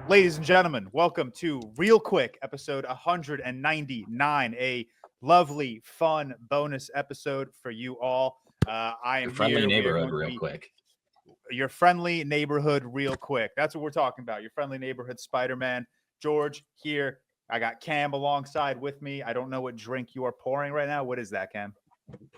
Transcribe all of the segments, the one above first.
Ladies and gentlemen, welcome to ReelQuick, episode 199, a lovely, fun bonus episode for you all. I am your friendly here neighborhood real quick. Your friendly neighborhood real quick. That's what we're talking about. Your friendly neighborhood Spider-Man. George here. I got Cam alongside with me. I don't know what drink you are pouring right now. What is that, Cam?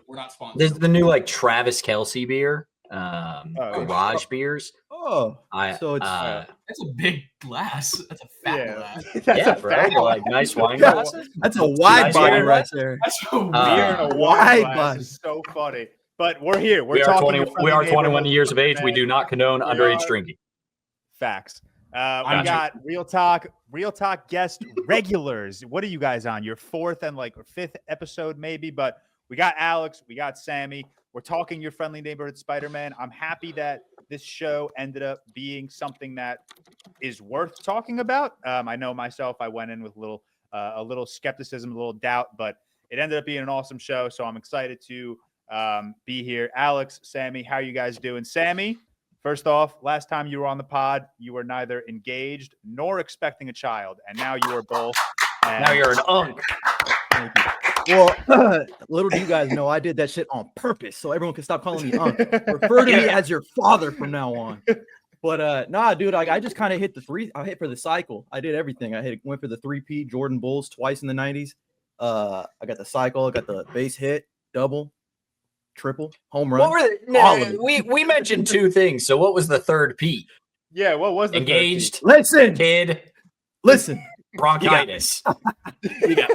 We're not sponsored. This is the new Travis Kelce beer, garage beers. So it's that's a big glass. That's a fat glass. That's a fat glass. Nice wine glasses. That's a wide body right there. That's a beer and a wide glass is so funny. But we're here. We are 21 years of age. We do not condone underage drinking. Facts. We got ReelTok guest regulars. What are you guys on? Your fourth and fifth episode maybe, but we got Alex, we got Sammy. We're talking your friendly neighborhood Spider-Man. I'm happy that this show ended up being something that is worth talking about. I know myself, I went in with a little skepticism, a little doubt, but it ended up being an awesome show. So I'm excited to be here. Alex, Sammy, how are you guys doing? Sammy, first off, last time you were on the pod, you were neither engaged nor expecting a child, and now you are both. Now you're an unk. Thank you. Well, little do you guys know, I did that shit on purpose so everyone can stop calling me unk. Refer to me as your father from now on. But nah, dude, I just kind of hit the three. I hit for the cycle. I did everything. Went for the 3P Jordan Bulls twice in the 90s. I got the cycle. I got the base hit, double, triple, home run. We mentioned two things. So what was the third P? Yeah, what was the engaged? Listen, kid. Listen. Bronchitis. You got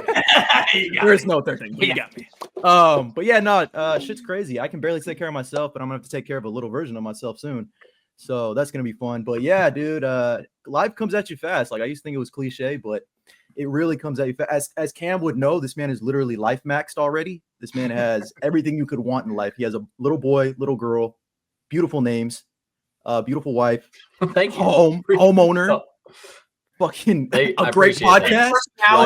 me. There's no third thing. You got me. But yeah, no, shit's crazy. I can barely take care of myself, but I'm gonna have to take care of a little version of myself soon. So that's gonna be fun. But yeah, dude, life comes at you fast. I used to think it was cliche, but it really comes at you fast. As Cam would know, this man is literally life maxed already. This man has everything you could want in life. He has a little boy, little girl, beautiful names, beautiful wife, homeowner. Fucking a great podcast.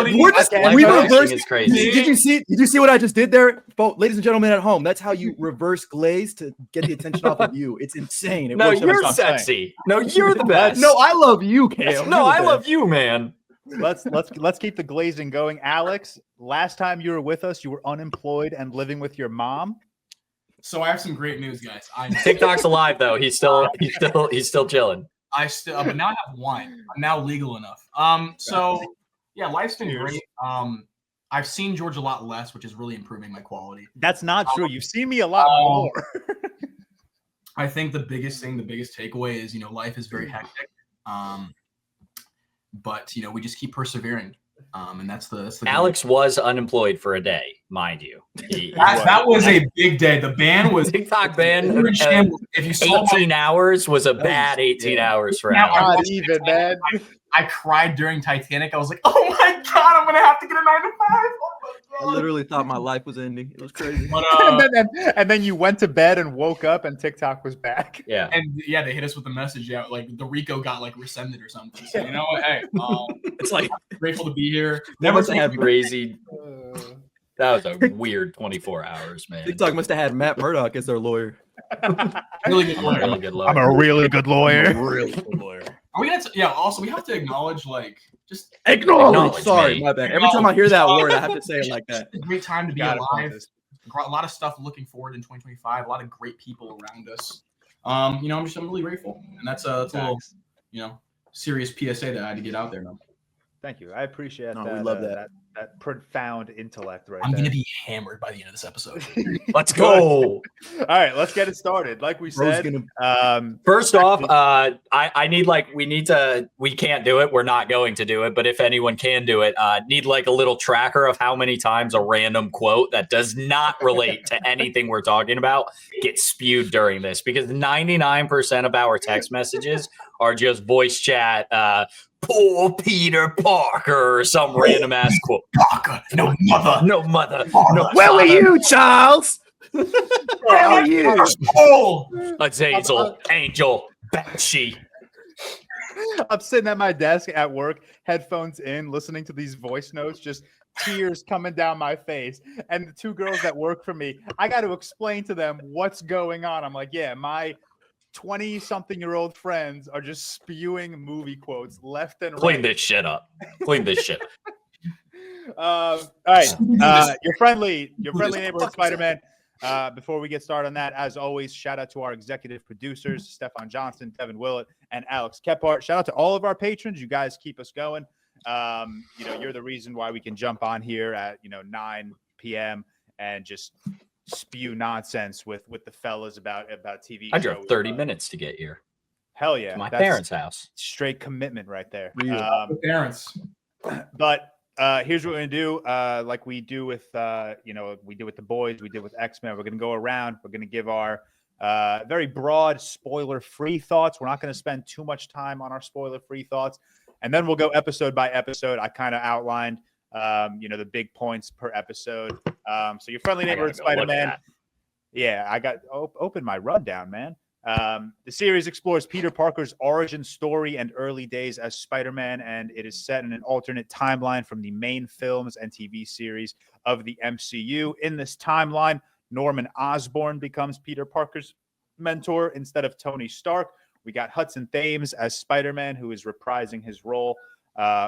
We reversed. Crazy. Did you see what I just did there, ladies and gentlemen at home? That's how you reverse glaze to get the attention off of you. It's insane. No, you're sexy. No, you're the best. No, I love you, Cam. No, I love you, man. Let's keep the glazing going. Alex, last time you were with us, you were unemployed and living with your mom. So I have some great news, guys. TikTok's alive though. He's still chilling. But now I have wine. I'm now legal enough. So yeah, life's been great. I've seen George a lot less, which is really improving my quality. That's not true. You've seen me a lot more. I think the biggest takeaway is, life is very hectic. But we just keep persevering. And that's the Alex was unemployed for a day, mind you. That was a big day. The ban was TikTok ban. If you saw 18 hours was a bad 18 hours for Alex. Not even, man. I cried during Titanic. I was like, oh my God, I'm going to have to get a 9 to 5. Oh my God. I literally thought my life was ending. It was crazy. But, and then you went to bed and woke up and TikTok was back. Yeah. And yeah, they hit us with a message. Yeah, the Rico got rescinded or something. So you know what? Hey, it's grateful to be here. Never to have crazy. That was a weird 24 hours, man. TikTok must have had Matt Murdock as their lawyer. Really good lawyer. I'm a really good lawyer. Are we gonna? Also, we have to acknowledge, just acknowledge. Sorry, my bad. Every time I hear that word, I have to say it like that. It's a great time to be alive. A lot of stuff looking forward in 2025. A lot of great people around us. I'm really grateful, and that's a little, serious PSA that I had to get out there now. Thank you. I appreciate that. We love that profound intellect right I'm there. going to be hammered by the end of this episode. Let's go. All right, let's get it started. Like we said, first off, we can't do it. We're not going to do it. But if anyone can do it, need a little tracker of how many times a random quote that does not relate to anything we're talking about gets spewed during this, because 99% of our text messages are just voice chat, poor Peter Parker, or some random ass quote. Parker, no mother. Where were you, Charles? Where were you? Azazel, Angel, Banshee. I'm sitting at my desk at work, headphones in, listening to these voice notes, just tears coming down my face. And the two girls that work for me, I got to explain to them what's going on. I'm like, yeah, my 20-something-year-old friends are just spewing movie quotes left and right. Clean this shit up. Clean this shit up. All right. Your friendly neighborhood Spider-Man. Before we get started on that, as always, shout out to our executive producers, Stefan Johnson, Devin Willett, and Alex Kephart. Shout out to all of our patrons. You guys keep us going. You're the reason why we can jump on here at 9 p.m. and just spew nonsense with the fellas about TV. I drove 30 minutes to get here. Hell yeah. To my parents' house. Straight commitment right there. Parents. But here's what we're gonna do. Like we do with we do with the boys, we did with X-Men. We're gonna go around. We're gonna give our very broad, spoiler-free thoughts. We're not gonna spend too much time on our spoiler-free thoughts, and then we'll go episode by episode. I kind of outlined the big points per episode. So your friendly neighborhood Spider-Man. Yeah, I got open my rundown, man. The series explores Peter Parker's origin story and early days as Spider-Man, and it is set in an alternate timeline from the main films and TV series of the MCU. In this timeline, Norman Osborn becomes Peter Parker's mentor instead of Tony Stark. We got Hudson Thames as Spider-Man, who is reprising his role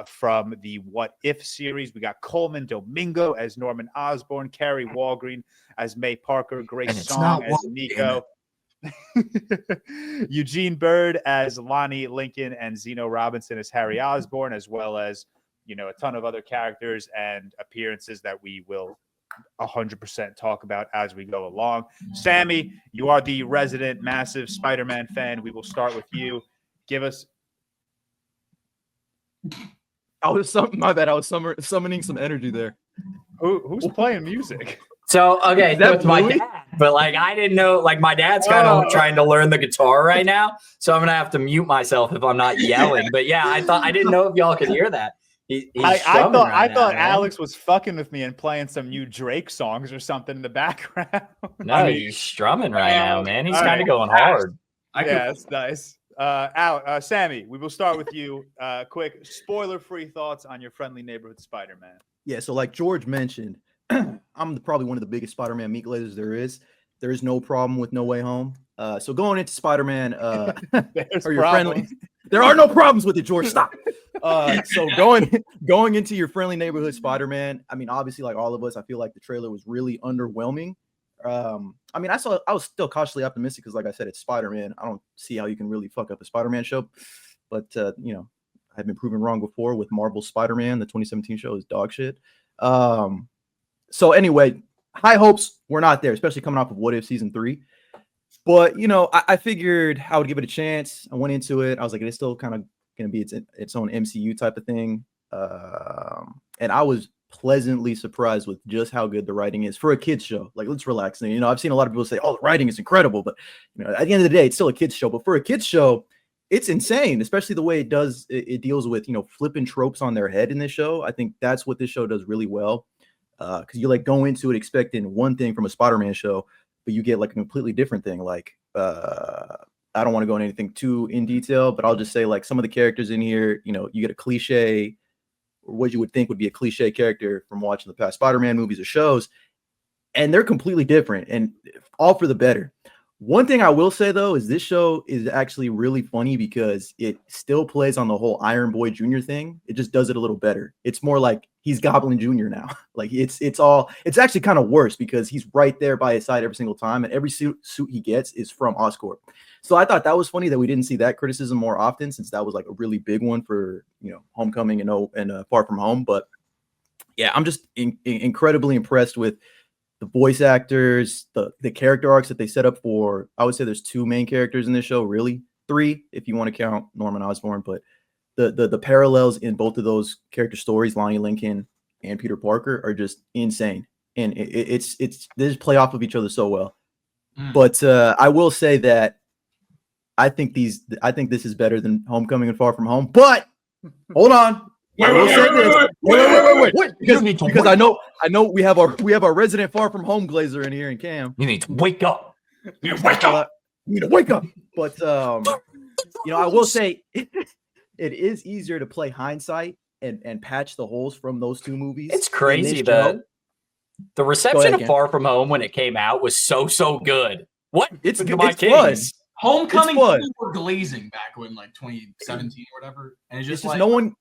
from the What If series. We got Coleman Domingo as Norman Osborn, Carrie Walgreen as May Parker, Grace Song as Nico, Eugene Bird as Lonnie Lincoln, and Zeno Robinson as Harry Osborn, as well as a ton of other characters and appearances that we will 100% talk about as we go along. Sammy, you are the resident massive Spider-Man fan. We will start with you. Give us. My bad. I was summoning some energy there. Who's playing music? So, okay, that's my dad, but I didn't know, my dad's kind of trying to learn the guitar right now. So I'm going to have to mute myself if I'm not yelling. But yeah, I didn't know if y'all could hear that. I thought Alex was fucking with me and playing some new Drake songs or something in the background. No, he's strumming right now, man. He's kind of going hard. That's nice. Sammy, we will start with you. Quick, spoiler-free thoughts on your friendly neighborhood Spider-Man. Yeah, so like George mentioned, I'm probably one of the biggest Spider-Man meat glazers there is. There is no problem with No Way Home. So going into Spider-Man, or your friendly, there are no problems with it, George. Stop. So going into your friendly neighborhood Spider-Man, I mean, obviously, like all of us, I feel like the trailer was really underwhelming. I was still cautiously optimistic because, like I said, it's Spider-Man. I don't see how you can really fuck up a Spider-Man show, but I've been proven wrong before with Marvel's Spider-Man. The 2017 show is dog shit. So anyway, high hopes were not there, especially coming off of What If season 3. But I figured I would give it a chance. I went into it. I was like, it's still kind of going to be its own MCU type of thing, and I was pleasantly surprised with just how good the writing is for a kids show. Like, let's relax. And, I've seen a lot of people say, "Oh, the writing is incredible," but at the end of the day, it's still a kids show. But for a kids show, it's insane, especially the way it deals with flipping tropes on their head in this show. I think that's what this show does really well, because you go into it expecting one thing from a Spider-Man show, but you get a completely different thing. I don't want to go into anything too in detail, but I'll just say some of the characters in here, you get a cliche, or what you would think would be a cliche character from watching the past Spider-Man movies or shows, and they're completely different and all for the better. One thing I will say, though, is this show is actually really funny because it still plays on the whole Iron Boy Jr. thing. It just does it a little better. It's more like he's Goblin Jr. now. It's actually kind of worse because he's right there by his side every single time, and every suit he gets is from Oscorp. So I thought that was funny that we didn't see that criticism more often, since that was a really big one for Homecoming and Far From Home. But yeah, I'm just incredibly impressed with the voice actors, the character arcs that they set up for. I would say there's 2 main characters in this show, really 3 if you want to count Norman Osborn, but the parallels in both of those character stories, Lonnie Lincoln and Peter Parker, are just insane, and they just play off of each other so well. But I will say that I think this is better than Homecoming and Far From Home. But hold on. I will say this. Wait. Because I know we have our resident Far From Home glazer in here in Cam. You need to wake up. You need to wake up. But I will say it is easier to play hindsight and patch the holes from those 2 movies. It's crazy that the reception of Far From Home when it came out was so good. What? It's fun. Homecoming people were glazing back when like 2017 or whatever, and it's just like no one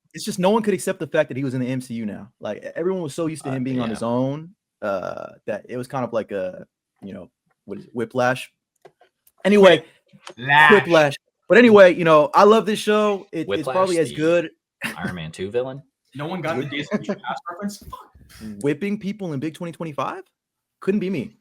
could accept the fact that he was in the MCU now. Like everyone was so used to him being on his own that it was kind of like a what is it, whiplash. Anyway, whiplash. But anyway, I love this show. It's probably as good. Iron Man 2 villain. No one got the Disney past reference. Whipping people in Big 2025 couldn't be me.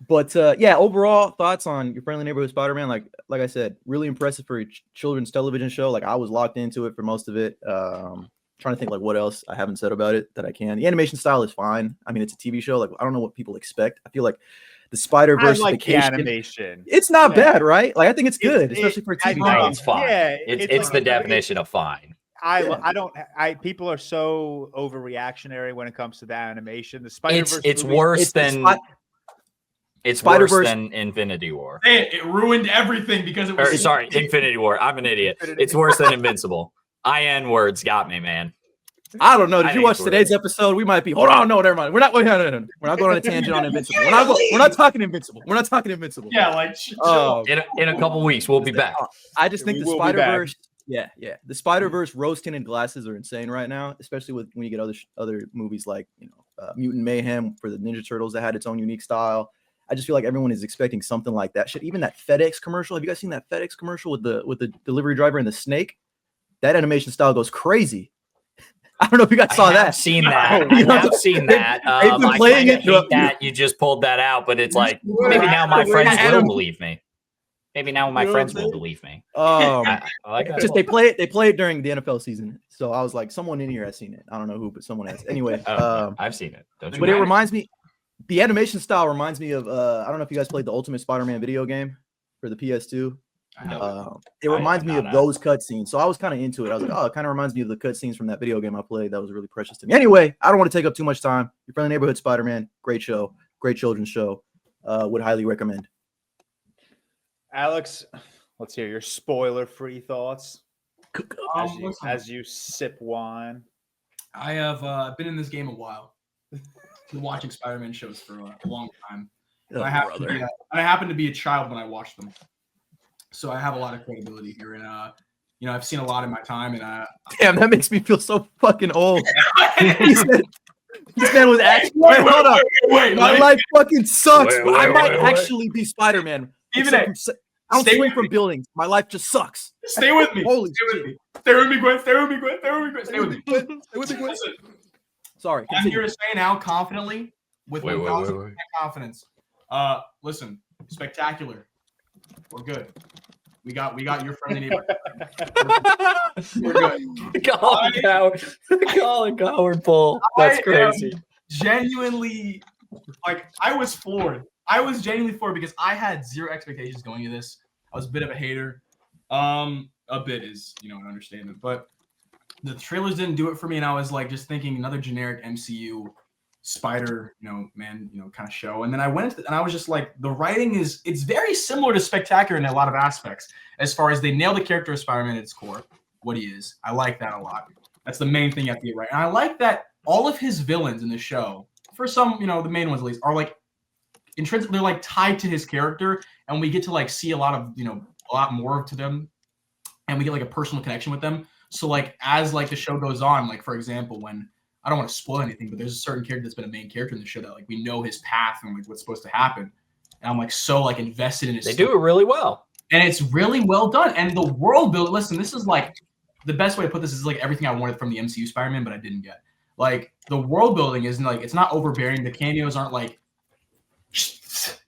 But overall thoughts on Your Friendly Neighborhood Spider-Man. Like I said, really impressive for a children's television show. Like I was locked into it for most of it. Trying to think like what else I haven't said about it that I can. The animation style is fine. I mean, it's a TV show. Like I don't know what people expect. I feel like the Spider-Verse animation. It's not bad, right? Like I think it's good, especially for a TV show. It's fine. Yeah, it's the definition of fine. People are so overreactionary when it comes to the animation. The Spider-Verse it's worse than Infinity War. It ruined everything because it was Infinity War. I'm an idiot. It's worse than Invincible. words got me, man. I don't know. Did you watch today's episode? We might be. Hold on, no, never mind. We're not going on a tangent on Invincible. We're not talking Invincible. We're not talking Invincible. Yeah, like in a couple weeks we'll be back. I just think the Spider-Verse. Yeah. The Spider-Verse rose-tinted glasses are insane right now, especially when you get other movies like Mutant Mayhem for the Ninja Turtles that had its own unique style. I just feel like everyone is expecting something like that. Shit, even that FedEx commercial. Have you guys seen that FedEx commercial with the delivery driver and the snake? That animation style goes crazy. I don't know if you guys saw that. I've seen that. I've seen that. They've been playing it. That you just pulled that out, but it's like maybe now my friends will believe me. Maybe now my friends will believe me. I like that. Just they play it during the NFL season. So I was like, someone in here has seen it. I don't know who, but someone has. Anyway, I've seen it. But it reminds me. The animation style reminds me of I don't know if you guys played the Ultimate Spider-Man video game for the PS2. It reminds me of those cutscenes. So I was kind of into it. I was like, oh, it kind of reminds me of the cutscenes from that video game I played. That was really precious to me. Anyway, I don't want to take up too much time. Your Friendly Neighborhood Spider-Man, great show, great children's show. Would highly recommend. Alex, let's hear your spoiler-free thoughts as you sip wine. I have been in this game a while. Been watching Spider-Man shows for a long time. I happen to be a child when I watched them. So I have a lot of credibility here, and I've seen a lot in my time. And damn, that makes me feel so fucking old. This man was actually wait, my life fucking sucks. I might actually be Spider-Man. I don't swing from buildings. My life just sucks. Stay with me. Holy shit. Stay with me, Gwen. Stay with me, Gwen. Stay with me. Listen. Sorry. I'm here to say now confidently with 1,000% confidence. Listen, spectacular. We're good. We got Your Friendly Neighborhood. We're good. Colin Coward Bull. That's crazy. Genuinely, I was floored. I was genuinely floored because I had zero expectations going into this. I was a bit of a hater. A bit is, an understatement, but the trailers didn't do it for me, and I was like just thinking another generic MCU Spider, kind of show. And then I went and I was just like, the writing it's very similar to Spectacular in a lot of aspects, as far as they nail the character of Spider-Man at its core, what he is. I like that a lot. That's the main thing you have to get right. And I like that all of his villains in the show, for some, the main ones at least, are like intrinsic. They're like tied to his character, and we get to like see a lot of, a lot more to them, and we get like a personal connection with them. So like as like the show goes on, like for example, when I don't want to spoil anything, but there's a certain character that's been a main character in the show that like we know his path and like what's supposed to happen, and I'm like so like invested in his. They do it really well, and it's really well done. And the world build. Listen, this is like the best way to put this is like everything I wanted from the MCU Spider-Man, but I didn't get. Like the world building isn't like it's not overbearing. The cameos aren't like,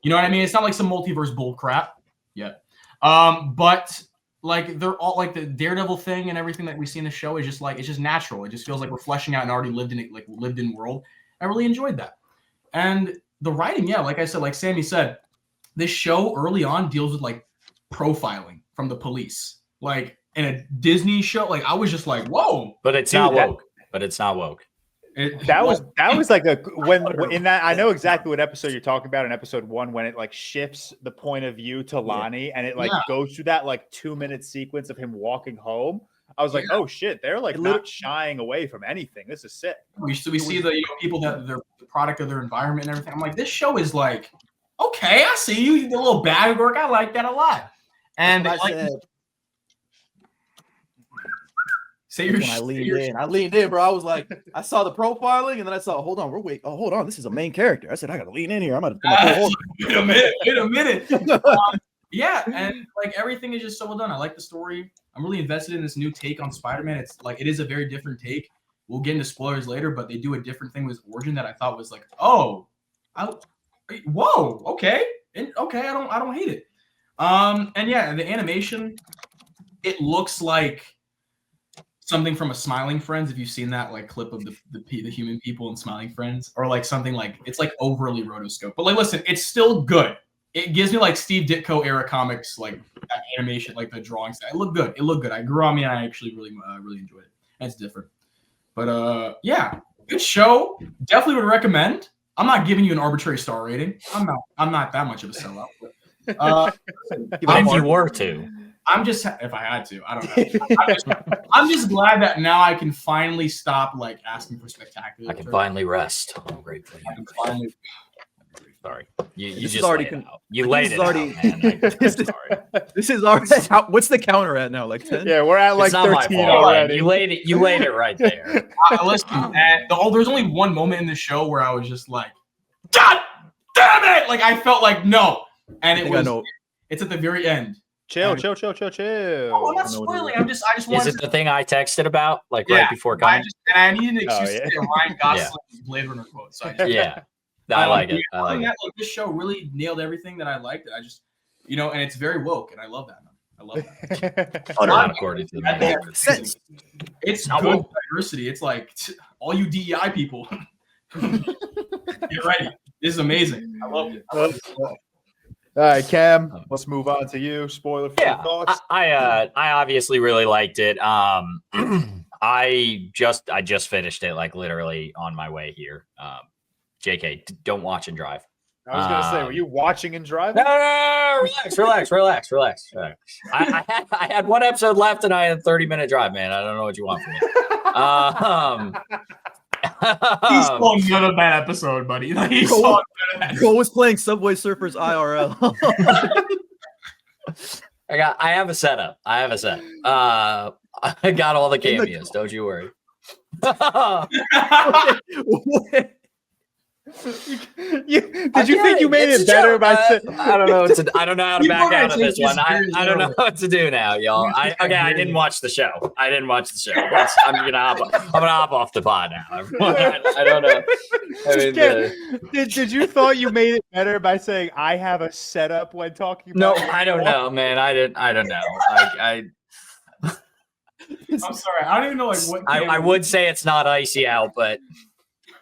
you know what I mean? It's not like some multiverse bull crap yet. But like they're all like the Daredevil thing and everything that we see in the show is just like it's just natural. It just feels like we're fleshing out an already lived in world. I really enjoyed that. And the writing, yeah, like I said, like Sammy said, this show early on deals with like profiling from the police. Like in a Disney show, like I was just like, whoa. But it's not woke. That was like in that I know exactly what episode you're talking about in episode 1 when it like shifts the point of view to Lonnie and it like goes through that like 2-minute sequence of him walking home. I was like, oh shit, they're like not shying away from anything. This is sick. We see the people that they're the product of their environment and everything. I'm like, this show is like okay, I see you. You did a little bag work. I like that a lot. And That's what I said. say your When I leaned in, bro. I was like, I saw the profiling, and then I saw, hold on, this is a main character. I said, I gotta lean in here. I'm gonna wait a minute. Yeah, and like everything is just so well done. I like the story. I'm really invested in this new take on Spider-Man. It's like it is a very different take. We'll get into spoilers later, but they do a different thing with his origin that I thought was like, whoa, okay, I don't hate it. And yeah, the animation, it looks like something from a Smiling Friends. If you've seen that like clip of the human people in Smiling Friends, or like something like it's like overly rotoscope. But like, listen, it's still good. It gives me like Steve Ditko era comics, like that animation, like the drawings. It looked good. I grew on me, and I actually really enjoyed it. And it's different. But yeah, good show. Definitely would recommend. I'm not giving you an arbitrary star rating. I'm not that much of a sellout. But, if you were to. I'm just, if I had to, I don't know. I'm just glad that now I can finally stop like asking for spectacular. I can finally rest. Oh, great for I can finally. Sorry, you This just is already laid it out. You laid it already- out, man. This is already. What's the counter at now? Like 10? Yeah, we're at like It's not my 13 fault. already. You laid it right there. Listen, there's only one moment in the show where I was just like, God damn it! Like I felt like no, and it's at the very end. Chill. Oh, I'm not spoiling. I just Is wanted. it the thing I texted about, like right before coming? I needed an excuse yeah. to say a Ryan Gosling's Blade Runner quote. So I just, Yeah, I like it. I like it. Like, this show really nailed everything that I liked. I just, and it's very woke, and I love that. I love that. Not according to the It's good diversity. It's like all you DEI people, get ready. This is amazing. I loved it. All right, Cam, let's move on to you. Spoiler-free thoughts. I obviously really liked it. I just finished it like literally on my way here. JK, don't watch and drive. I was gonna say, were you watching and driving? No, relax. I had one episode left and I had a 30-minute drive, man. I don't know what you want from me. He saw another bad episode, buddy. Like, he saw Cole was playing Subway Surfers IRL. I have a setup. I got all the cameos. Don't you worry. Did you think you made it better by saying? I don't know. I don't know how to back out of this one. I don't know what to do now, y'all. I didn't watch the show. I'm gonna hop off the pod now. I don't know. Did you thought you made it better by saying I have a setup when talking about? No, I don't know, man. I don't know. I'm sorry. I don't even know like what. I would say it's not icy out, but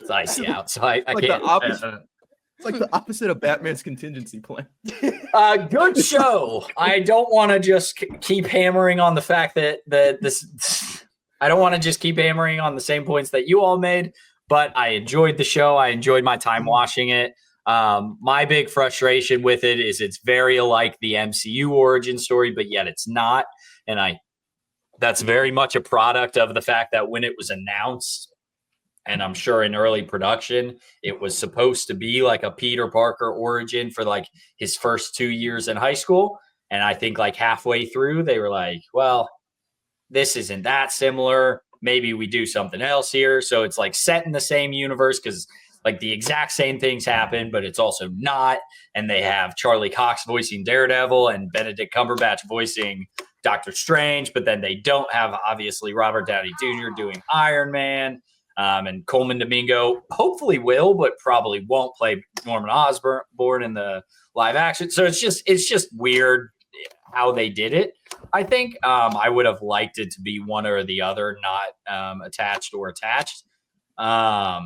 it's icy out, so I Like can't. the opposite. It's like the opposite of Batman's contingency plan. Good show. I don't want to just keep hammering on the fact that this. I don't want to just keep hammering on the same points that you all made, but I enjoyed the show. I enjoyed my time watching it. My big frustration with it is it's very alike the MCU origin story, but yet it's not, and that's very much a product of the fact that when it was announced, and I'm sure in early production, it was supposed to be like a Peter Parker origin for like his first 2 years in high school. And I think like halfway through, they were like, well, this isn't that similar. Maybe we do something else here. So it's like set in the same universe because like the exact same things happen, but it's also not. And they have Charlie Cox voicing Daredevil and Benedict Cumberbatch voicing Doctor Strange, but then they don't have obviously Robert Downey Jr. doing Iron Man. And Coleman Domingo hopefully will, but probably won't play Norman Osborn in the live action. So it's just weird how they did it. I think I would have liked it to be one or the other, not attached. I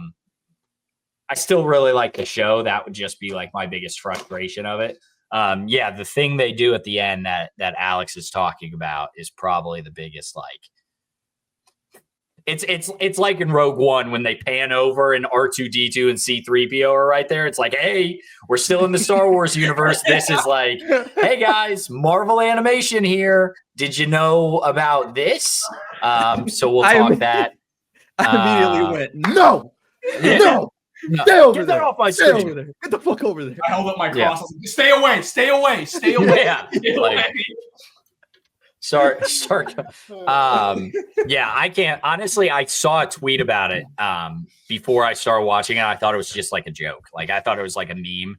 still really like the show. That would just be like my biggest frustration of it. The thing they do at the end that Alex is talking about is probably the biggest like. It's like in Rogue One when they pan over and R2-D2 and C-3PO are right there. It's like, hey, we're still in the Star Wars universe. This is like, hey guys, Marvel animation here. Did you know about this? So we'll talk that. I immediately went, no. No, Stay over get there. that off my Stay screen. over there. Get the fuck over there. I held up my cross. Yeah. I was like, stay away, stay away, stay away. Yeah, Stay like- away. Start. Yeah, I can't. Honestly, I saw a tweet about it before I started watching it. I thought it was just like a joke. Like I thought it was like a meme,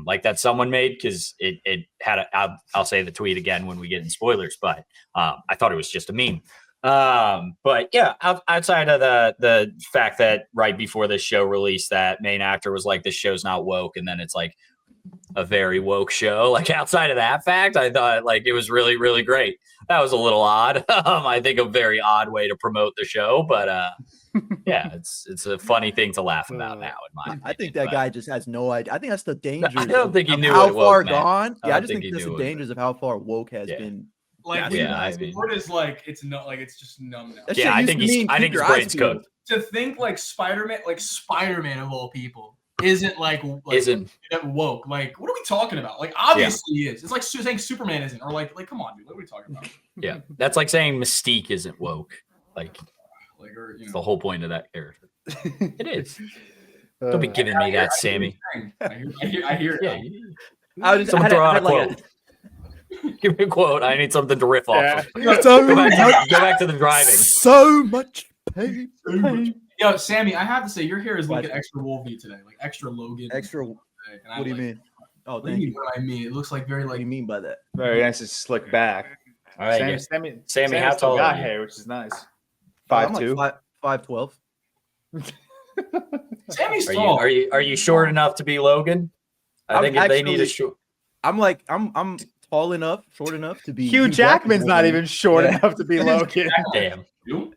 like that someone made because it had a. I'll say the tweet again when we get in spoilers, but I thought it was just a meme. But yeah, outside of the fact that right before this show released, that main actor was like, "This show's not woke," and then it's like a very woke show. Like outside of that fact, I thought like it was really, really great. That was a little odd. I think a very odd way to promote the show, but yeah, it's a funny thing to laugh about now. In my opinion. I think that guy just has no idea. I think that's the dangers. I don't think he of knew how what woke far meant. gone. I Yeah, I don't just think think he that's knew the what it dangers of how far woke has Yeah. been. Like, Yeah, I the mean- word is like it's no, like it's just numb now. That shit Yeah, I used think to mean I keep think his your eyes brain's peeled. cooked. To think like Spider-Man of all people isn't like Isn't woke. Like, what are we talking about? Like, obviously he is. It's like saying Superman isn't, or like come on, dude, what are we talking about? yeah. That's like saying Mystique isn't woke. Like Like, or it's the whole point of that character. It is. Don't be giving I me hear- that, Sammy. I hear it. Yeah. I was Someone throw out a like quote. Give me a quote. I need something to riff off Yeah. of. so Go back to the driving. So much pain. Yo, Sammy, I have to say your hair is looking extra wolvy today, like extra Logan. Extra. today, and I What do you like it. mean? Oh, What do you thank mean? you. What I mean? It looks like very What like do you mean by that? Very nice and slick back. All right. yeah. Sammy, how still tall got are you? hair, which is nice. I'm 5'2". like 5'12". Sammy's Are tall. you short enough to be Logan? I I'm think if they need a actually- short. I'm tall enough, short enough to be. Hugh Jackman's not even short Yeah. enough to be Logan. Damn. You?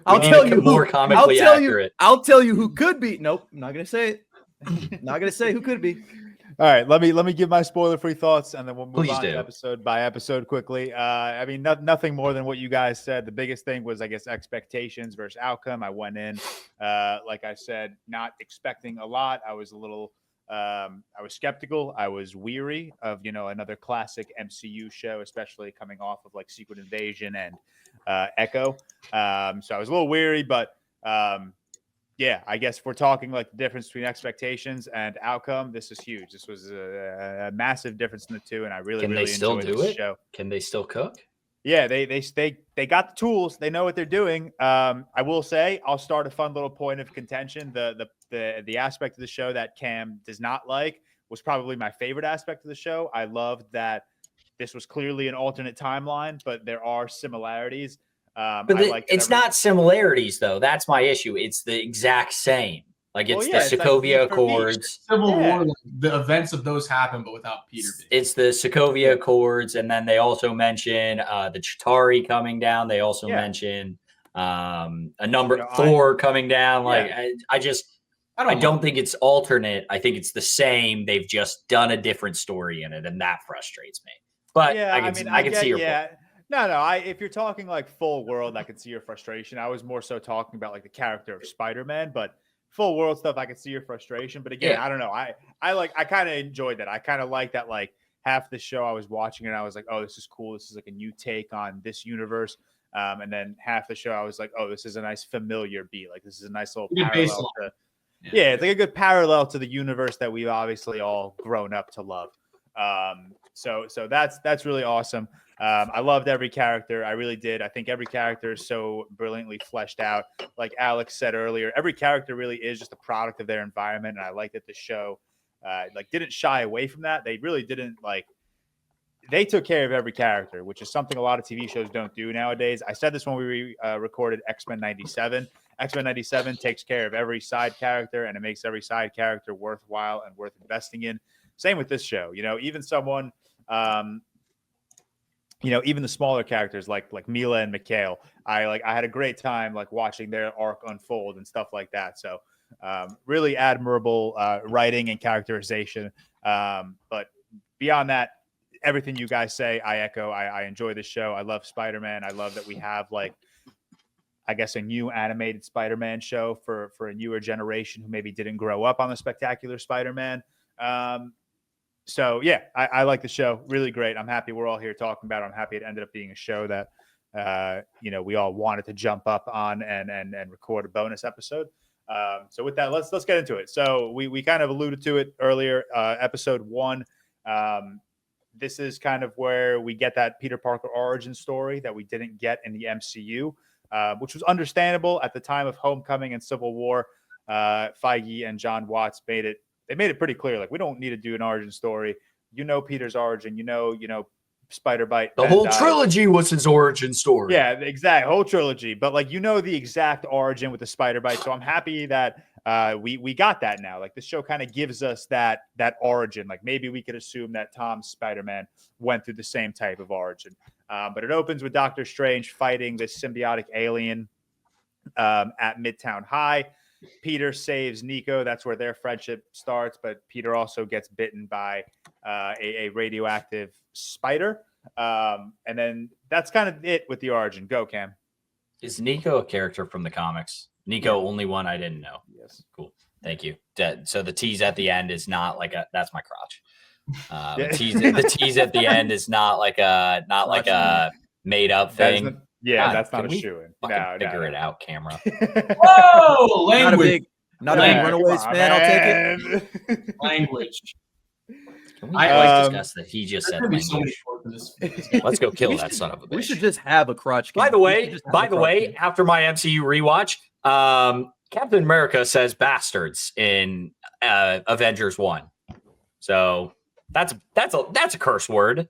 I'll We need tell a you who. more comically accurate. I'll tell you who could be. Nope, I'm not gonna say it. Not gonna say who could be. All right, let me give my spoiler-free thoughts, and then we'll move Please on do. to episode by episode quickly. I mean, nothing more than what you guys said. The biggest thing was, I guess, expectations versus outcome. I went in, like I said, not expecting a lot. I was a little, I was skeptical. I was weary of, another classic MCU show, especially coming off of like Secret Invasion and Echo. So I was a little weary, but yeah, I guess if we're talking like the difference between expectations and outcome, this is huge. This was a massive difference in the two, and I really, Can they really still enjoyed do this it? show. Can they still cook? Yeah, they got the tools. They know what they're doing. I will say, I'll start a fun little point of contention. The aspect of the show that Cam does not like was probably my favorite aspect of the show. I loved that this was clearly an alternate timeline, but there are similarities. But it's not similarities, though. That's my issue. It's the exact same. Like it's yeah, the it's like Sokovia beat for beat. Accords. Civil Yeah. War, like, the events of those happen, but without Peter. It's the Sokovia Accords, and then they also mention the Chitauri coming down. They also Yeah. mention a number You know, Thor coming down. Like Yeah. I don't think it's alternate. I think it's the same. They've just done a different story in it, and that frustrates me. But Yeah, I can see your point. No. If you're talking like full world, I can see your frustration. I was more so talking about like the character of Spider-Man, but full world stuff, I can see your frustration. But again, Yeah. I don't know. I kind of enjoyed that. I kind of like that. Like half the show, I was watching it, and I was like, oh, this is cool. This is like a new take on this universe. And then half the show, I was like, oh, this is a nice familiar beat. Like this is a nice little Good parallel baseline. to. Yeah, it's like a good parallel to the universe that we've obviously all grown up to love. So that's really awesome. I loved every character. I really did. I think every character is so brilliantly fleshed out. Like Alex said earlier, every character really is just a product of their environment. And I like that the show didn't shy away from that. They really didn't they took care of every character, which is something a lot of TV shows don't do nowadays. I said this when we recorded X-Men 97. X-Men 97 takes care of every side character, and it makes every side character worthwhile and worth investing in. Same with this show. Even someone, even the smaller characters like Mila and Mikhail, I had a great time watching their arc unfold and stuff like that. So really admirable writing and characterization. But beyond that, everything you guys say, I echo. I enjoy this show. I love Spider-Man. I love that we have I guess a new animated Spider-Man show for a newer generation who maybe didn't grow up on the Spectacular Spider-Man. So yeah, I like the show. Really great. I'm happy we're all here talking about it. I'm happy it ended up being a show that we all wanted to jump up on and record a bonus episode. So with that, let's get into it. So we kind of alluded to it earlier, episode 1. This is kind of where we get that Peter Parker origin story that we didn't get in the MCU, which was understandable at the time of Homecoming and Civil War. Feige and John Watts made it pretty clear. Like, we don't need to do an origin story. Peter's origin, Spider-Bite. The whole trilogy was his origin story. Yeah, exact whole trilogy. But the exact origin with the Spider-Bite. So I'm happy that we got that now. Like, the show kind of gives us that origin. Like, maybe we could assume that Tom's Spider-Man went through the same type of origin. But it opens with Doctor Strange fighting this symbiotic alien at Midtown High. Peter saves Nico. That's where their friendship starts. But Peter also gets bitten by a radioactive spider. And then that's kind of it with the origin. Go, Cam. Is Nico a character from the comics? Nico, only one I didn't know. Yes. Cool. Thank you. So the tease at the end is not like that's my crotch. The tease at the end is not like a made up thing. That's not a shoe-in. Figure it out, camera. Whoa, language. Not a big Runaways fan. I'll take it. Language. Can we discuss that he just said language? So Let's go kill that son of a bitch. We should just have a crotch. By the way, after my MCU rewatch, Captain America says bastards in Avengers 1. So that's a curse word.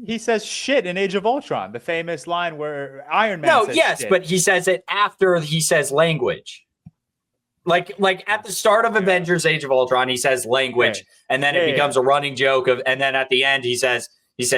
He says shit in Age of Ultron, the famous line where Iron Man says shit. But he says it after he says language. Like at the start of Avengers Age of Ultron, he says language, and then it becomes a running joke and then at the end he says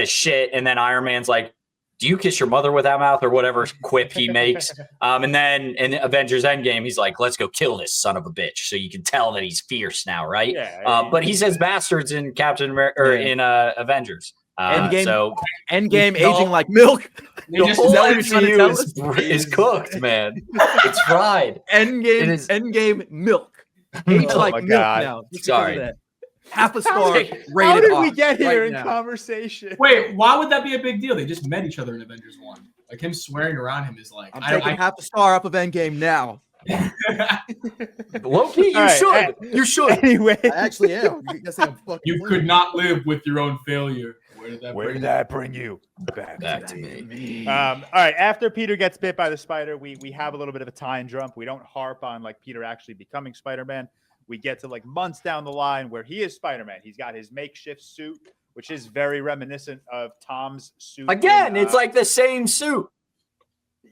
shit, and then Iron Man's like, do you kiss your mother with that mouth, or whatever quip he makes. And then in Avengers Endgame, he's like, let's go kill this son of a bitch. So you can tell that he's fierce now, right? But he says bastards in Captain America or in Avengers. Endgame aging like milk. The whole MCU is cooked, man. It's fried. Endgame milk. Age like milk now. Sorry. Half a star. How did we get here in conversation? Wait, why would that be a big deal? They just met each other in Avengers 1. Like, him swearing around him is like, I'm taking half a star up of Endgame now. Low-key, you should. Anyway, I actually am. You could not live with your own failure. Where did that bring you? Back to me. All right. After Peter gets bit by the spider, we have a little bit of a time jump. We don't harp on like Peter actually becoming Spider-Man. We get to like months down the line where he is Spider-Man. He's got his makeshift suit, which is very reminiscent of Tom's suit. Again, it's like the same suit.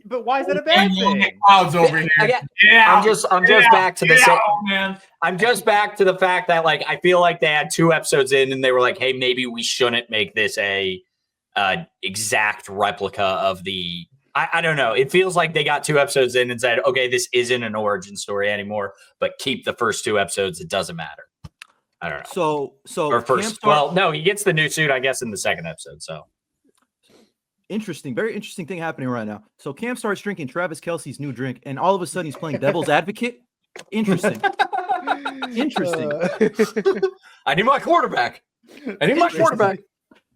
But why is that a bad thing? Clouds over here. I'm just back to the I'm just back to the fact that like I feel like they had 2 episodes in and they were like, hey, maybe we shouldn't make this a exact replica of the. I don't know. It feels like they got 2 episodes in and said, okay, this isn't an origin story anymore, but keep the first 2 episodes. It doesn't matter. I don't know. So or first. Well, no, he gets the new suit, I guess, in the 2nd episode. So. Very interesting thing happening right now. So Cam starts drinking Travis Kelce's new drink, and all of a sudden he's playing devil's advocate. Interesting. I need my quarterback.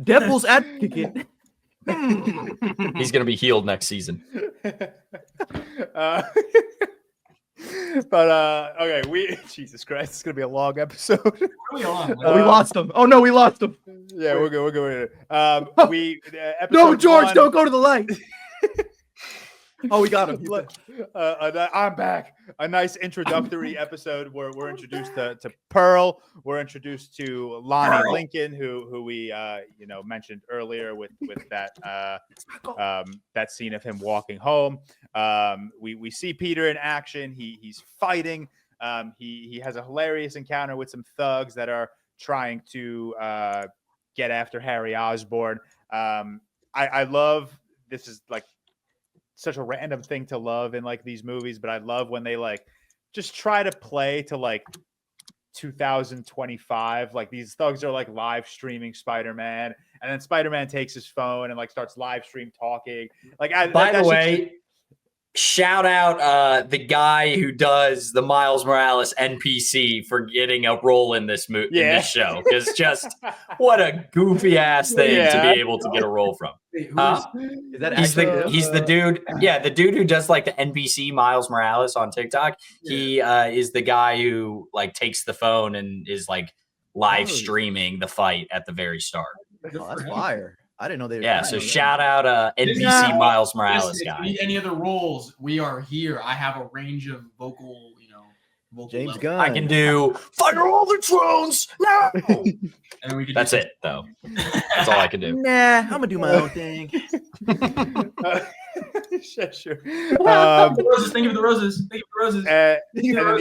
Devil's advocate. He's gonna be healed next season. Okay, Jesus Christ, it's gonna be a long episode. What are we on? We lost him. Oh no, we lost him. Yeah, we're good. No, George, don't go to the light. Oh, we got him. I'm back. A nice introductory episode where we're introduced to Pearl. We're introduced to Lonnie Lincoln, who we mentioned earlier with that that scene of him walking home. We see Peter in action. He's fighting. He has a hilarious encounter with some thugs that are trying to get after Harry Osborn. I love this is like such a random thing to love in like these movies, but I love when they like just try to play to like 2025. Like these thugs are like live streaming Spider-Man, and then Spider-Man takes his phone and like starts live stream talking. Like, by the way, shout out the guy who does the Miles Morales NPC for getting a role in this in this show, because just what a goofy ass thing to be able to get a role from. Wait, Is that He's the dude. Yeah, the dude who does like the NPC Miles Morales on TikTok. He is the guy who like takes the phone and is like live streaming the fight at the very start. Oh, that's fire. I didn't know they. Yeah, so shout out NPC Miles Morales guy. If you need any other roles, we are here. I have a range of vocal, vocal James level. Gunn. I can do fire all the drones now. And we can That's it, though. That's all I can do. Nah, I'm gonna do my own thing. Sure. The roses. Thank you for the roses. Thank you for the roses. And then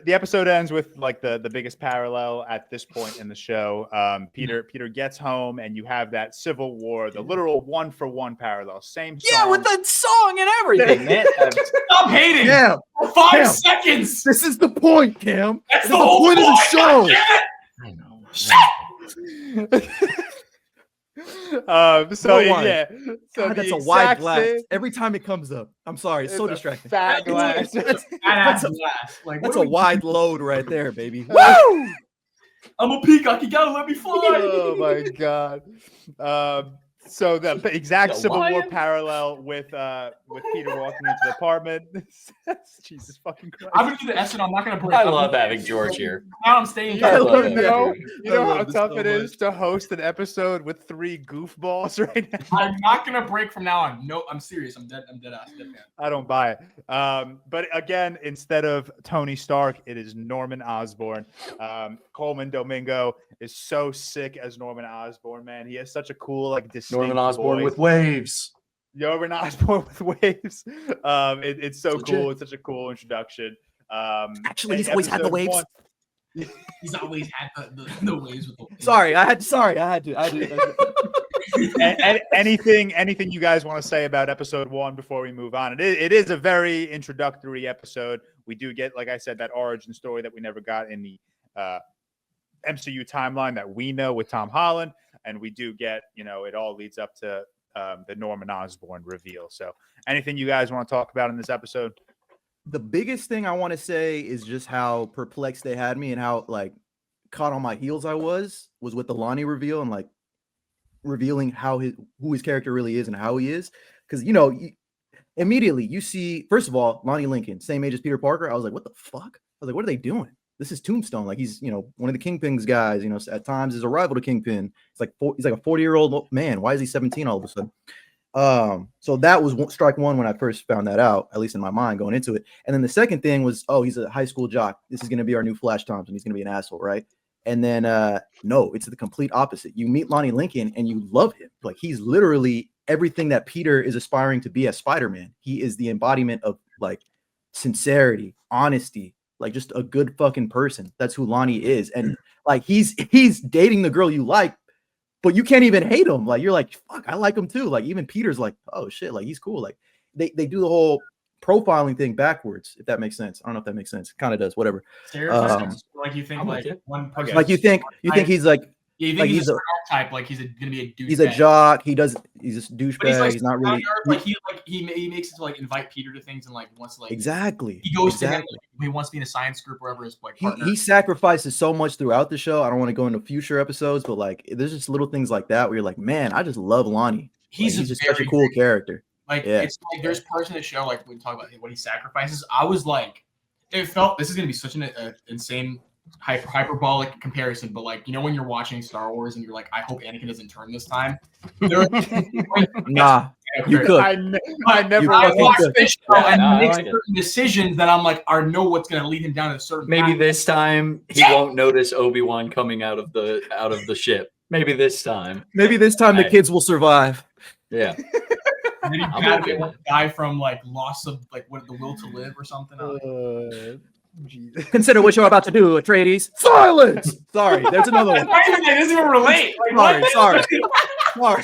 the episode ends with like the biggest parallel at this point in the show. Peter gets home, and you have that Civil War, the literal 1-for-1 parallel. Same song. Yeah, with the song and everything, man. Stop hating. Cam, For 5 Cam. seconds. this is the point, Cam. That's This the is whole point of the point. show. God damn it. I know. So Rewind. yeah, so God, the that's a wide exact glass. same- Every time it comes up, I'm sorry, it's so It's a distracting. Fat glass. That's a glass. Like, That's what a are we wide load right there, baby. Woo! I'm a peacock. You gotta let me fly. Oh my god. So the exact The Civil War lion? parallel with Peter walking into the apartment. Jesus fucking Christ. I'm gonna do the S and I'm not gonna break. I love having George here. Now I'm staying. I You love it. know, you know I how love this tough so it is to host an episode with 3 goofballs right now. I'm not gonna break from now on. No, I'm serious. I'm dead ass dead man. I don't buy it. But again, instead of Tony Stark, it is Norman Osborn. Coleman Domingo is so sick as Norman Osborn, man. He has such a cool, like, distinct Norman Osborn voice. with waves. Norman Osborn with waves. It's so Legit. cool. It's such a cool introduction. Actually, and he's always had the episode waves. one- He's always had the waves with the waves. Sorry, I had to. and anything you guys want to say about episode 1 before we move on? It is a very introductory episode. We do get, like I said, that origin story that we never got in the MCU timeline that we know with Tom Holland, and we do get, it all leads up to the Norman Osborn reveal. So anything you guys want to talk about in this episode? The biggest thing I want to say is just how perplexed they had me and how like caught on my heels I was with the Lonnie reveal and like revealing who his character really is and how he is. Because immediately you see, first of all, Lonnie Lincoln, same age as Peter Parker. I was like, what the fuck? I was like, what are they doing? This is Tombstone. Like he's, one of the Kingpin's guys, at times is a rival to Kingpin. It's like he's like a 40-year-old man. Why is he 17 all of a sudden? So that was strike one when I first found that out, at least in my mind going into it. And then the second thing was, he's a high school jock. This is going to be our new Flash Thompson. He's going to be an asshole, right? And then, no, it's the complete opposite. You meet Lonnie Lincoln and you love him. Like he's literally everything that Peter is aspiring to be as Spider-Man. He is the embodiment of like sincerity, honesty, like just a good fucking person. That's who Lonnie is. And like, he's dating the girl you like, but you can't even hate him. Like, you're like, fuck, I like him too. Like even Peter's like, oh shit, like he's cool. Like they do the whole profiling thing backwards, if that makes sense. I don't know if that makes sense. Kind of does, whatever. Stereotypes? Like you think I'm like with you. one person. Like you think he's like, Yeah, you like think he's he's a type, like he's gonna be a douchebag. he's a jock. He's a But he's douchebag. like He's not really he makes it to like invite Peter to things and like wants to like exactly. he goes to him, exactly. like, he wants to be in a science group wherever his like He, partner. he sacrifices so much throughout the show. I don't want to go into future episodes, but like there's just little things like that where you're like, man, I just love Lonnie. he's He's just such a very cool character. Like Yeah. it's like there's parts in the show like when we talk about what he sacrifices. I was like, it felt this is gonna be such an insane hyperbolic comparison, but like when you're watching Star Wars and you're like, I hope Anakin doesn't turn this time. There Nah, you could. I never. I fucking watched could. this show Yeah, and no, I make like it. certain decisions that I'm like, I know what's gonna lead him down a certain Maybe path. this time he won't notice Obi-Wan coming out of the ship. Maybe this time. Maybe this time the Hey. kids will survive. Yeah. Maybe I'm Brad okay will with die from like loss of like what the will to live or something. Jesus. Consider what you're about to do, Atreides. Silence. Sorry, there's another one. It doesn't even relate. Like, Sorry, what? sorry.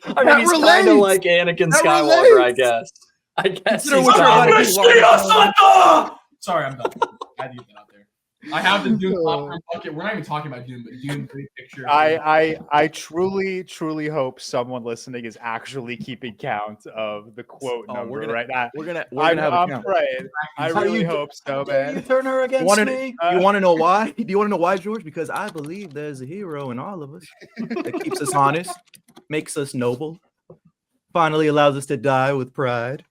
I mean, That he's kind relates. of like Anakin That Skywalker, I relates. guess. I guess Consider he's what you're kind about of- to do. Sorry, I'm done. I had to get that out there. I have the Dune popcorn bucket. We're not even talking about Dune, but Dune great picture. I truly hope someone listening is actually keeping count of the quote number right now. We're gonna have a count. Praying. I really hope so, man. You turn her against me. You want to know why? Do you want to know why, George? Because I believe there's a hero in all of us that keeps us honest, makes us noble, finally allows us to die with pride.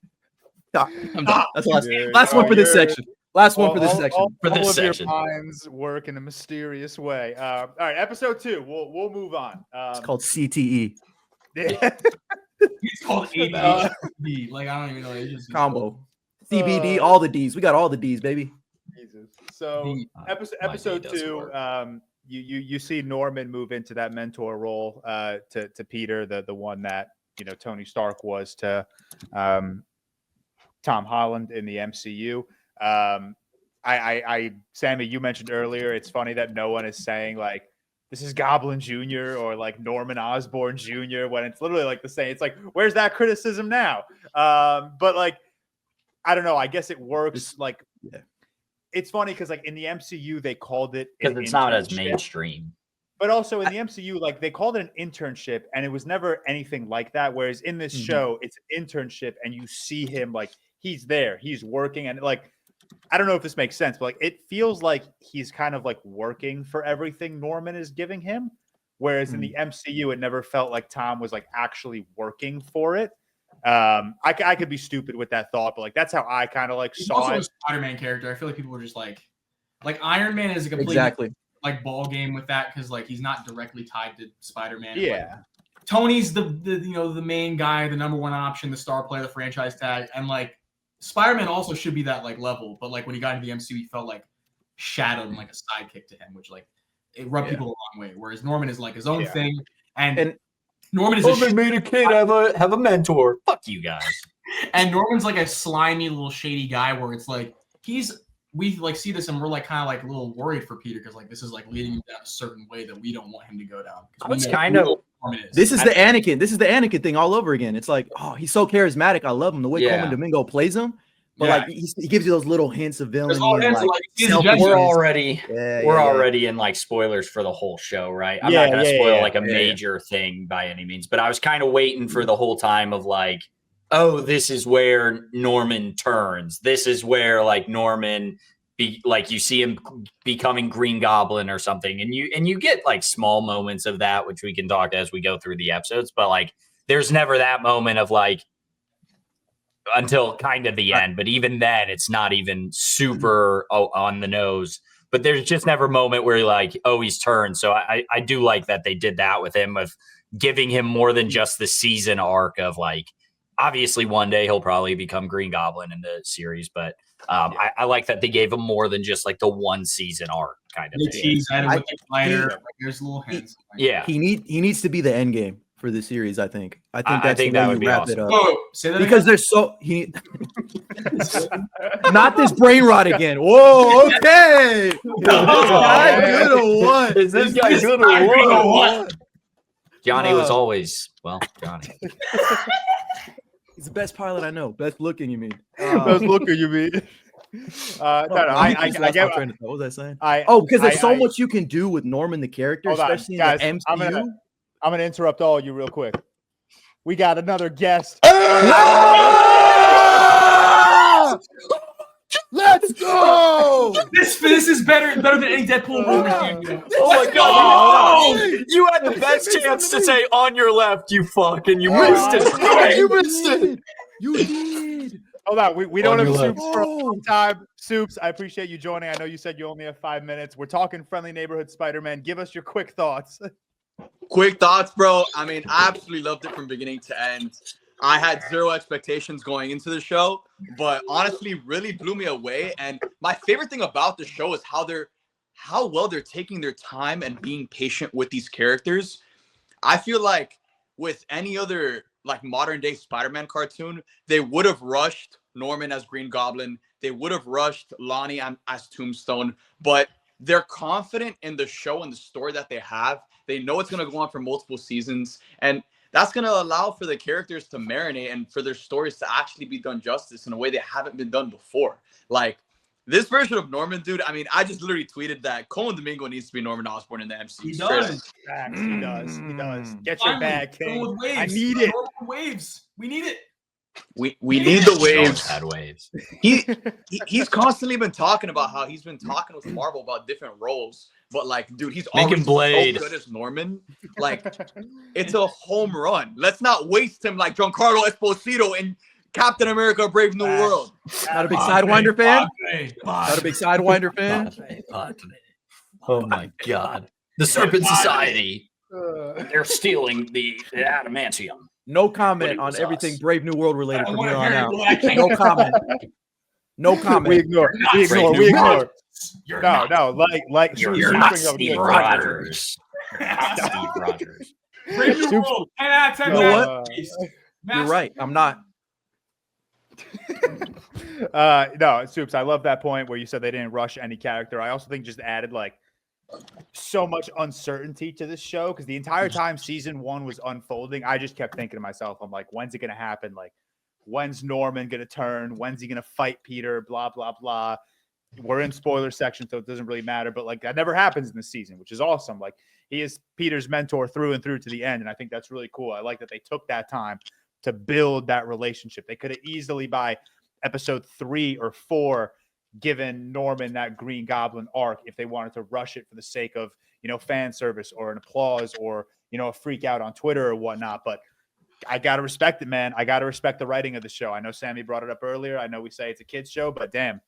I'm done. That's the last one for this section. Last one for this section. All of your minds work in a mysterious way. All right, episode 2. We'll move on. It's called CTE. It's called ADHD. Like I don't even know. It's just combo. CBD, all the D's. We got all the D's, baby. Jesus. So episode 2. You see Norman move into that mentor role to Peter, the one that Tony Stark was to Tom Holland in the MCU. Sammy, you mentioned earlier, it's funny that no one is saying like this is Goblin Jr. or like Norman Osborn Jr. when it's literally like the same. It's like, where's that criticism now? But like, I don't know. I guess it works. It's funny because like in the MCU they called it because it's not as mainstream. But also in the MCU, like they called it an internship, and it was never anything like that. Whereas in this show, it's an internship, and you see him like he's there, he's working, and like I don't know if this makes sense, but like it feels like he's kind of like working for everything Norman is giving him. Whereas in the MCU, it never felt like Tom was like actually working for it. I could be stupid with that thought, but like that's how I kind of like saw it. A Spider-Man character. I feel like people were just like Iron Man is a complete like ball game with that because like he's not directly tied to Spider-Man. Yeah. Like, Tony's the the main guy, the number one option, the star player, the franchise tag, and like Spider-Man also should be that like level, but like when he got into the MCU, he felt like shadowed and like a sidekick to him, which like it rubbed people the wrong way. Whereas Norman is like his own thing, and Norman is made a kid have a mentor. Fuck you guys. And Norman's like a slimy little shady guy where it's like we like see this and we're like kind of like a little worried for Peter because like this is like leading him down a certain way that we don't want him to go down. It's kind of this is the Anakin thing all over again. It's like, oh, he's so charismatic. I love him. The way Coleman Domingo plays him. But like he gives you those little hints of villainy. We're already in like spoilers for the whole show, right? I'm not gonna spoil like a major thing by any means, but I was kind of waiting for the whole time of like, oh, this is where Norman turns. This is where like Norman you see him becoming Green Goblin or something, and you get like small moments of that, which we can talk as we go through the episodes. But like, there's never that moment of like until kind of the end. But even then, it's not even super on the nose. But there's just never a moment where you're like, oh, he's turned. So I do like that they did that with him of giving him more than just the season arc of like. Obviously, one day he'll probably become Green Goblin in the series, but I like that they gave him more than just like the one season arc kind of thing. There's little hints. Yeah, he needs to be the end game for the series. I think that would be awesome. Say that because there's not this brain rot again. Whoa, okay. Is this guy good or what? Johnny was always Johnny. He's the best pilot I know. Best looking, you mean? Best looking, you mean? I get what was I saying? Because there's so much you can do with Norman the character, especially in the MCU. I'm gonna interrupt all of you real quick. We got another guest. Let's go! This is better than any Deadpool movie. Oh my god! You had the best chance to say on your left, you fuck, and you missed it. You missed it. You did. Hold on, we don't have Supes for a long time. Supes, I appreciate you joining. I know you said you only have 5 minutes. We're talking friendly neighborhood Spider-Man. Give us your quick thoughts. Quick thoughts, bro. I mean, I absolutely loved it from beginning to end. I had zero expectations going into the show, but honestly really blew me away. And my favorite thing about the show is how well they're taking their time and being patient with these characters. I feel like with any other like modern day Spider-Man cartoon, they would have rushed Norman as Green Goblin. They would have rushed Lonnie as Tombstone, but they're confident in the show and the story that they have. They know it's going to go on for multiple seasons, and that's going to allow for the characters to marinate and for their stories to actually be done justice in a way they haven't been done before. Like, This version of Norman, dude, I mean, I just literally tweeted that Colin Domingo needs to be Norman Osborn in the MCU. He Straight up. does. Facts, he does. He does. Get your Finally, bag, going King. with waves. I need it. Going with waves. We need it. We need the waves. Had waves. He's constantly been talking about how he's been talking with Marvel about different roles. But like, dude, he's Make him always Blade. so good as Norman. Like, it's a home run. Let's not waste him like Giancarlo Esposito in Captain America: Brave New World. Not a big Sidewinder fan. Not a big Sidewinder fan. Oh my God. The Serpent Society. They're stealing the adamantium. No comment on was everything us. Brave New World related from here on out. No No comment. No comment. We ignore. We ignore. Brave We New ignore. World. No. Like You're not Steve Rogers. You're not Steve Rogers. Brave New World. 10 out of 10. You know what? You're right. I'm not. No, Supes, I love that point where you said they didn't rush any character. I also think just added like so much uncertainty to this show because the entire time season 1 was unfolding, I just kept thinking to myself, I'm like, when's it gonna happen? Like, when's Norman gonna turn? When's he gonna fight Peter? Blah blah blah. We're in spoiler section, so it doesn't really matter. But like that never happens in this season, which is awesome. Like he is Peter's mentor through and through to the end, and I think that's really cool. I like that they took that time to build that relationship. They could have easily by episode 3 or 4 given Norman that Green Goblin arc if they wanted to rush it for the sake of, you know, fan service or an applause or, you know, a freak out on Twitter or whatnot. But I got to respect it, man. I got to respect the writing of the show. I know Sammy brought it up earlier. I know we say it's a kid's show, but damn,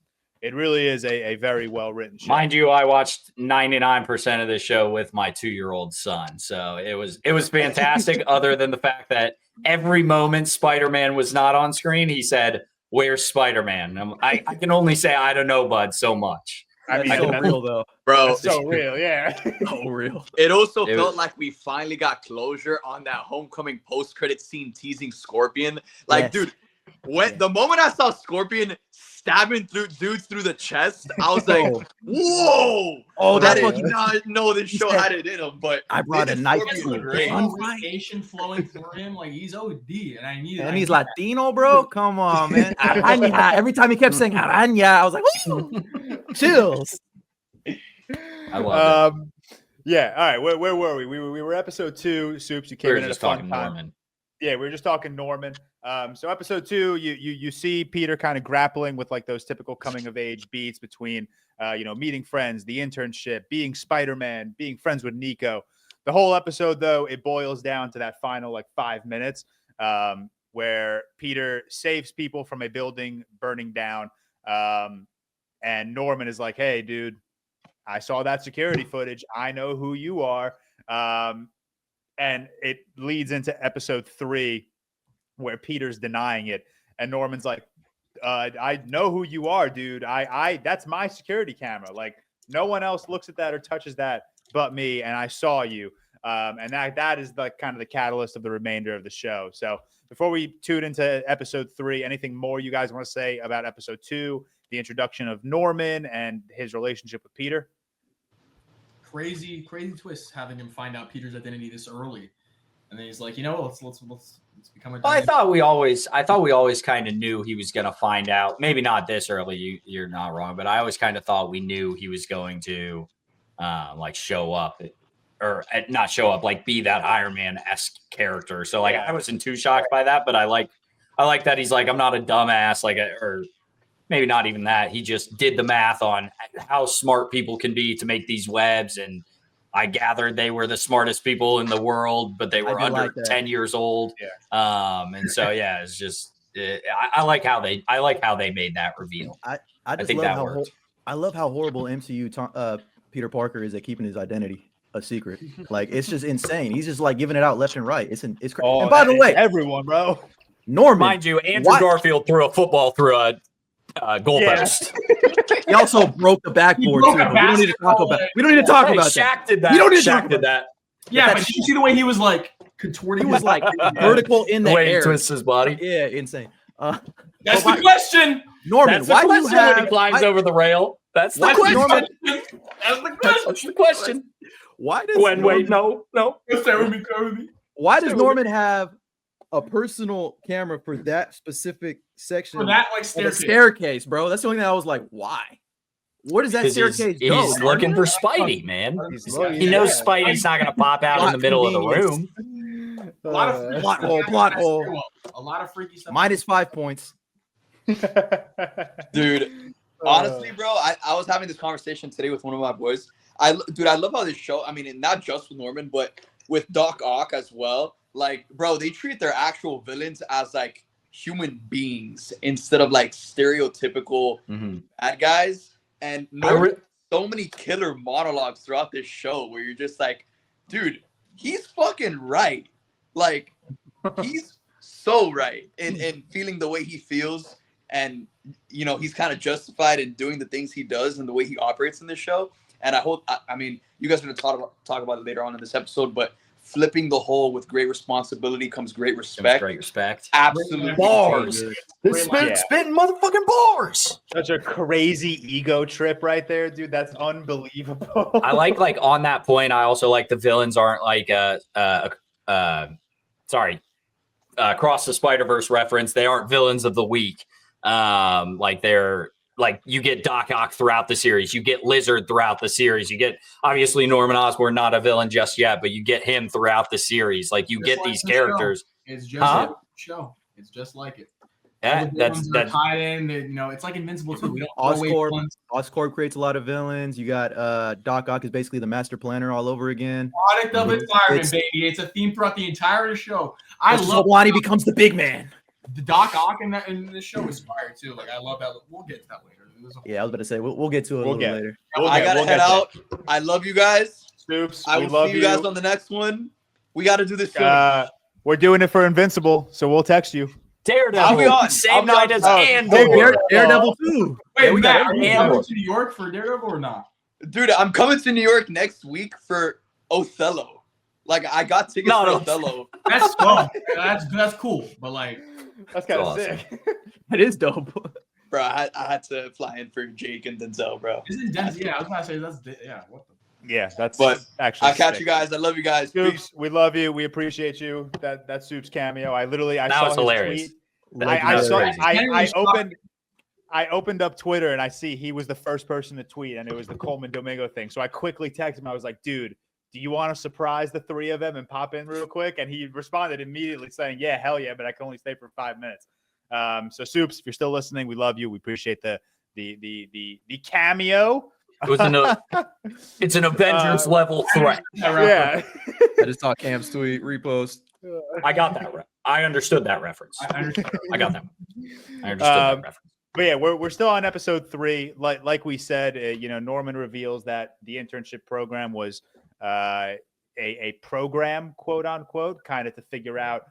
it really is a very well-written show. Mind you, I watched 99% of this show with my 2-year-old son. So it was fantastic other than the fact that every moment Spider-Man was not on screen, he said, "Where's Spider-Man?" I can only say, I don't know, bud, so much. I mean, That's so that's real though. Bro, that's so real, yeah. So real. it also It felt was- like we finally got closure on that homecoming post-credit scene teasing Scorpion. Like, Yes. dude, when the moment I saw Scorpion stabbing through dudes through the chest, I was like, whoa! Oh, I that did fucking. not know this show had it in him, but I brought a this knife Scorpion to was it. great. Conversation flowing through him, like he's OD, and I needed. And he's Latino, bro. Come on, man. Araña. Every time he kept saying Araña, I was like, "Ooh." Chills. I love it. Yeah. All right. Where were we? We were episode 2. Supes, you We came were in at a just fun talking time. Norman. Yeah, we were just talking Norman. So episode 2, you see Peter kind of grappling with like those typical coming of age beats between, you know, meeting friends, the internship, being Spider-Man, being friends with Nico. The whole episode, though, it boils down to that final like 5 minutes where Peter saves people from a building burning down, and Norman is like, "Hey, dude, I saw that security footage. I know who you are." And it leads into episode 3 where Peter's denying it. And Norman's like, I know who you are, dude. I that's my security camera. Like no one else looks at that or touches that but me. And I saw you. And that is the kind of the catalyst of the remainder of the show. So before we tune into episode 3, anything more you guys want to say about episode 2, the introduction of Norman and his relationship with Peter? crazy twist having him find out Peter's identity this early, and then he's like, you know, let's become a. Well, I thought we always kind of knew he was going to find out. Maybe not this early. You're not wrong, but I always kind of thought we knew he was going to, like show up, or not show up, like be that Iron Man-esque character. So like I wasn't too shocked by that, but I like that he's like, I'm not a dumbass, like or maybe not even that. He just did the math on how smart people can be to make these webs, and I gathered they were the smartest people in the world, but they were under 10 years old. Yeah. And so yeah, it's just I like how they made that reveal. I just think love that how worked. I love how horrible MCU Peter Parker is at keeping his identity a secret. Like it's just insane. He's just like giving it out left and right. It's crazy. Oh, and by the way, everyone, bro. Norman, Mind you, Andrew Garfield threw a football through a goalpost. he also broke the backboard too. But we don't need to talk about. We don't need to talk Hey, about Shaq that. did that. You don't need to Shaq talk did about that. Yeah, but did you see the way he was like contorting? He was like vertical in the way he air. twists his body. Yeah, insane. That's the question. Norman, That's the why do you question when have? he climbs over the rail. That's the That's question. Norman. That's the question. That's the question. Why does When Norman, no. Stay with me. Why does Norman have a personal camera for that specific section? For that like of the staircase. staircase, bro. That's the only thing I was like, why? Where does that 'Cause staircase he's go? looking for Spidey, man. He knows Spidey's not going to pop out in the middle of the room. A lot of freaky plot stuff hole, happens plot in that hole. stairwell. A lot of freaky stuff. -5 points. Dude, honestly, bro, I was having this conversation today with one of my boys. I love how this show, I mean, and not just with Norman, but with Doc Ock as well. Like, bro, they treat their actual villains as like human beings instead of like stereotypical bad guys. And Norman, so many killer monologues throughout this show where you're just like, dude, he's fucking right. Like, he's so right in feeling the way he feels. And, you know, he's kind of justified in doing the things he does and the way he operates in this show. And I mean, you guys are going to talk about it later on in this episode, but flipping the whole with great responsibility comes great respect. Great respect. Absolutely. Bars. Spitting motherfucking bars. Such a crazy ego trip right there, dude. That's unbelievable. I like on that point, I also like the villains aren't like Across the Spider-Verse reference. They aren't villains of the week. Like they're like, you get Doc Ock throughout the series, you get Lizard throughout the series, you get obviously Norman Osborn, not a villain just yet, but you get him throughout the series. Like you get these characters. It's just like the show. It's just like it. Yeah, that's tied in. You know, it's like Invincible too. We don't Oscorp creates a lot of villains. You got Doc Ock is basically the master planner all over again. Product of environment, baby. It's a theme throughout the entire show. I love Lonnie becomes the big man. The Doc Ock in this show is fire too. Like I love that. We'll get to that later. Yeah, I was about to say we'll get to it a little later. I gotta head out. I love you guys. Supes, I will see you guys on the next one. We got to do this soon. We're doing it for Invincible, so we'll text you. Daredevil. I'll be on. Same night as Andor. Daredevil too. Wait, we Matt, got are you Andor. coming to New York for Daredevil or not? Dude, I'm coming to New York next week for Othello. Like I got tickets for Othello. That's fun. That's cool. But like, that's kind of awesome. sick. That is dope. Bro, I had to fly in for Jake and Denzel, bro. Isn't Denzel? Yeah, I was gonna say that's What the? Yeah, that's actually. I'll catch sick. you guys. I love you guys. Supes, we love you. We appreciate you. That Supes cameo. I that saw was hilarious. Tweet. I opened up Twitter and I see he was the first person to tweet, and it was the Coleman Domingo thing. So I quickly texted him. I was like, dude, do you want to surprise the three of them and pop in real quick? And he responded immediately saying, yeah, hell yeah, but I can only stay for 5 minutes. So Supes, if you're still listening, we love you. We appreciate the cameo. It was it's an Avengers-level threat. Yeah. I just saw Cam's tweet, repost. I got that. I understood that reference. I got that. I understood that reference. But yeah, we're still on episode 3. Like we said, Norman reveals that the internship program was a program, quote unquote, kind of to figure out.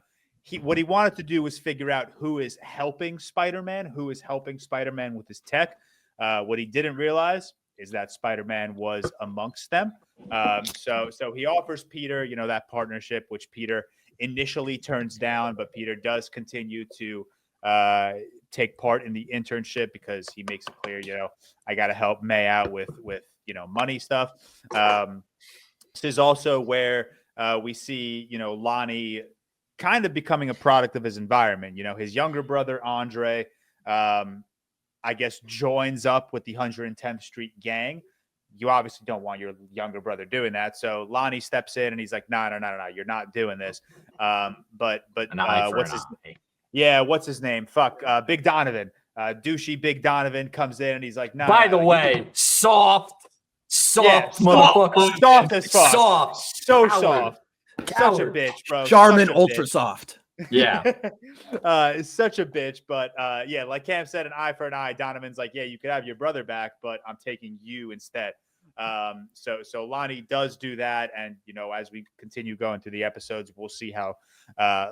What he wanted to do was figure out who is helping Spider-Man with his tech. What he didn't realize is that Spider-Man was amongst them. So he offers Peter, that partnership, which Peter initially turns down, but Peter does continue to take part in the internship because he makes it clear, I got to help May out with money stuff. This is also where we see, Lonnie kind of becoming a product of his environment. His younger brother, Andre, I guess, joins up with the 110th Street gang. You obviously don't want your younger brother doing that. So Lonnie steps in and he's like, no, you're not doing this. But what's his name? Yeah, what's his name? Big Donovan. Douchey Big Donovan comes in and he's like, no. By the way, soft, motherfucker. Soft as fuck. Soft. So soft. Such a bitch, bro. Charmin Ultra Soft. Yeah. It's such a bitch. But yeah, like Cam said, an eye for an eye. Donovan's like, yeah, you could have your brother back, but I'm taking you instead. So Lonnie does do that. And, as we continue going through the episodes, we'll see how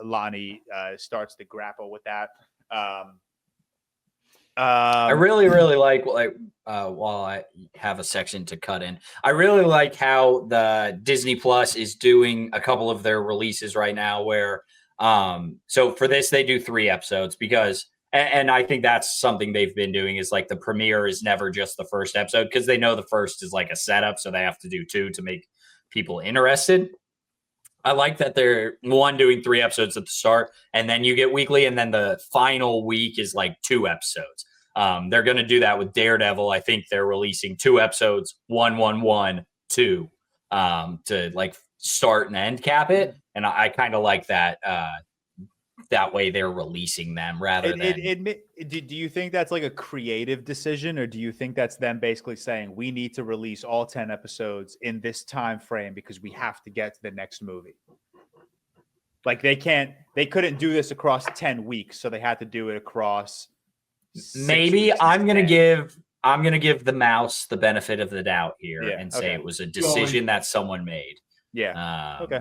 Lonnie starts to grapple with that. I really like while I have a section to cut in, I really like how the Disney Plus is doing a couple of their releases right now where so for this they do 3 episodes because and I think that's something they've been doing is like the premiere is never just the first episode because they know the first is like a setup, so they have to do 2 to make people interested. I like that they're doing 3 episodes at the start and then you get weekly and then the final week is like 2 episodes. They're going to do that with Daredevil. I think they're releasing 2 episodes, 1, 2, to like start and end cap it. And I kind of like that. That way they're releasing them rather than. Do you think that's like a creative decision, or do you think that's them basically saying we need to release all 10 episodes in this time frame because we have to get to the next movie? Like they couldn't do this across 10 weeks, so they had to do it across. Maybe I'm gonna give the mouse the benefit of the doubt here and say it was a decision that someone made. Yeah. Okay.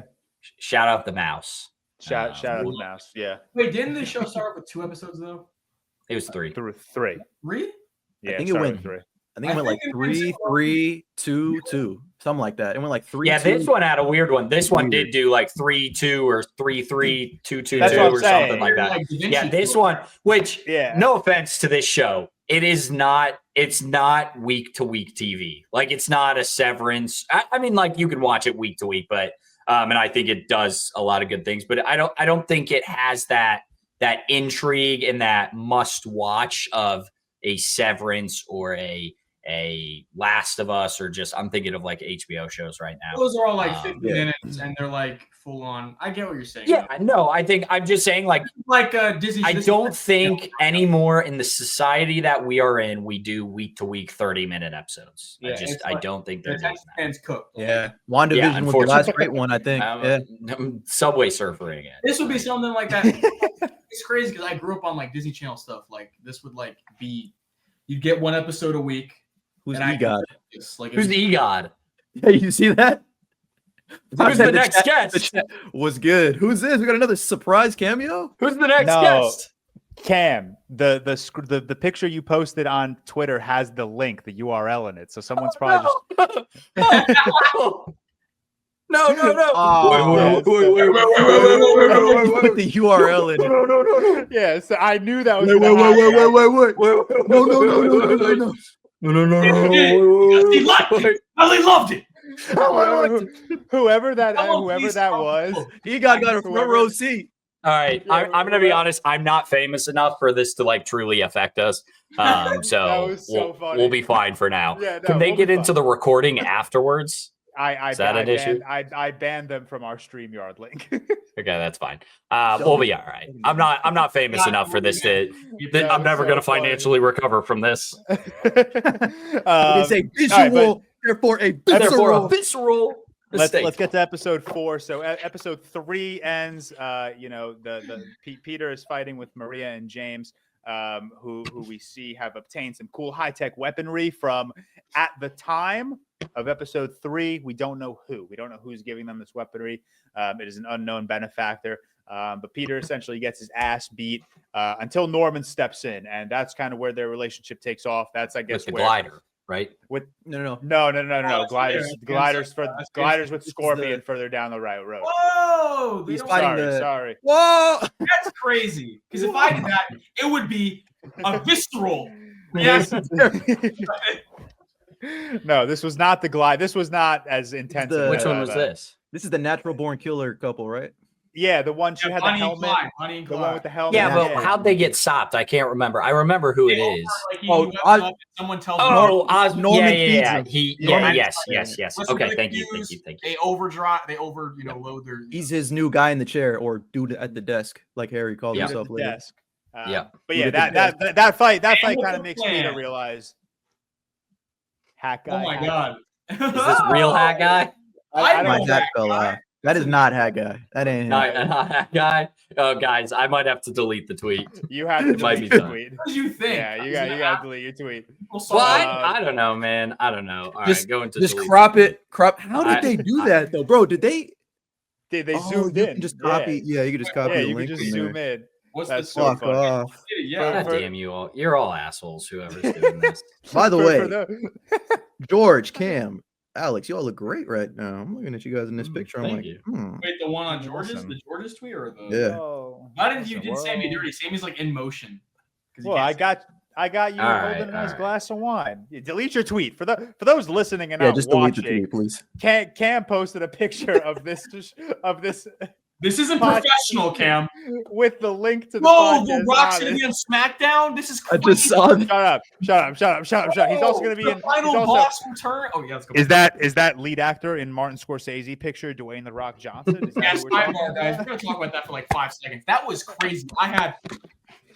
Shout out the mouse. Shout out the mouse. Yeah. Wait, didn't the show start with 2 episodes though? It was 3. 3. 3? Yeah. I think it went 3. I think it went like 3, 3, 2, 2, something like that. It went like 3. Yeah, 2. this one had a weird one. This one did do like 3, 2 or 3, 3, 2, 2, 2 That's what I'm or saying. something like that. Like Da Vinci Yeah, this one, which Yeah. no offense to this show, it's not week to week TV. Like it's not a Severance. I mean, like you can watch it week to week, but and I think it does a lot of good things, but I don't think it has that intrigue and that must watch of a Severance or a Last of Us, or just I'm thinking of like HBO shows right now. Those are all like 50 minutes and they're like full on. I get what you're saying. Yeah, no, I'm just saying like Disney. I don't think anymore in the society that we are in, we do week to week 30-minute episodes. Yeah, I don't think they're doing that. Fans cooked. Yeah, WandaVision was the last great one, I think. I'm Subway surfing it. This would be something like that. It's crazy because I grew up on like Disney Channel stuff. Like this would like be, you'd get 1 episode a week. Who's EGOD? Who's the EGOD? Yeah, you see that? Who's the next guest? Was good. Who's this? We got another surprise cameo. Who's the next No. guest? Cam, the picture you posted on Twitter has the link, the URL in it. So someone's probably just No. Oh, Wait. Put the URL in it. No. Yeah, so I knew that was Wait. No. He liked it. He loved it. Whoever that was, He got a front row seat. All right, I'm gonna be honest. I'm not famous enough for this to like truly affect us. So, was so funny. we'll be fine for now. Yeah, no, Can they we'll get be into the recording afterwards? Is that an issue? I banned them from our StreamYard link. Okay, that's fine. We'll be all right. I'm not famous enough for this to. I'm never gonna financially recover from this. It's a visual, therefore a visceral. Let's get to episode 4. So episode 3 ends. The Peter is fighting with Maria and James, who we see have obtained some cool high-tech weaponry from, at the time of episode 3, we don't know who. We don't know who's giving them this weaponry. It is an unknown benefactor. But Peter essentially gets his ass beat until Norman steps in, and that's kind of where their relationship takes off. That's, I guess, with the glider, right? With No. Gliders with Scorpion further down the right road. Whoa! He's fighting Sorry. Whoa! That's crazy. Because if I did that, it would be a visceral. Yes. No, this was not the glide. This was not as intense. Which one was this? This is the natural born killer couple, right? Yeah, the one she had the helmet. The one with the helmet. Yeah, but how'd they get stopped? I can't remember. I remember who it is. Someone tells Norman yeah. Norman. Yes. Okay, thank you. They load their. He's his new guy in the chair, or dude at the desk, like Harry calls himself later. Desk. Yeah. But yeah, that fight kind of makes Peter realize. Hack guy. Oh my god. Is this real hack guy? I My know hat fell out. That is not hat guy. That ain't him. Not hack guy. Oh, guys, I might have to delete the tweet. You have to delete be the done. tweet. What did you think? Yeah, you got to delete your tweet. Well, I don't know, man. I don't know. All right, go into just delete. crop. How did they do that though, bro? Did they? They Oh, zoomed you in? can just copy. Yeah, you can just copy Yeah, the you link. can just from zoom there. in. What's That's the so Fuck funny. off. Yeah. God damn you all! You're all assholes. Whoever's doing this. By the For way, the- George, Cam, Alex, you all look great right now. I'm looking at you guys in this picture. I'm Thank like, you. Wait, the one on George's, Awesome. the George's tweet or the? Yeah. Oh, Why didn't you did awesome. Sammy dirty? Sammy's like in motion. 'Cause you Well, can't I got you All right, holding a nice all right. glass of wine. You delete your tweet for those listening and Yeah, not just delete the watching. tweet, please. Cam posted a picture of this This isn't professional, Cam. With the link to the Whoa, podcast. the Rock's gonna be on SmackDown. This is I crazy. just saw that. Shut up. He's also going to be the in. final he's also, boss return. Oh yeah, let's go. is that lead actor in Martin Scorsese picture, Dwayne the Rock Johnson? Is that Yes, who we're talking sidebar, guys. We're gonna talk about that for like 5 seconds. That was crazy. I had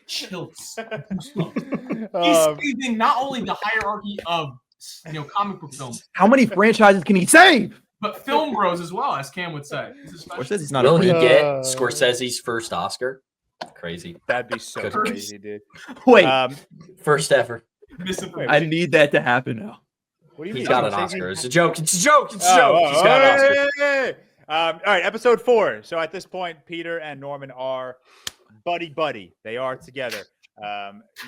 chills. He's saving not only the hierarchy of comic book films, How many franchises can he save? but film bros as well, as Cam would say. This is Or special. says he's not Will a he franchise. get Scorsese's first Oscar? Crazy. That'd be so Good. crazy, dude. Wait, First ever. Misinformation. I need that to happen now. What do you He's mean? got an Scorsese? Oscar. It's a joke. It's a joke. It's a joke. Oh, He's got an Oscar. hey. All right, episode 4. So at this point, Peter and Norman are buddy. They are together.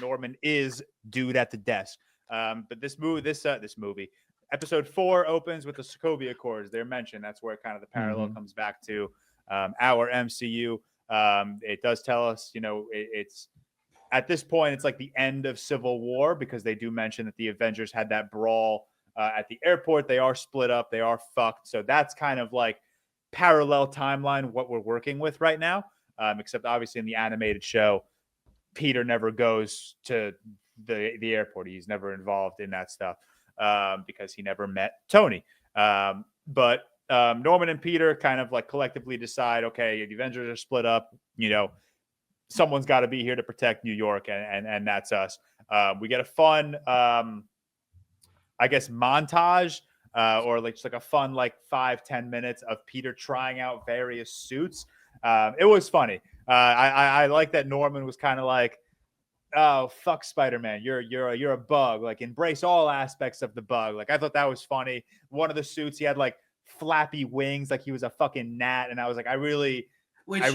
Norman is dude at the desk. But this movie, episode 4 opens with the Sokovia Accords. They're mentioned. That's where kind of the parallel comes back to our MCU. It does tell us, it's at this point, it's like the end of Civil War, because they do mention that the Avengers had that brawl at the airport. They are split up. They are fucked. So that's kind of like parallel timeline, what we're working with right now. Except obviously in the animated show, Peter never goes to the airport. He's never involved in that stuff because he never met Tony. But Norman and Peter kind of like collectively decide, okay, the Avengers are split up, someone's got to be here to protect New York, and that's us. We get a fun, I guess, montage or like just like a fun like 5-10 minutes of Peter trying out various suits. It was funny. I like that Norman was kind of like, oh, fuck Spider-Man. You're a bug. Like, embrace all aspects of the bug. Like, I thought that was funny. One of the suits, he had like flappy wings, like he was a fucking gnat. And I was like, I really hope.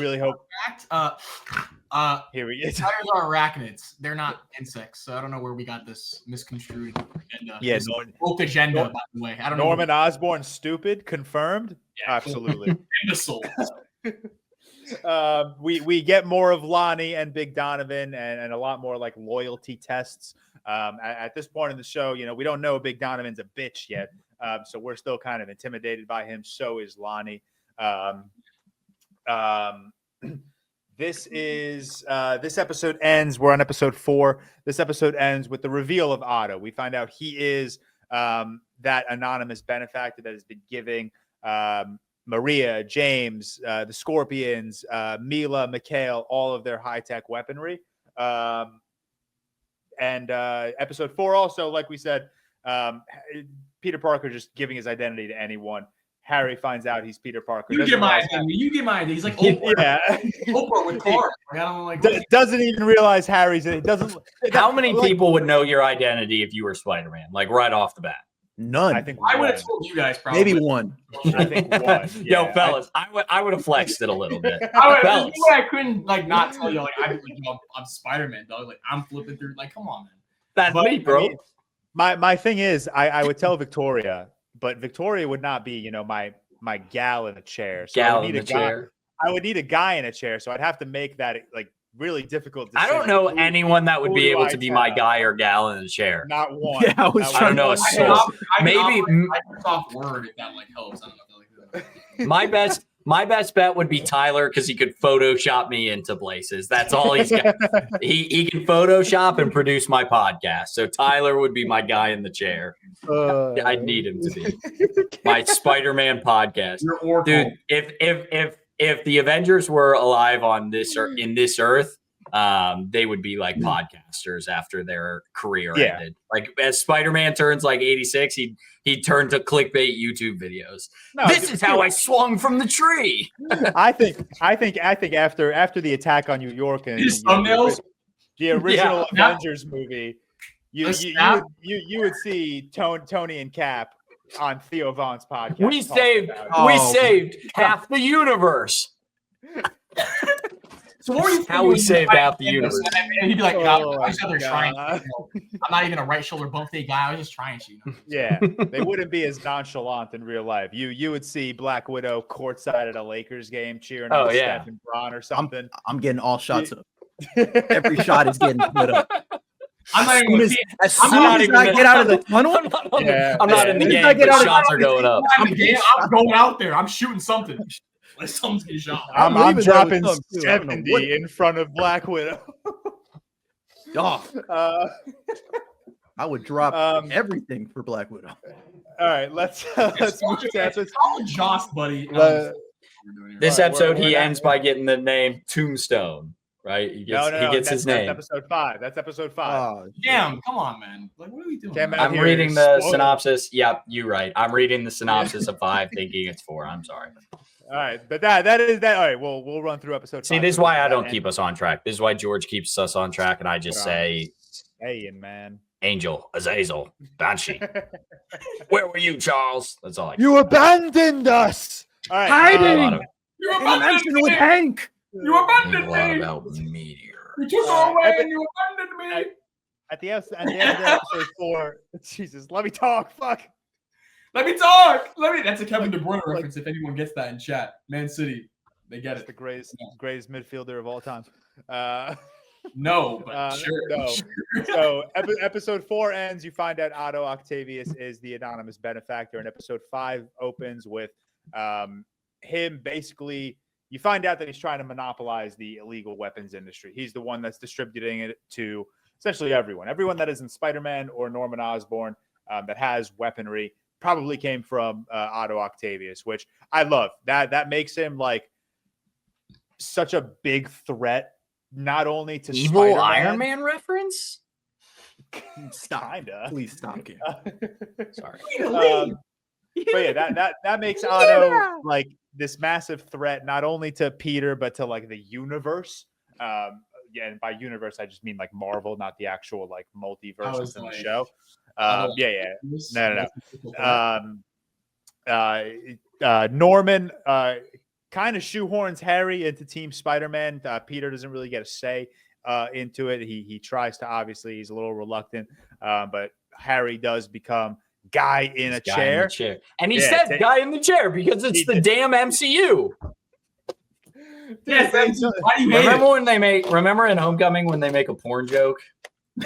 Here we go. Spiders are arachnids. They're not insects. So I don't know where we got this misconstrued agenda. Yeah, woke agenda, by the way. I don't know. Norman Osborn, stupid, confirmed. Yeah, absolutely. Imbecile. We get more of Lonnie and Big Donovan and a lot more like loyalty tests. At this point in the show, we don't know Big Donovan's a bitch yet. So we're still kind of intimidated by him. So is Lonnie. This episode ends. We're on episode 4. This episode ends with the reveal of Otto. We find out he is that anonymous benefactor that has been giving Maria, James, the Scorpions, Mila, Mikhail, all of their high-tech weaponry. And episode 4 also, like we said, Peter Parker just giving his identity to anyone. Harry finds out he's Peter Parker. You get my identity. He's like Oprah. Yeah. Oprah with Carmi. I don't like. Doesn't even realize Harry's in it. How many people would know your identity if you were Spider-Man? Like right off the bat? None. I think I would have told you guys probably. Maybe one. I think one. Yeah, Yo, fellas, I would have flexed it a little bit. I couldn't not tell you I'm Spider-Man, dog. Like I'm flipping through. Like, come on, man. That's me, bro. I mean, my thing is, I would tell Victoria, but Victoria would not be, my gal in a chair. So Gal in a chair. I would need a guy in a chair, so I'd have to make that like really difficult decision. I don't know anyone that would be able to be my tell? guy or gal in a chair. Not one. Yeah, I was I don't know. Maybe Microsoft Word if that like helps. I don't know. my best bet would be Tyler because he could Photoshop me into places. That's all he's got. He can Photoshop and produce my podcast. So Tyler would be my guy in the chair. I'd need him to be my Spider-Man podcast, dude. If the Avengers were alive on this in this Earth, they would be like podcasters after their career ended. Like as Spider-Man turns like 86, he'd turn to clickbait YouTube videos. No, this is how I swung from the tree. I think after the attack on New York and the original Avengers movie, you would see Tony and Cap on Theo Vaughn's podcast. We saved half the universe. So what were you how we saved half the universe? And he'd be like, I was just out there trying. I'm not even a right shoulder bump day guy. I was just trying to. Yeah, they wouldn't be as nonchalant in real life. You would see Black Widow courtside at a Lakers game cheering on Steph and Bron or something. I'm getting all shots up. Every shot is getting put up. As soon as I get out of the tunnel, I'm not in the game, but shots are going up. I'm going out there. I'm shooting something. Like someone's getting shot. I'm leaving there dropping with some, too. I don't know 70 what- in front of Black Widow. Dog. I would drop Um, everything for Black Widow. All right, let's move to episode. Call Joss, buddy. This All right, episode, we're he not- ends by getting the name Tombstone, right? He gets, No, he gets that's, his name. That's episode 5. That's episode 5. Oh, Damn, come on, man. Like, what are we doing? Came out I'm here reading is the spoiled. synopsis. Yep, you're right. I'm reading the synopsis of 5, thinking it's 4. I'm sorry. All right, but that is that. All right, we'll run through episode. See, 5 this is why I and- don't keep us on track. This is why George keeps us on track, and I just say, Saying, man. Angel, Azazel, Banshee. Where were you, Charles? That's all I You abandoned us. All right, Hiding! You In a mansion with Hank. You abandoned a lot me. about Meteor. You took her away and you abandoned me. at the end of episode 4. Jesus, let me talk. Fuck. Let me talk. That's a Kevin De Bruyne reference. If anyone gets that in chat, Man City, they get That's it. the greatest midfielder of all time. No, but sure. No. So episode 4 ends. You find out Otto Octavius is the anonymous benefactor, and episode 5 opens with him basically. You find out that he's trying to monopolize the illegal weapons industry. He's the one that's distributing it to essentially everyone that is in Spider-Man or Norman Osborn that has weaponry. Probably came from Otto Octavius, which I love. That makes him like such a big threat. Not only to Evil Spider-Man, Iron Man reference? Stop. kinda. Please stop, Cam. Sorry. But yeah, that makes Otto like this massive threat, not only to Peter but to like the universe. Yeah, and by universe I just mean like Marvel, not the actual like multiverse was in the like, show. Otto Yeah. This- No. Norman kind of shoehorns Harry into Team Spider-Man. Peter doesn't really get a say into it. He tries to, obviously, he's a little reluctant, but Harry does become guy in a chair. And he Yeah, said guy in the chair because it's the damn MCU. Yes, why do you hate Remember it? when remember in Homecoming when they make a porn joke?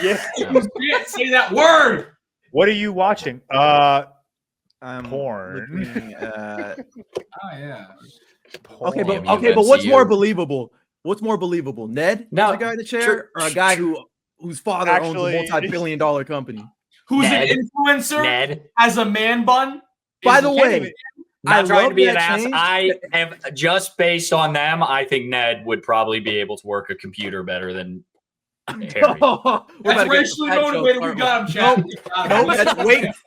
Yeah. You can't say that word. What are you watching? I'm Porn. looking, Oh yeah. okay, Damn but you, what's MCU. more believable? What's more believable, Ned, No, the guy in the chair, or a guy whose father Actually- owns a multi-billion-dollar company? Who's Ned. an influencer? Ned. Has a man bun? By Is the Kevin- way, Not I trying love to be an that ass. change. I am just based on them. I think Ned would probably be able to work a computer better than Harry. That's We're about to get racially the fat joke, motivated. We aren't got him, Chad.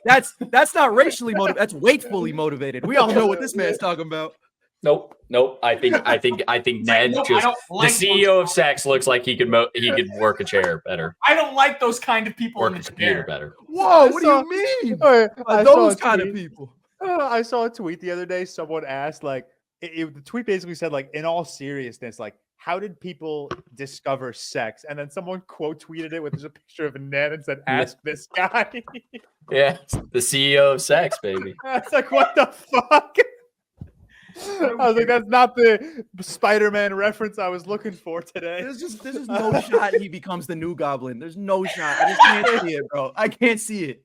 Nope, that's not racially motivated. That's weightfully motivated. We all know what this man's talking about. Nope. I think Ned Nope, I just don't like the CEO of Sex looks like he could work a chair better, I don't like those kind of people work in a the computer chair. better. Whoa, what saw- do you mean? I saw Those a kind of tweet. people. I saw a tweet the other day. Someone asked, like, the tweet basically said, like, in all seriousness, like, how did people discover sex? And then someone quote tweeted it with just a picture of a Ned and said, "Ask this guy." Yeah, the CEO of Sex, baby. I was like, what the fuck? I was like, that's not the Spider-Man reference I was looking for today. There's just no shot he becomes the new Goblin. There's no shot. I just can't see it, bro. I can't see it.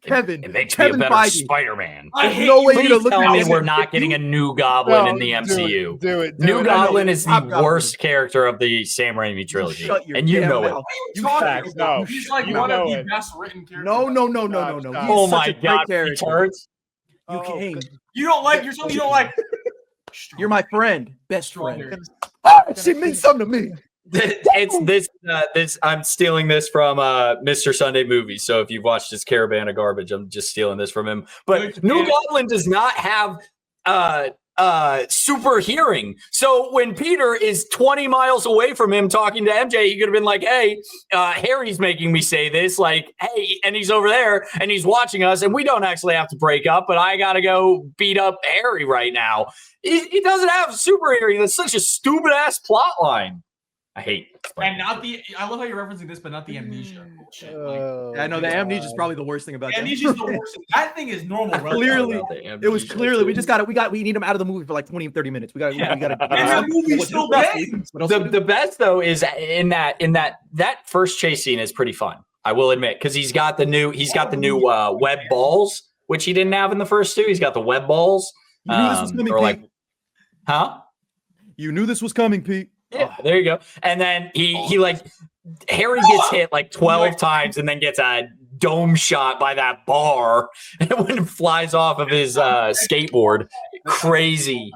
Kevin. It makes me Kevin a better Feige. Spider-Man. I There's hate no you. way you're gonna Please look tell at me this we're and- not getting a new Goblin in the No, MCU. Do it. New I know. Goblin is the Hobgoblin. worst character of the Sam Raimi trilogy, Shut your and you damn know it. mouth. You talking facts, about? no. He's like You one know of the it. best written characters. No. Stop. He's Oh such my a great god, character. returns. You Oh, came. You don't like. You're something you don't like. You're my friend, best friend. Stronger. She means something to me. It's this. I'm stealing this from Mr. Sunday Movies. So if you've watched his Caravan of Garbage, I'm just stealing this from him. But New Goblin does not have super hearing. So when Peter is 20 miles away from him talking to MJ, he could have been like, "Hey, Harry's making me say this." Like, "Hey," and he's over there and he's watching us, and we don't actually have to break up, but I gotta go beat up Harry right now. He doesn't have super hearing. That's such a stupid ass plot line. I hate. And not the. I love how you're referencing this, but not the amnesia bullshit. Like, I know the amnesia is probably the worst thing about that. amnesia's the worst. That thing is normal. Clearly, relative. it was clearly we need him out of the movie for like 20 30 minutes. We got And that movie's still big. The best though is in that first chase scene is pretty fun. I will admit, because he's got the new web balls, which he didn't have in the first two. He's got the web balls. You knew this was coming, or like, Pete. huh? You knew this was coming, Pete. Yeah, there you go. And then he like Harry gets hit like 12 times and then gets a dome shot by that bar and when it flies off of his skateboard. Crazy.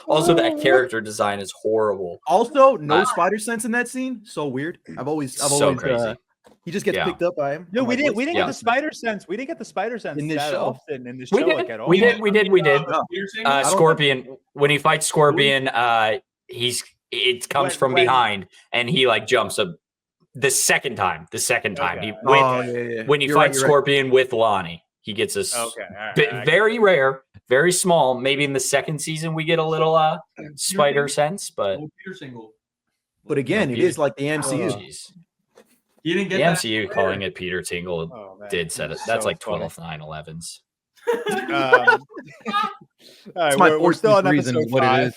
Also, that character design is horrible. Also, no spider sense in that scene. So weird. I've always crazy. He just gets picked up by him. No, we didn't get the spider sense. We didn't get the spider sense in this that show. often in this show like at all. We did. Scorpion, when he fights Scorpion, it comes from behind and he like jumps up the second time. Okay. When he fights Scorpion with Lonnie, he gets a very rare, very small. Maybe in the second season we get a little spider sense, but But again, it is like the MCU. You didn't get the that MCU calling it Peter Tingle did set it. That's so like 12 9/11s. All right, we're still on episode 5.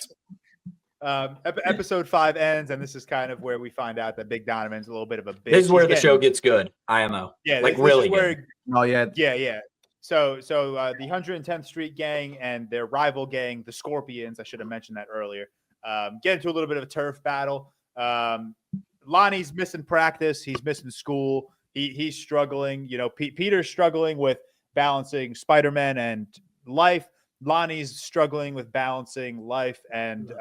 Episode 5 ends, and this is kind of where we find out that Big Donovan's a little bit of a bitch. This is where the show gets good. IMO. Yeah, like really good. Oh yeah. Yeah. So the 110th Street gang and their rival gang, the Scorpions, I should have mentioned that earlier, get into a little bit of a turf battle. Lonnie's missing practice. He's missing school. He's struggling. You know, Peter's struggling with balancing Spider-Man and life. Lonnie's struggling with balancing life and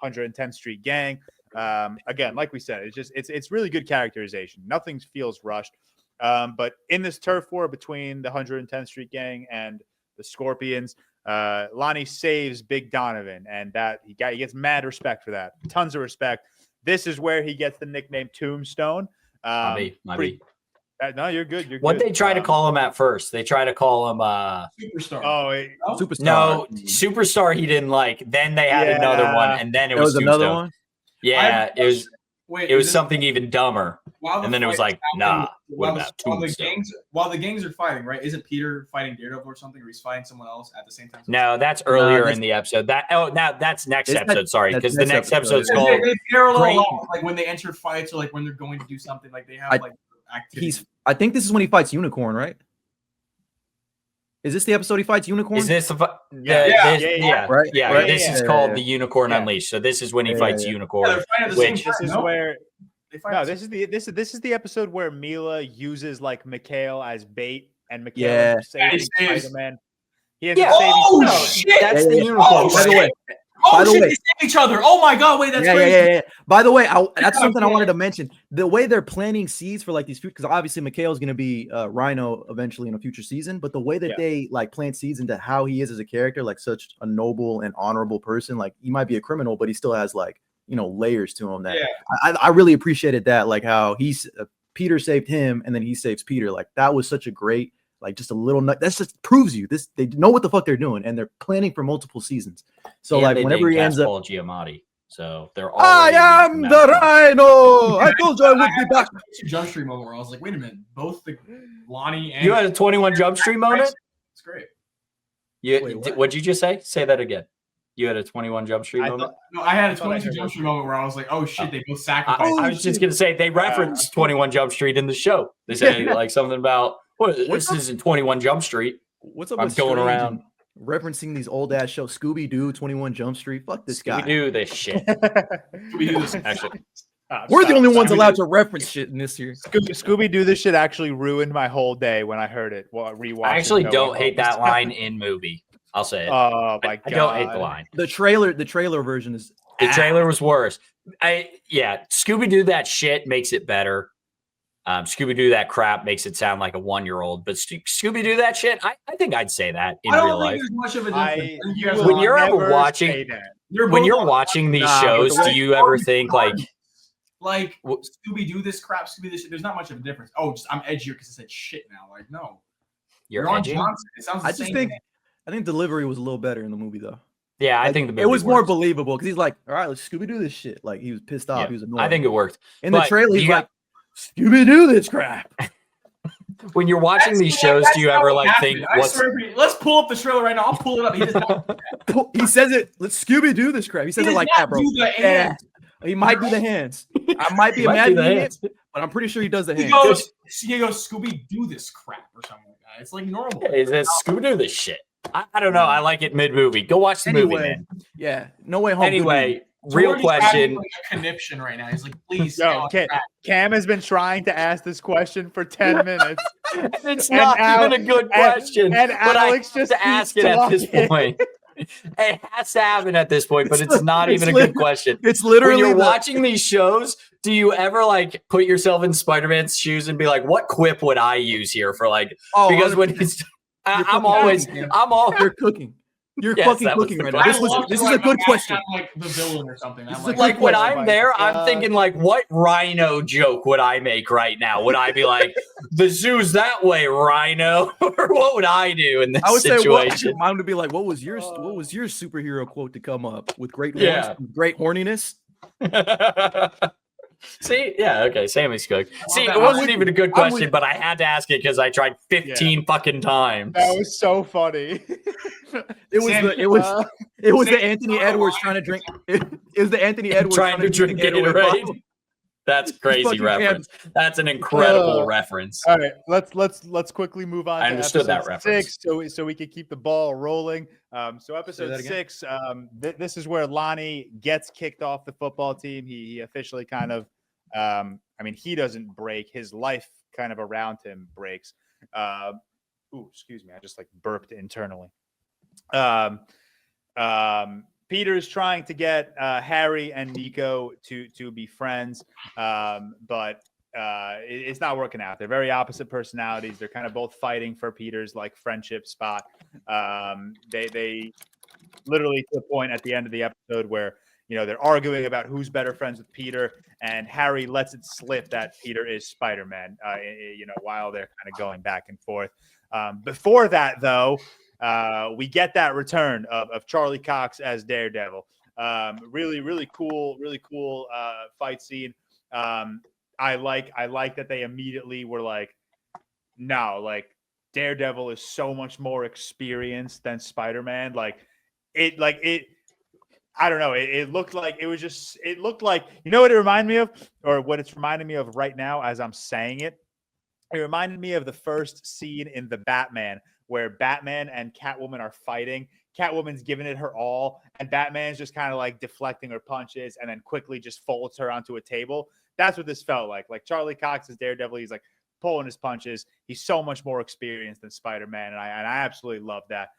110th Street gang. Again, like we said, it's really good characterization. Nothing feels rushed. But in this turf war between the 110th Street gang and the Scorpions, Lonnie saves Big Donovan, and that he gets mad respect for that. Tons of respect. This is where he gets the nickname Tombstone. My B. No, you're good. You're what good. they try to call him at first? They try to call him Superstar. Superstar. No, Superstar. He didn't like. Then they had another one, and then it was another one. Yeah, it was. It was something even dumber. And then it was like, nah. What about Tombstone? While the gangs are fighting, right? Isn't Peter fighting Daredevil or something, or he's fighting someone else at the same time? No, that's earlier in the episode. That's next episode. Sorry, because the next episode's called. They parallel along, like when they enter fights or like when they're going to do something. Like they have like activities. I think this is when he fights Unicorn, right? Is this the episode he fights Unicorn? Is this right? This is called the Unicorn Unleashed. So this is when he fights Unicorn. Which this is where. No, this is the episode where Mila uses like Mikhail as bait, and Mikhail saves Spider-Man. He ends up saving. Shit! That's the Unicorn. By the way. They save each other. Oh my god! Wait, that's crazy. Yeah. By the way, that's something I wanted to mention. The way they're planting seeds for like these, because obviously Mikhail is going to be Rhino eventually in a future season. But the way that they like plant seeds into how he is as a character, like such a noble and honorable person, like he might be a criminal, but he still has like layers to him. That I really appreciated that, like how he's Peter saved him and then he saves Peter. Like that was such a great. Like just a little nut. That just proves you this. They know what the fuck they're doing, and they're planning for multiple seasons. So like whenever he ends up, Paul Giamatti. So they're all. I am the Rhino. I told you I would be back. Jump Street moment where I was like, wait a minute, both the Lonnie and you had a 21 Jump Street moment. It's great. What'd you just say? Say that again. You had a 21 Jump Street moment? I had a 22 Jump Street moment where I was like, oh shit, they both sacrificed. I was just gonna say they referenced 21 Jump Street in the show. They say like something about. This isn't 21 Jump Street. What's up? I'm going around referencing these old ass shows. Scooby Doo, 21 Jump Street. Fuck this guy. We do this shit. Actually, we're the only ones allowed to reference shit in this year. Scooby Doo. This shit actually ruined my whole day when I heard it. Rewatching. I actually don't hate that line in movie. I'll say it. Oh my god! I don't hate the line. The trailer version is. The trailer was worse. Scooby Doo that shit makes it better. Scooby-Doo that crap makes it sound like a 1-year-old, but Scooby-Doo that shit, I think I'd say that in real life. Much of a difference. When you're ever watching, these shows, do you ever think like Scooby-Doo this crap, Scooby this shit? There's not much of a difference. Oh, I'm edgier because it said shit now. Like no, you're on Johnson. It sounds. I think delivery was a little better in the movie though. Yeah, I think the movie it was works. More believable because he's like, all right, let's Scooby-Doo this shit. Like he was pissed off. He was annoyed. I think it worked. In the trailer, he's like. Scooby-Doo this crap. When you're watching these shows, do you ever like think let's pull up the trailer right now. I'll pull it up. He says it. Let's Scooby-Doo this crap. He says it like that, bro. He might do the hands. I might be imagining it, but I'm pretty sure he does the hands. He goes Scooby-Doo this crap or something like that. It's like normal. He says Scooby-Doo this shit. I don't know. I like it mid-movie. Go watch the movie, man. Yeah. No Way Home. Anyway, real Jordy's question. having, like, a conniption right now. He's like, please. stay Yo, on track. Cam has been trying to ask this question for 10 minutes. It's And not Al- even a good question. and but Alex I have just to ask keeps it at this talking. point. It has to happen at this point, but it's not it's even a lit- good question. It's literally When you're the- watching these shows, do you ever like put yourself in Spider-Man's shoes and be like, what quip would I use here for like, Oh, because when 100%. he's, You're I'm fucking always, cooking, man. I'm all, You're cooking. You're Yes, fucking that was cooking the right now. question. This is a good question. Like the villain or something. This I'm is a like, good like when question. I'm there, I'm thinking like, what Rhino joke would I make right now? Would I be like, the zoo's that way, Rhino? Or what would I do in this I would say situation? mine would be like, what was your superhero quote to come up with great Yeah. great horniness? See, yeah, okay, Sammy's cooked. See, that. it wasn't I'm even a good I'm with question, but I had to ask it because I tried 15 fucking times. That was so funny. It was Sam, it was the Sam, Anthony oh, Edwards why? trying to drink. It was the Anthony Edwards Trying to drink Gatorade. bottle. That's crazy fucking reference. That's an incredible Uh, reference. All right, let's quickly move on. I to understood that episode reference. 6, so we can keep the ball rolling. So episode that again. 6, this is where Lonnie gets kicked off the football team. He officially kind of, I mean, he doesn't break. His life kind of around him breaks. Ooh, excuse me, I just like burped internally. Peter's trying to get Harry and Nico to be friends, but it's not working out. They're very opposite personalities. They're kind of both fighting for Peter's like friendship spot. They literally to the point at the end of the episode where they're arguing about who's better friends with Peter, and Harry lets it slip that Peter is Spider-Man. While they're kind of going back and forth. Before that, though. We get that return of Charlie Cox as Daredevil. Really cool fight scene. I like that they immediately were like, no, like Daredevil is so much more experienced than Spider-Man. I don't know. It looked like you know what it reminded me of, or what it's reminding me of right now as I'm saying it. It reminded me of the first scene in the Batman, where Batman and Catwoman are fighting. Catwoman's giving it her all, and Batman's just kind of like deflecting her punches and then quickly just folds her onto a table. That's what this felt like. Like Charlie Cox is Daredevil. He's like pulling his punches. He's so much more experienced than Spider-Man, and I absolutely love that.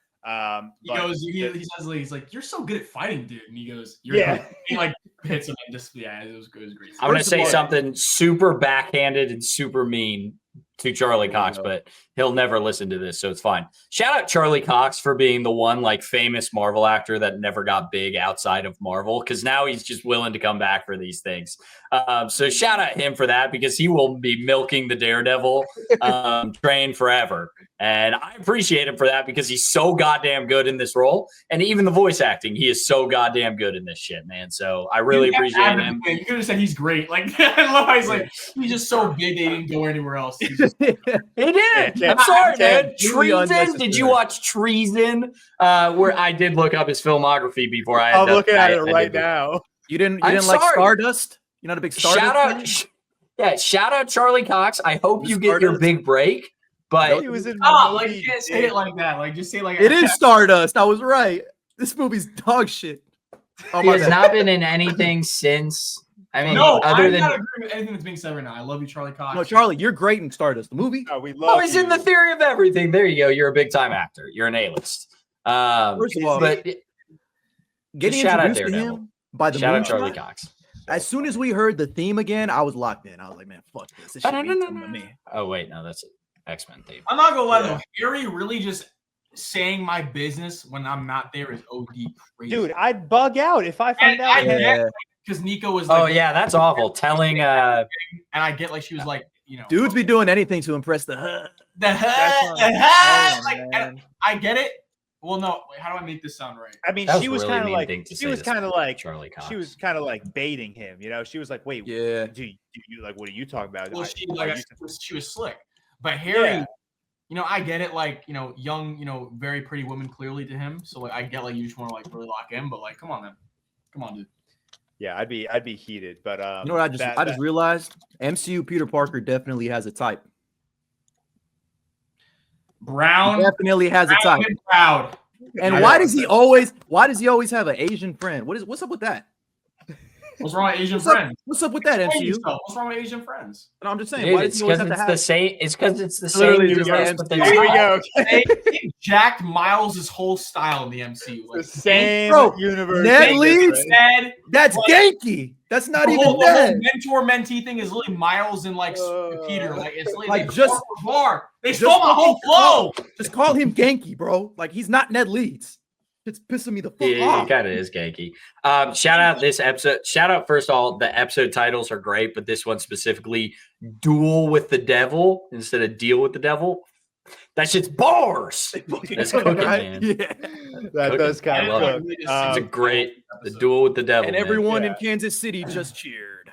He goes, he's like, you're so good at fighting, dude. And he goes, he like hits him and just, it was great. I'm going to say something super backhanded and super mean to Charlie Cox, but he'll never listen to this, so it's fine. Shout out Charlie Cox for being the one like famous Marvel actor that never got big outside of Marvel, because now he's just willing to come back for these things. So shout out him for that, because he will be milking the Daredevil train forever. And I appreciate him for that, because he's so goddamn good in this role. And even the voice acting, he is so goddamn good in this shit, man. So I really appreciate him. You could have said he's great. Like, I love how he's like, he's just so big they didn't go anywhere else. He did. I'm sorry, man. Treason. Did you watch Treason? Where I did look up his filmography before I. I'm looking at it right now. You didn't like Stardust? You're not a big Stardust fan? Shout out Charlie Cox. I hope you get your big break. But he was in like you can't say it like that. Like just say like it is Stardust. I was right. This movie's dog shit. Oh, he has not been in anything since. I mean, no, other than not agree with anything that's being said right now. I love you, Charlie Cox. No, Charlie, you're great in Stardust. The movie. No, we love. Oh, he's in The Theory of Everything. There you go. You're a big time actor. You're an A-list. First of all, but getting shout out introduced to him by the shout out Moonshot, Charlie Cox. As soon as we heard the theme again, I was locked in. I was like, man, fuck this. This shit means something to me. Oh wait, no, that's X-Men theme. I'm not gonna lie though, Harry really just saying my business when I'm not there is OD crazy. Dude, I'd bug out if I found out. Because Nico was like, oh yeah, that's awful. Telling and I get like she was like, dudes be doing anything to impress the like, I get it. Well, no, wait, how do I make this sound right? I mean, she was kind of like Charlie Cox. She was kind of like baiting him, She was like, "Wait, do you like? What are you talking about?" Well, she was slick, but Harry, I get it. Like, young, very pretty woman, clearly to him. So like, I get like you just want to like really lock in, but like, come on, man, come on, dude. Yeah, I'd be heated, but you know what I just realized? MCU Peter Parker definitely has a type. Brown he definitely has a type. And proud. And why does he always have an Asian friend? What's up with that? What's wrong with Asian friends? What's up with that, Explain MCU? yourself. What's wrong with Asian friends? No, I'm just saying. Dude, Why it's does he always because have to it's the have? same. It's because it's the same Literally just universe. the But MCU. Here we go. They jacked Miles' whole style in the MCU. The Like, same Bro, universe. Ned same Leeds? difference. Ned, That's Like, Genki. That's not the even whole that. mentor-mentee thing is literally Miles and like Peter. Like it's Like, they just- bar. They just stole my whole flow. Just call him Genki, bro. Like he's not Ned Leeds. It's pissing me the fuck Yeah, off. it kind of is ganky. Shout out this episode. Shout out first of all, the episode titles are great, but this one specifically, "Duel with the Devil" instead of "Deal with the Devil." That shit's bars. That's cooking, man. Yeah. That does kind I of love cook. It's a great the "Duel with the Devil." And man. everyone Yeah. in Kansas City just cheered.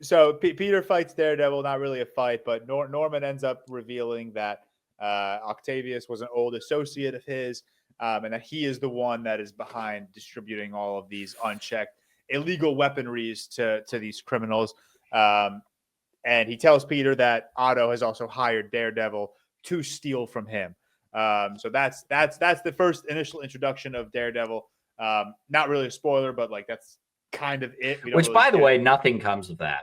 So Peter fights Daredevil, not really a fight, but Norman ends up revealing that Octavius was an old associate of his, and that he is the one that is behind distributing all of these unchecked illegal weaponries to these criminals. And he tells Peter that Otto has also hired Daredevil to steal from him. So that's the first initial introduction of Daredevil. Not really a spoiler, but like that's kind of it. We don't Which, really by the get- way, nothing comes of that.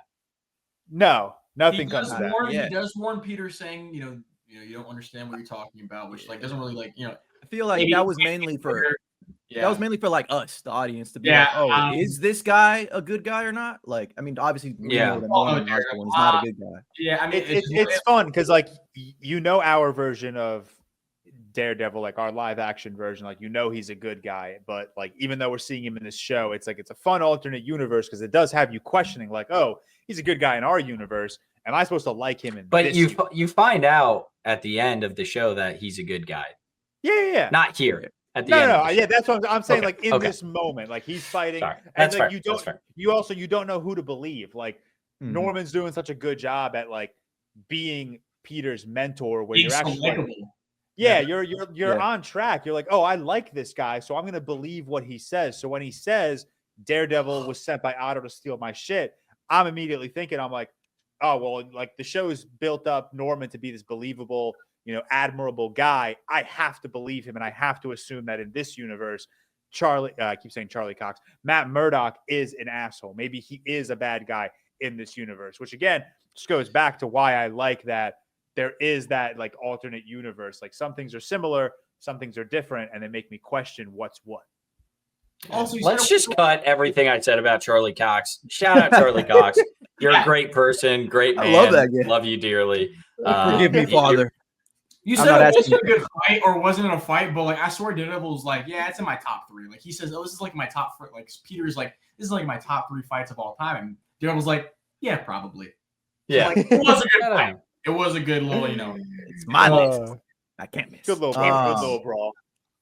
no, He nothing comes to that. He does warn Peter, saying, you don't understand what you're talking about, which like doesn't really I feel like maybe- that was mainly for that was mainly for like us, the audience, to be Yeah, like, oh, is this guy a good guy or not? Like, I mean, obviously, we Yeah. know that Oh, Norman Osborn is not a good guy. Yeah, I mean, It's fun because like our version of Daredevil, like our live action version, like he's a good guy, but like even though we're seeing him in this show, it's like it's a fun alternate universe because it does have you questioning, like, oh, he's a good guy in our universe. Am I supposed to like him in But this you universe? you find out at the end of the show that he's a good guy. Yeah. Not here. At the No, end. no, of the show. yeah, that's what I'm saying. Okay, Like in okay. this moment, like he's fighting, Sorry. and That's like fair. you That's fair. you don't know who to believe. Like Mhm. Norman's doing such a good job at like being Peter's mentor, where being you're so actually like, likable. yeah, Yeah. you're Yeah. on track. You're like, oh, I like this guy, so I'm gonna believe what he says. So when he says Daredevil was sent by Otto to steal my shit, I'm immediately thinking, I'm like, oh well, like the show's built up Norman to be this believable, admirable guy. I have to believe him, and I have to assume that in this universe, I keep saying Charlie Cox, Matt Murdock is an asshole. Maybe he is a bad guy in this universe, which again just goes back to why I like that there is that like alternate universe. Like some things are similar, some things are different, and they make me question what's what. Also, Let's just cut everything I said about Charlie Cox. Shout out Charlie Cox. You're a great person, great man. I love that guy. Love you dearly. Forgive me, you- Father. You I'm said not it asking wasn't a good fight or wasn't a fight, but like I swear Daredevil was like, yeah, it's in my top 3. Like he says, oh, this is like my top 3. Like Peter's like, this is like my top 3 fights of all time. And Daredevil's like, yeah, probably. Yeah. Like, it was a good fight. It was a good little, It's my list. Uh, I can't miss. good little brawl. What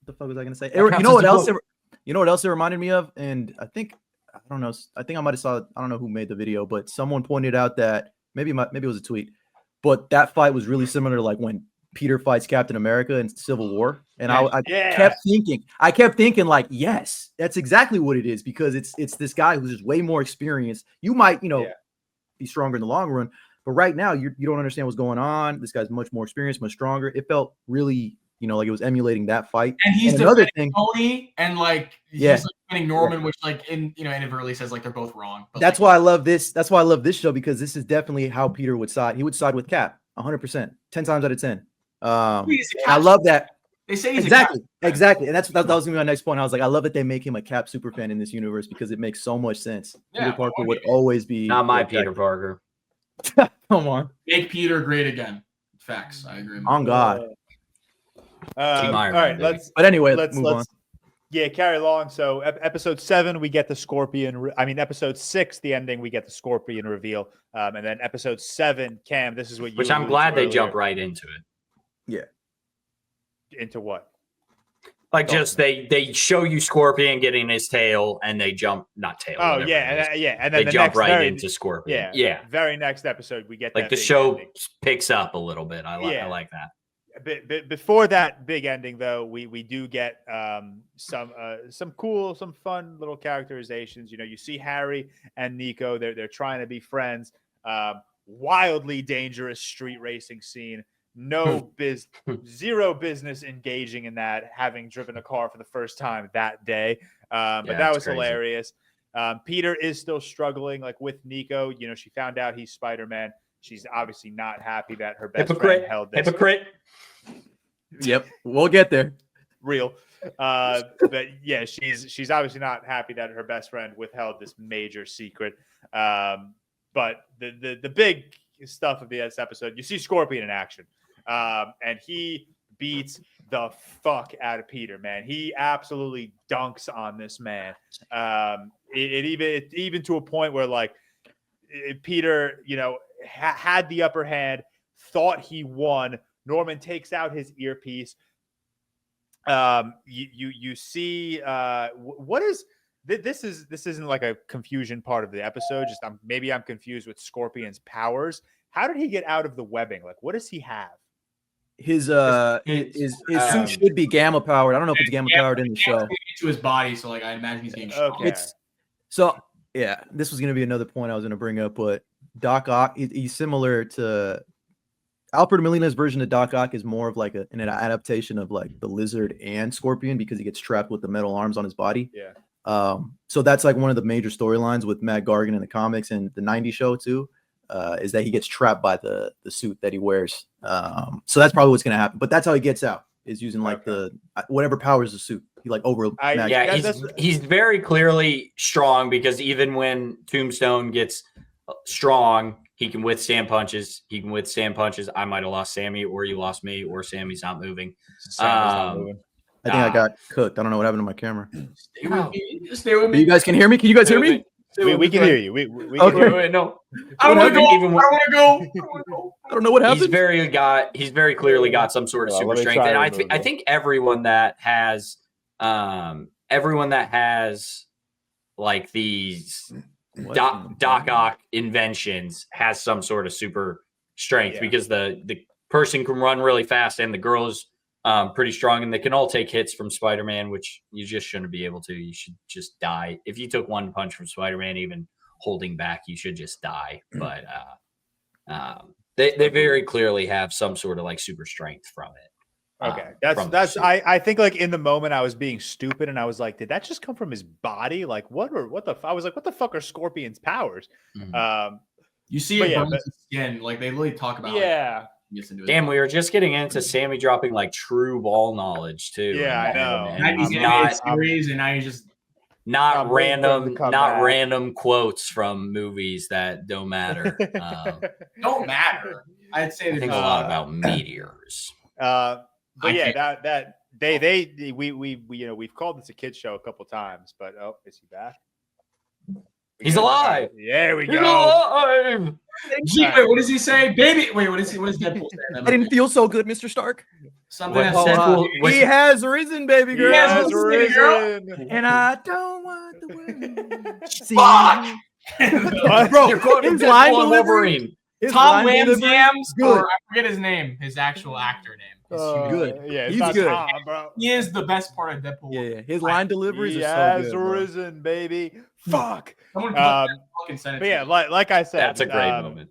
the fuck was I gonna say? That You counts know as what a else? vote. You know what else it reminded me of? And I don't know. I think I might have saw. I don't know who made the video, but someone pointed out that maybe it was a tweet, but that fight was really similar to like when Peter fights Captain America in Civil War. And I kept thinking like, yes, that's exactly what it is, because it's this guy who's just way more experienced. You might be stronger in the long run, but right now you don't understand what's going on. This guy's much more experienced, much stronger. It felt really like it was emulating that fight. And he's another defending thing. Tony, and like he's like defending Norman, which like inadvertently says like they're both wrong. But That's like, why I love this. That's why I love this show, because this is definitely how Peter would side. He would side with Cap 100%, 10 times out of 10. he's a And I Cap love that. They say he's Exactly. a Cap. Exactly. And that was gonna be my next point. I was like, I love that they make him a Cap super fan in this universe, because it makes so much sense. Yeah, Peter Parker well, would always be Not my like that. Peter Parker. Come on. Make Peter great again. Facts. I agree. On God. Team All Iron right, Man, But anyway, let's move on. carry along. So episode 7, we get the Scorpion. Episode 6, the ending, we get the Scorpion reveal. And then episode 7, Cam, this is what you. Which I'm alluded glad to they earlier. jump right into it. Into what? Like just they show you Scorpion getting his tail, and they jump not tail. Oh whatever yeah, it is. and then They the jump next right into Scorpion. Yeah. Very next episode, we get Like that the big show ending. picks up a little bit. I Yeah. like that. Before that big ending, though, we do get some cool, some fun little characterizations. You see Harry and Nico. They're trying to be friends. Wildly dangerous street racing scene. Zero business engaging in that, having driven a car for the first time that day. But Yeah, that it's was crazy. hilarious. Peter is still struggling, like with Nico. You know, she found out he's Spider-Man. She's obviously not happy that her best friend held this. Hypocrite. Yep, we'll get there. Real. But yeah, she's obviously not happy that her best friend withheld this major secret. But the big stuff of this episode, you see Scorpion in action. And he beats the fuck out of Peter, man. He absolutely dunks on this man. It even to a point where like Peter, you know, had the upper hand, thought he won. Norman takes out his earpiece. You see what is this isn't like a confusion part of the episode. Just maybe I'm confused with Scorpion's powers. How did he get out of the webbing? Like, what does he have? His suit should be gamma powered. I don't know if it's gamma powered in the show. To his body, so like I imagine he's getting okay. This was gonna be another point I was gonna bring up, but Doc Ock, he's similar to Alfred Molina's version of Doc Ock is more of like an adaptation of like the Lizard and Scorpion because he gets trapped with the metal arms on his body. Yeah. So that's like one of the major storylines with Matt Gargan in the comics and the 90s show too, is that he gets trapped by the suit that he wears. So that's probably what's going to happen. But that's how he gets out, is using like the whatever powers the suit. He like he's very clearly strong because even when Tombstone gets strong, he can withstand punches. I might have lost Sammy, or you lost me, or Sammy's not moving. I think I got cooked. I don't know what happened to my camera. Stay with me. You guys can hear me? Can you guys hear me? We can hear you. We okay. can hear Wait, no. I don't want to go. I don't know what happened. He's very clearly got some sort of super strength. And I think everyone that has like these Doc Ock inventions has some sort of super strength because the person can run really fast and the girl is pretty strong, and they can all take hits from Spider-Man, which you just shouldn't be able to. You should just die. If you took one punch from Spider-Man, even holding back, you should just die. But they very clearly have some sort of like super strength from it. Okay, I think like in the moment I was being stupid and I was like, did that just come from his body? Like what I was like, what the fuck are Scorpion's powers? Mm-hmm. You see it on his skin, like they really talk about. Yeah. Damn, we were just getting into Sammy dropping like true ball knowledge too. Yeah, I know. And he's and now he's just not random quotes from movies that don't matter. Don't matter. I'd say I think a lot about meteors. But yeah, we've called this a kid's show a couple times, but is he back? He's alive. There we go. He's alive. Gee, wait, what does he say? Baby, wait, what is Deadpool saying? I didn't feel so good, Mr. Stark. Something he has risen, baby girl. He has risen. And I don't want the world. Fuck! Bro, his line delivery. Tom Lamsdam's, or I forget his name, his actual actor name. Good. Yeah, he's good. Tom, bro. He is the best part of Deadpool. Yeah. His line deliveries he are so good. He has risen, baby. Fuck. Someone fucking send it. But yeah, like I said, that's a great moment.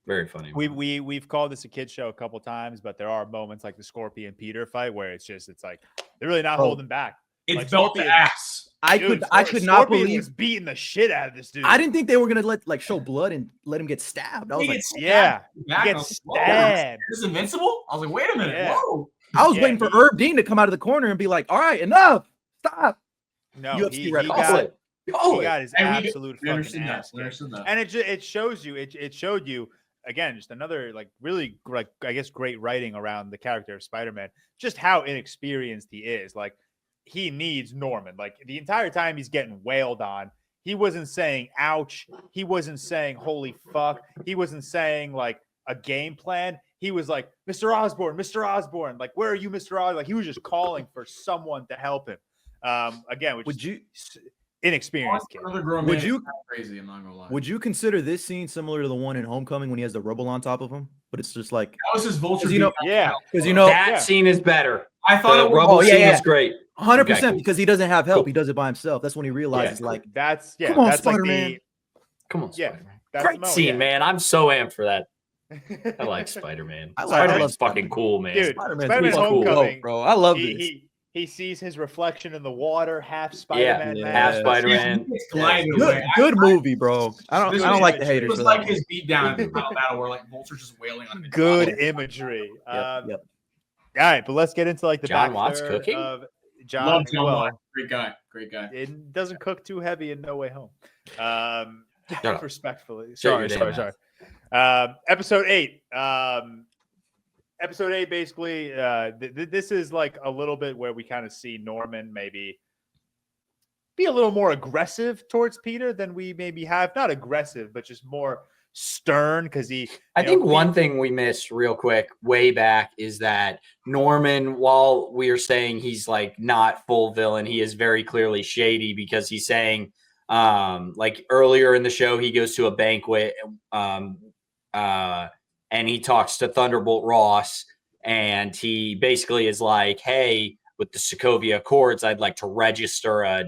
Very funny. We've called this a kid show a couple times, but there are moments like the Scorpion Peter fight where it's like they're really not holding back. It's like built to ass. I could not believe was beating the shit out of this dude. I didn't think they were gonna show blood and let him get stabbed. I was like, he gets stabbed. Is this invincible? I was like, wait a minute. Yeah. Whoa. I was waiting for Herb Dean to come out of the corner and be like, all right, enough. Stop. No, he got his absolute fucking ass. And it shows you, it showed you again, just another like really like I guess great writing around the character of Spider-Man, just how inexperienced he is. Like he needs Norman. Like the entire time he's getting wailed on, he wasn't saying ouch, he wasn't saying holy fuck, he wasn't saying like a game plan. He was like, Mr. Osborn, like, where are you, Mr. Osborn? Like he was just calling for someone to help him. Again, inexperienced kid. Would you crazy? I'm not gonna lie. Would you consider this scene similar to the one in Homecoming when he has the rubble on top of him? But it's just like that was his vulture. Because that scene is better. I thought the rubble scene is great. 100% because he doesn't have help. He does it by himself. That's when he realizes come on, Spider-Man. Come on, Spider-Man. Great scene, man. I'm so amped for that. I like Spider-Man. Spider-Man's fucking cool, man. Dude, Spider-Man's cool, Homecoming, bro. I love this. He sees his reflection in the water, half Spider-Man. Yeah. mask. Half Spider-Man. It's gliding Good, away. good movie, bro. I This don't was- like the It haters was for like that. his beatdown in the final battle where like Vulture's just wailing on him. Good imagery. Yep. All right, but let's get into like the John back Watts third cooking? of John. Love John well, Watts. Great guy. it doesn't cook too heavy in No Way Home. Shut up. Respectfully. Shut your Sorry. damn mouth. Episode 8. Episode 8, basically, this is like a little bit where we kind of see Norman maybe be a little more aggressive towards Peter than we maybe have. Not aggressive, but just more stern because he. I you know, think one thing we missed real quick way back is that Norman, while we are saying he's like not full villain, he is very clearly shady because he's saying like earlier in the show, he goes to a banquet and he talks to Thunderbolt Ross and he basically is like, hey, with the Sokovia Accords, I'd like to register a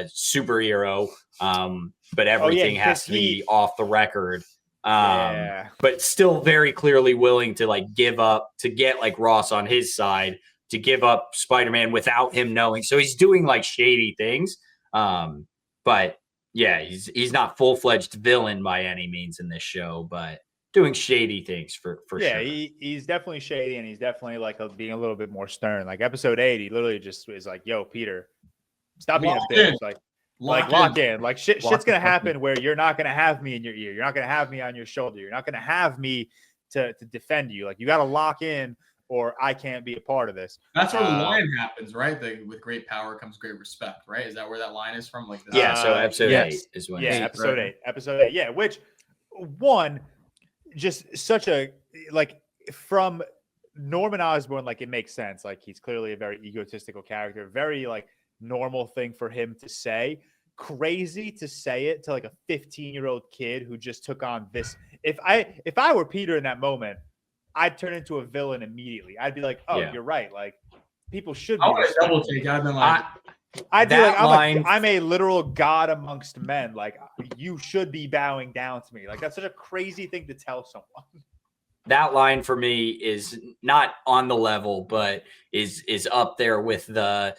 superhero, but everything has to be off the record. But still very clearly willing to like give up to get like Ross on his side to give up Spider-Man without him knowing. So he's doing like shady things. But yeah, he's not full-fledged villain by any means in this show, but doing shady things for yeah, sure. He's definitely shady and he's definitely like being a little bit more stern. Like episode 8, he literally just is like, yo, Peter, stop being a bitch. Lock in. Like shit's gonna happen where you're not gonna have me in your ear. You're not gonna have me on your shoulder. You're not gonna have me to defend you. Like you gotta lock in or I can't be a part of this. That's where the line happens, right? With great power comes great respect, right? Is that where that line is from? Like this? Yeah, so episode 8 is when episode 8. Episode 8. Yeah, which one just such a like from Norman Osborn, like it makes sense. Like he's clearly a very egotistical character, very like normal thing for him to say. Crazy to say it to like a 15-year-old kid who just took on this. If I were Peter in that moment, I'd turn into a villain immediately. I'd be like, oh, you're right. Like people should be. I would double take. I've been like, I'd be like, I'm a literal god amongst men. Like you should be bowing down to me. Like that's such a crazy thing to tell someone. That line for me is not on the level, but is up there with the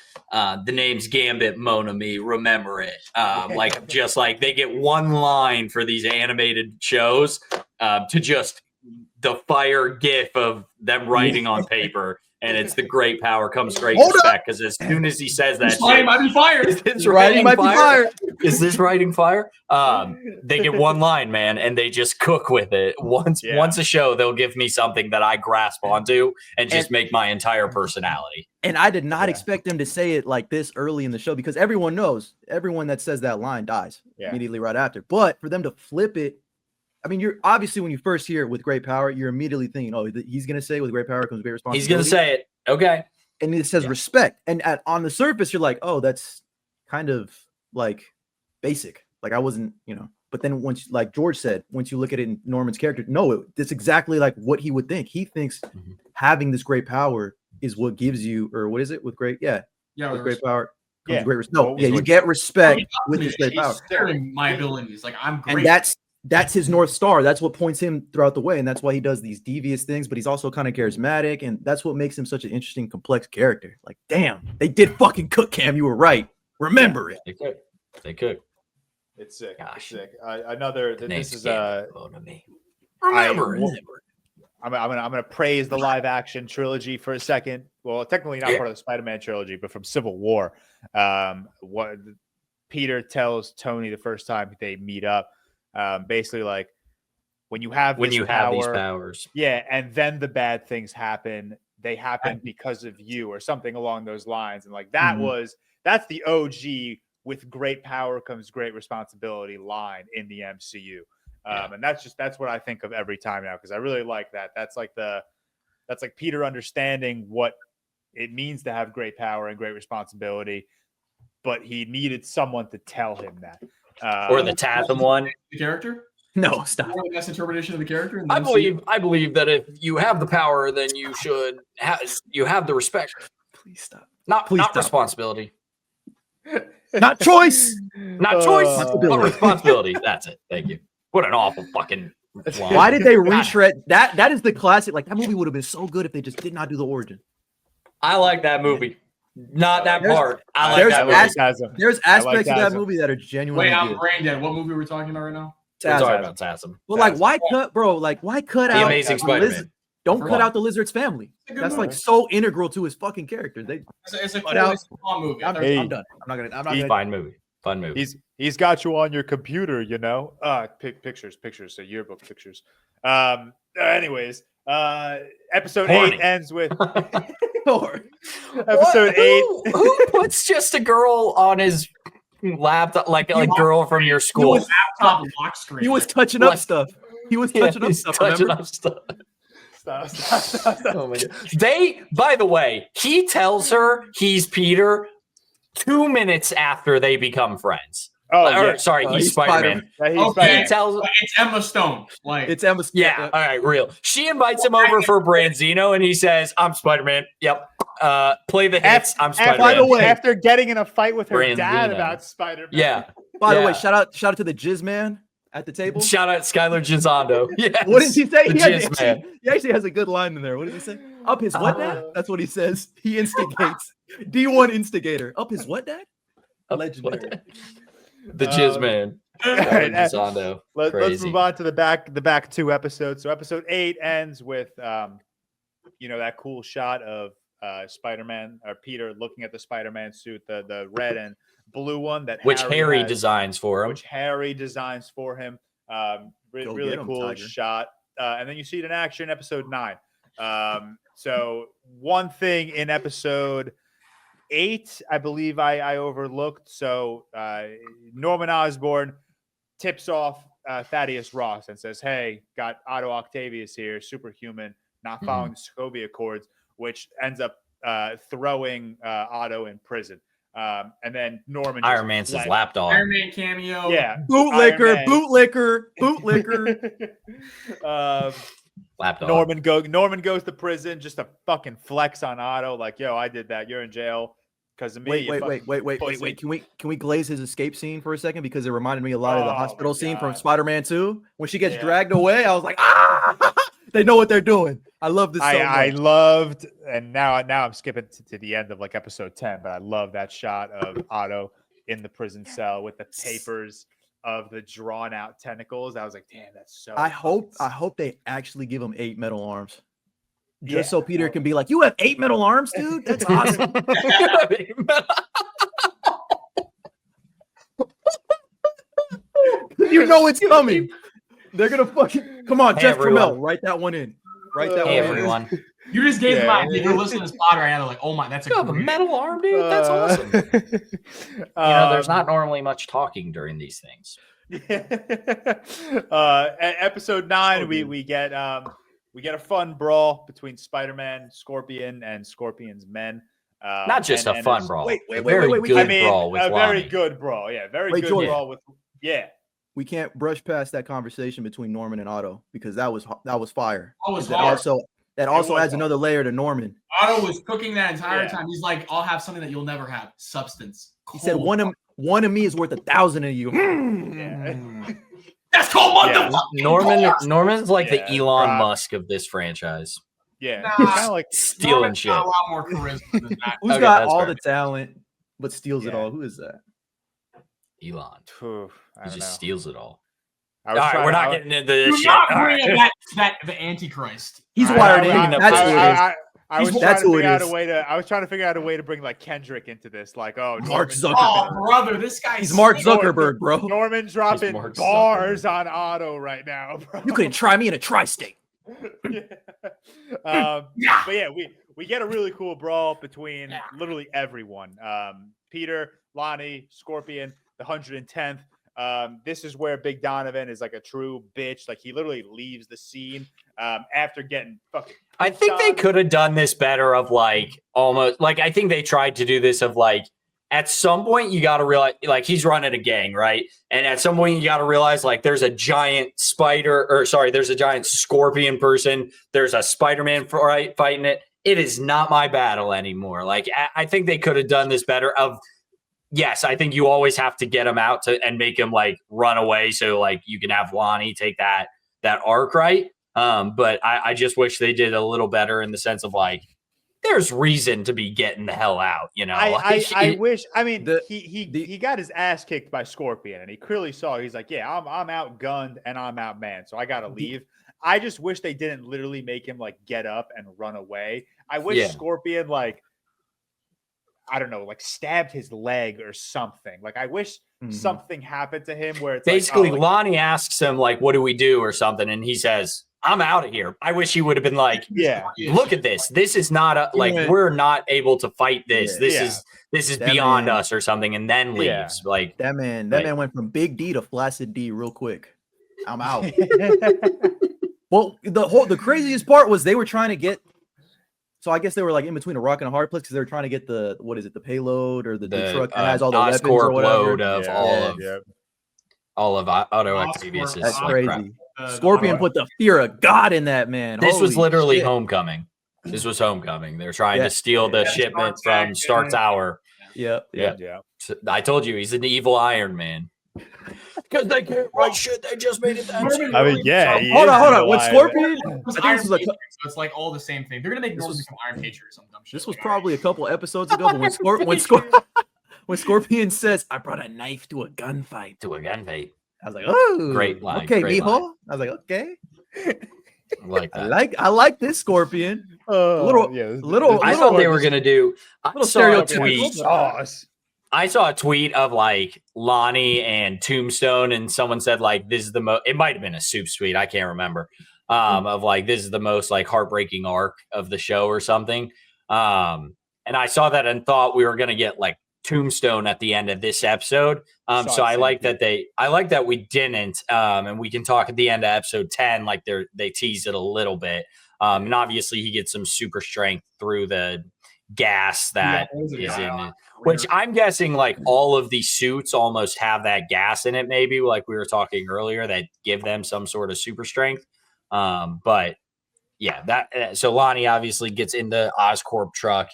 name's Gambit, Mon Ami, remember it. Like just like they get one line for these animated shows to just the fire gif of them writing on paper. And it's the great power comes great respect because as soon as he says that, writing might be fired. Is this writing might be fire? Is this writing fire? They get one line, man, and they just cook with it. Once a show, they'll give me something that I grasp onto and just make my entire personality. And I did not expect them to say it like this early in the show because everyone knows, everyone that says that line dies immediately right after. But for them to flip it, I mean, you're obviously when you first hear it with great power, you're immediately thinking, oh, he's going to say with great power comes great responsibility. He's going to say it. Okay. And it says respect. And on the surface, you're like, oh, that's kind of like basic. Like I wasn't, but then once, like George said, once you look at it in Norman's character, no, it's exactly like what he would think. He thinks having this great power is what gives you, or what is it with great? With great power. Comes great respect. You get respect with this great power. Sharing my abilities. Like I'm great. And that's his North Star. That's what points him throughout the way. And that's why he does these devious things, but he's also kind of charismatic. And that's what makes him such an interesting, complex character. Like, damn, they did fucking cook, Cam. You were right. Remember it. They could. It's sick. Gosh. It's sick. Another, this is remember it. I'm gonna praise the live action trilogy for a second. Well, technically not part of the Spider-Man trilogy, but from Civil War. What Peter tells Tony the first time they meet up. Basically, like when you have these powers, and then the bad things happen. They happen because of you, or something along those lines. And like that's the OG with great power comes great responsibility line in the MCU. And that's what I think of every time now because I really like that. That's like Peter understanding what it means to have great power and great responsibility, but he needed someone to tell him that. Or the Tatham one. The character? No, stop. Or the best interpretation of the character? I believe that if you have the power, then you should have the respect. Please stop. Not responsibility. Not choice. Not choice. But responsibility. That's it. Thank you. What an awful fucking line. Why did they retread that? That is the classic. Like that movie would have been so good if they just did not do the origin. I like that movie. Not that There's- part. I like there's that as- movie. There's aspects of that Tasm. movie that are genuinely Wait, I'm good. brain dead. What movie are we talking about right now? We're Tasm. talking about Tasm. Well, like, Tasm. why cut, bro? Like, why cut The out Amazing the Spider-Man. lizard? Don't For cut what? out the lizard's family. It's a good That's like movie. so integral to his fucking character. It's a cool But it's a fun movie. I I'm, thought- Hey. I'm done. I'm not gonna. Fine movie. Fun movie. He's got you on your computer, you know. Pictures, so yearbook pictures. Anyways, episode Horny. 8 ends with Or- episode 8. Who puts just a girl on his laptop, like a girl from your school? It was laptop lock screen. He was touching up What? stuff. He was Yeah, touching up he's stuff. touching Remember? up stuff. Stop. Oh my God. By the way, he tells her he's Peter 2 minutes after they become friends. Oh, Or, yeah. sorry, he's he's Spider-Man. Yeah, he's Okay. Spider-Man. He tells, But it's Emma Stone. Like It's Emma. yeah, all right, real. She invites him over for Branzino, and he says, "I'm Spider-Man." Yep. Play the hits. I'm Spider-Man. by the way- after getting in a fight with her dad Branzino. about Spider-Man. Yeah. By the way, Yeah. shout out to the Jizz Man at the table. Shout out Skylar Gizondo. Yes. What did he say? The He Jizz Man. actually has a good line in there. What did he say? Up his what dad? That's what he says. He instigates. D1 instigator. Up his what dad? Legendary. The Jizz Man. All right, Skylar Gizondo. Let's Crazy. move on to the back 2 episodes. So episode 8 ends with that cool shot of Spider-Man or Peter looking at the Spider-Man suit, the red and blue one that Which Harry has, designs for him. which Harry designs for him. Go Really get him, cool Tiger. shot. And then you see it in action, episode 9. So one thing in episode 8, I believe I overlooked. So Norman Osborn tips off Thaddeus Ross and says, "Hey, got Otto Octavius here, superhuman, not following the Sokovia Accords," which ends up throwing Otto in prison. And then Norman just Iron Man's his fled. lapdog. Iron Man cameo. Yeah. Bootlicker, Man. bootlicker. Lapdog. Norman goes to prison just to fucking flex on Otto, like, "Yo, I did that. You're in jail because of me." you fucking Wait. pussy." Can we glaze his escape scene for a second? Because it reminded me a lot of the Oh, hospital my scene from God. Spider-Man 2. When she gets Yeah. dragged away, I was like, ah! They know what they're doing. I love this so I much. loved, and now I'm skipping to the end of like episode 10, but I love that shot of Otto in the prison cell with the papers of the drawn out tentacles. I was like, damn, that's so. I hope fucking they actually give him 8 metal arms. Just Yeah. so Peter can be like, "You have 8 metal arms, dude? That's awesome." You know it's coming. They're gonna fucking come on, Hey, Jeff everyone. Trammell, write that one in. Write that Hey one in. everyone. You just gave them Yeah. out. You're listening to this pod right now. They're like, oh my, that's a You have a great. metal arm, dude. That's awesome. There's not normally much talking during these things. Episode 9, Oh, dude. we get a fun brawl between Spider-Man, Scorpion, and Scorpion's men. Not just and a fun it's- brawl. wait, a wait, very wait, wait, good I mean, brawl with a very Lonnie. good brawl. Yeah, very Wait, good Jordan. brawl with. Yeah, We can't brush past that conversation between Norman and Otto because that was fire. That was That hard. also was adds hard. another layer to Norman. Otto was cooking that entire Yeah. time. He's like, I'll have something that you'll never have. Substance. He said Cold. one of me is worth 1,000 of you. yeah. That's called Yeah. motherfucking Norman's like Yeah, the Elon Rob. Musk of this franchise. Yeah, Nah. kind of like Stealing Norman's shit. got a lot more charisma than that. Who's Okay, got that's all fair. the talent but steals it Yeah. all? Who is that? Elon. phew, I He don't just know. steals it all. I All was right, trying we're to- not I- getting into this Do shit. not All bring right. that the Antichrist. He's I- wired I- in. I- That's who it is. I was He's- trying that's to who it figure out a is. way to. I was trying to figure out a way to bring like Kendrick into this. Like, oh, Mark Norman- Zuckerberg. Oh, brother, this guy's He's Mark sick. Zuckerberg, bro. Norman dropping Mark bars on Otto right now, bro. You couldn't try me in a tri-state. Yeah. But yeah, we get a really cool brawl between literally everyone. Peter, Lonnie, Scorpion, the 110th. This is where Big Donovan is like a true bitch. Like he literally leaves the scene after getting fucking. I think they could have done this better of like almost like I think they tried to do this of like at some point you got to realize like he's running a gang, right? And at some point you got to realize like there's a giant there's a giant scorpion person. There's a Spider-Man fighting it. It is not my battle anymore. Like I think they could have done this better of yes, I think you always have to get him out to and make him like run away so like you can have Lonnie take that arc, right? But I just wish they did a little better in the sense of like there's reason to be getting the hell out, you know. I wish. I mean, he got his ass kicked by Scorpion, and he clearly saw. He's like, yeah, I'm outgunned and I'm outmanned, so I gotta leave. I just wish they didn't literally make him like get up and run away. I wish Scorpion like, I don't know, like stabbed his leg or something. Like I wish something happened to him where it's basically like, Lonnie asks him like, what do we do or something, and he says, I'm out of here. I wish he would have been like, look at this. This is not a we're not able to fight this. This is beyond us or something, and then leaves. Like that man went from Big D to Flaccid D real quick. I'm out. Well, the craziest part was they were trying to get. So I guess they were like in between a rock and a hard place because they were trying to get the payload or the truck that has all the weapons or whatever. Load of all of Otto Octavius. That's crazy. Scorpion put the fear of God in that man. This was literally Homecoming. This was Homecoming. They're trying to steal the shipment from Stark Tower. Yeah. I told you he's an evil Iron Man. Because they can't write shit. They just made it. I mean, yeah. Hold on. When Scorpion, so it's like all the same thing. They're gonna make Norman become Iron Patriot or some dumb shit. This was probably a couple episodes ago, but when Scorpion says, "I brought a knife to a gunfight," I was like, "Oh, great line." Okay, great mijo. line. I was like, "Okay." I like that. I like this Scorpion. Little. I thought they were gonna do a little stereotypical. I saw a tweet of like Lonnie and Tombstone, and someone said like this is the most. It might have been a Supes tweet, I can't remember. Of like this is the most like heartbreaking arc of the show or something. And I saw that and thought we were gonna get like Tombstone at the end of this episode. So I like that we didn't. And we can talk at the end of episode 10, like they teased it a little bit. And obviously he gets some super strength through the gas that is in it. Which I'm guessing like all of these suits almost have that gas in it, maybe like we were talking earlier, that give them some sort of super strength. But yeah, so Lonnie obviously gets in the Oscorp truck,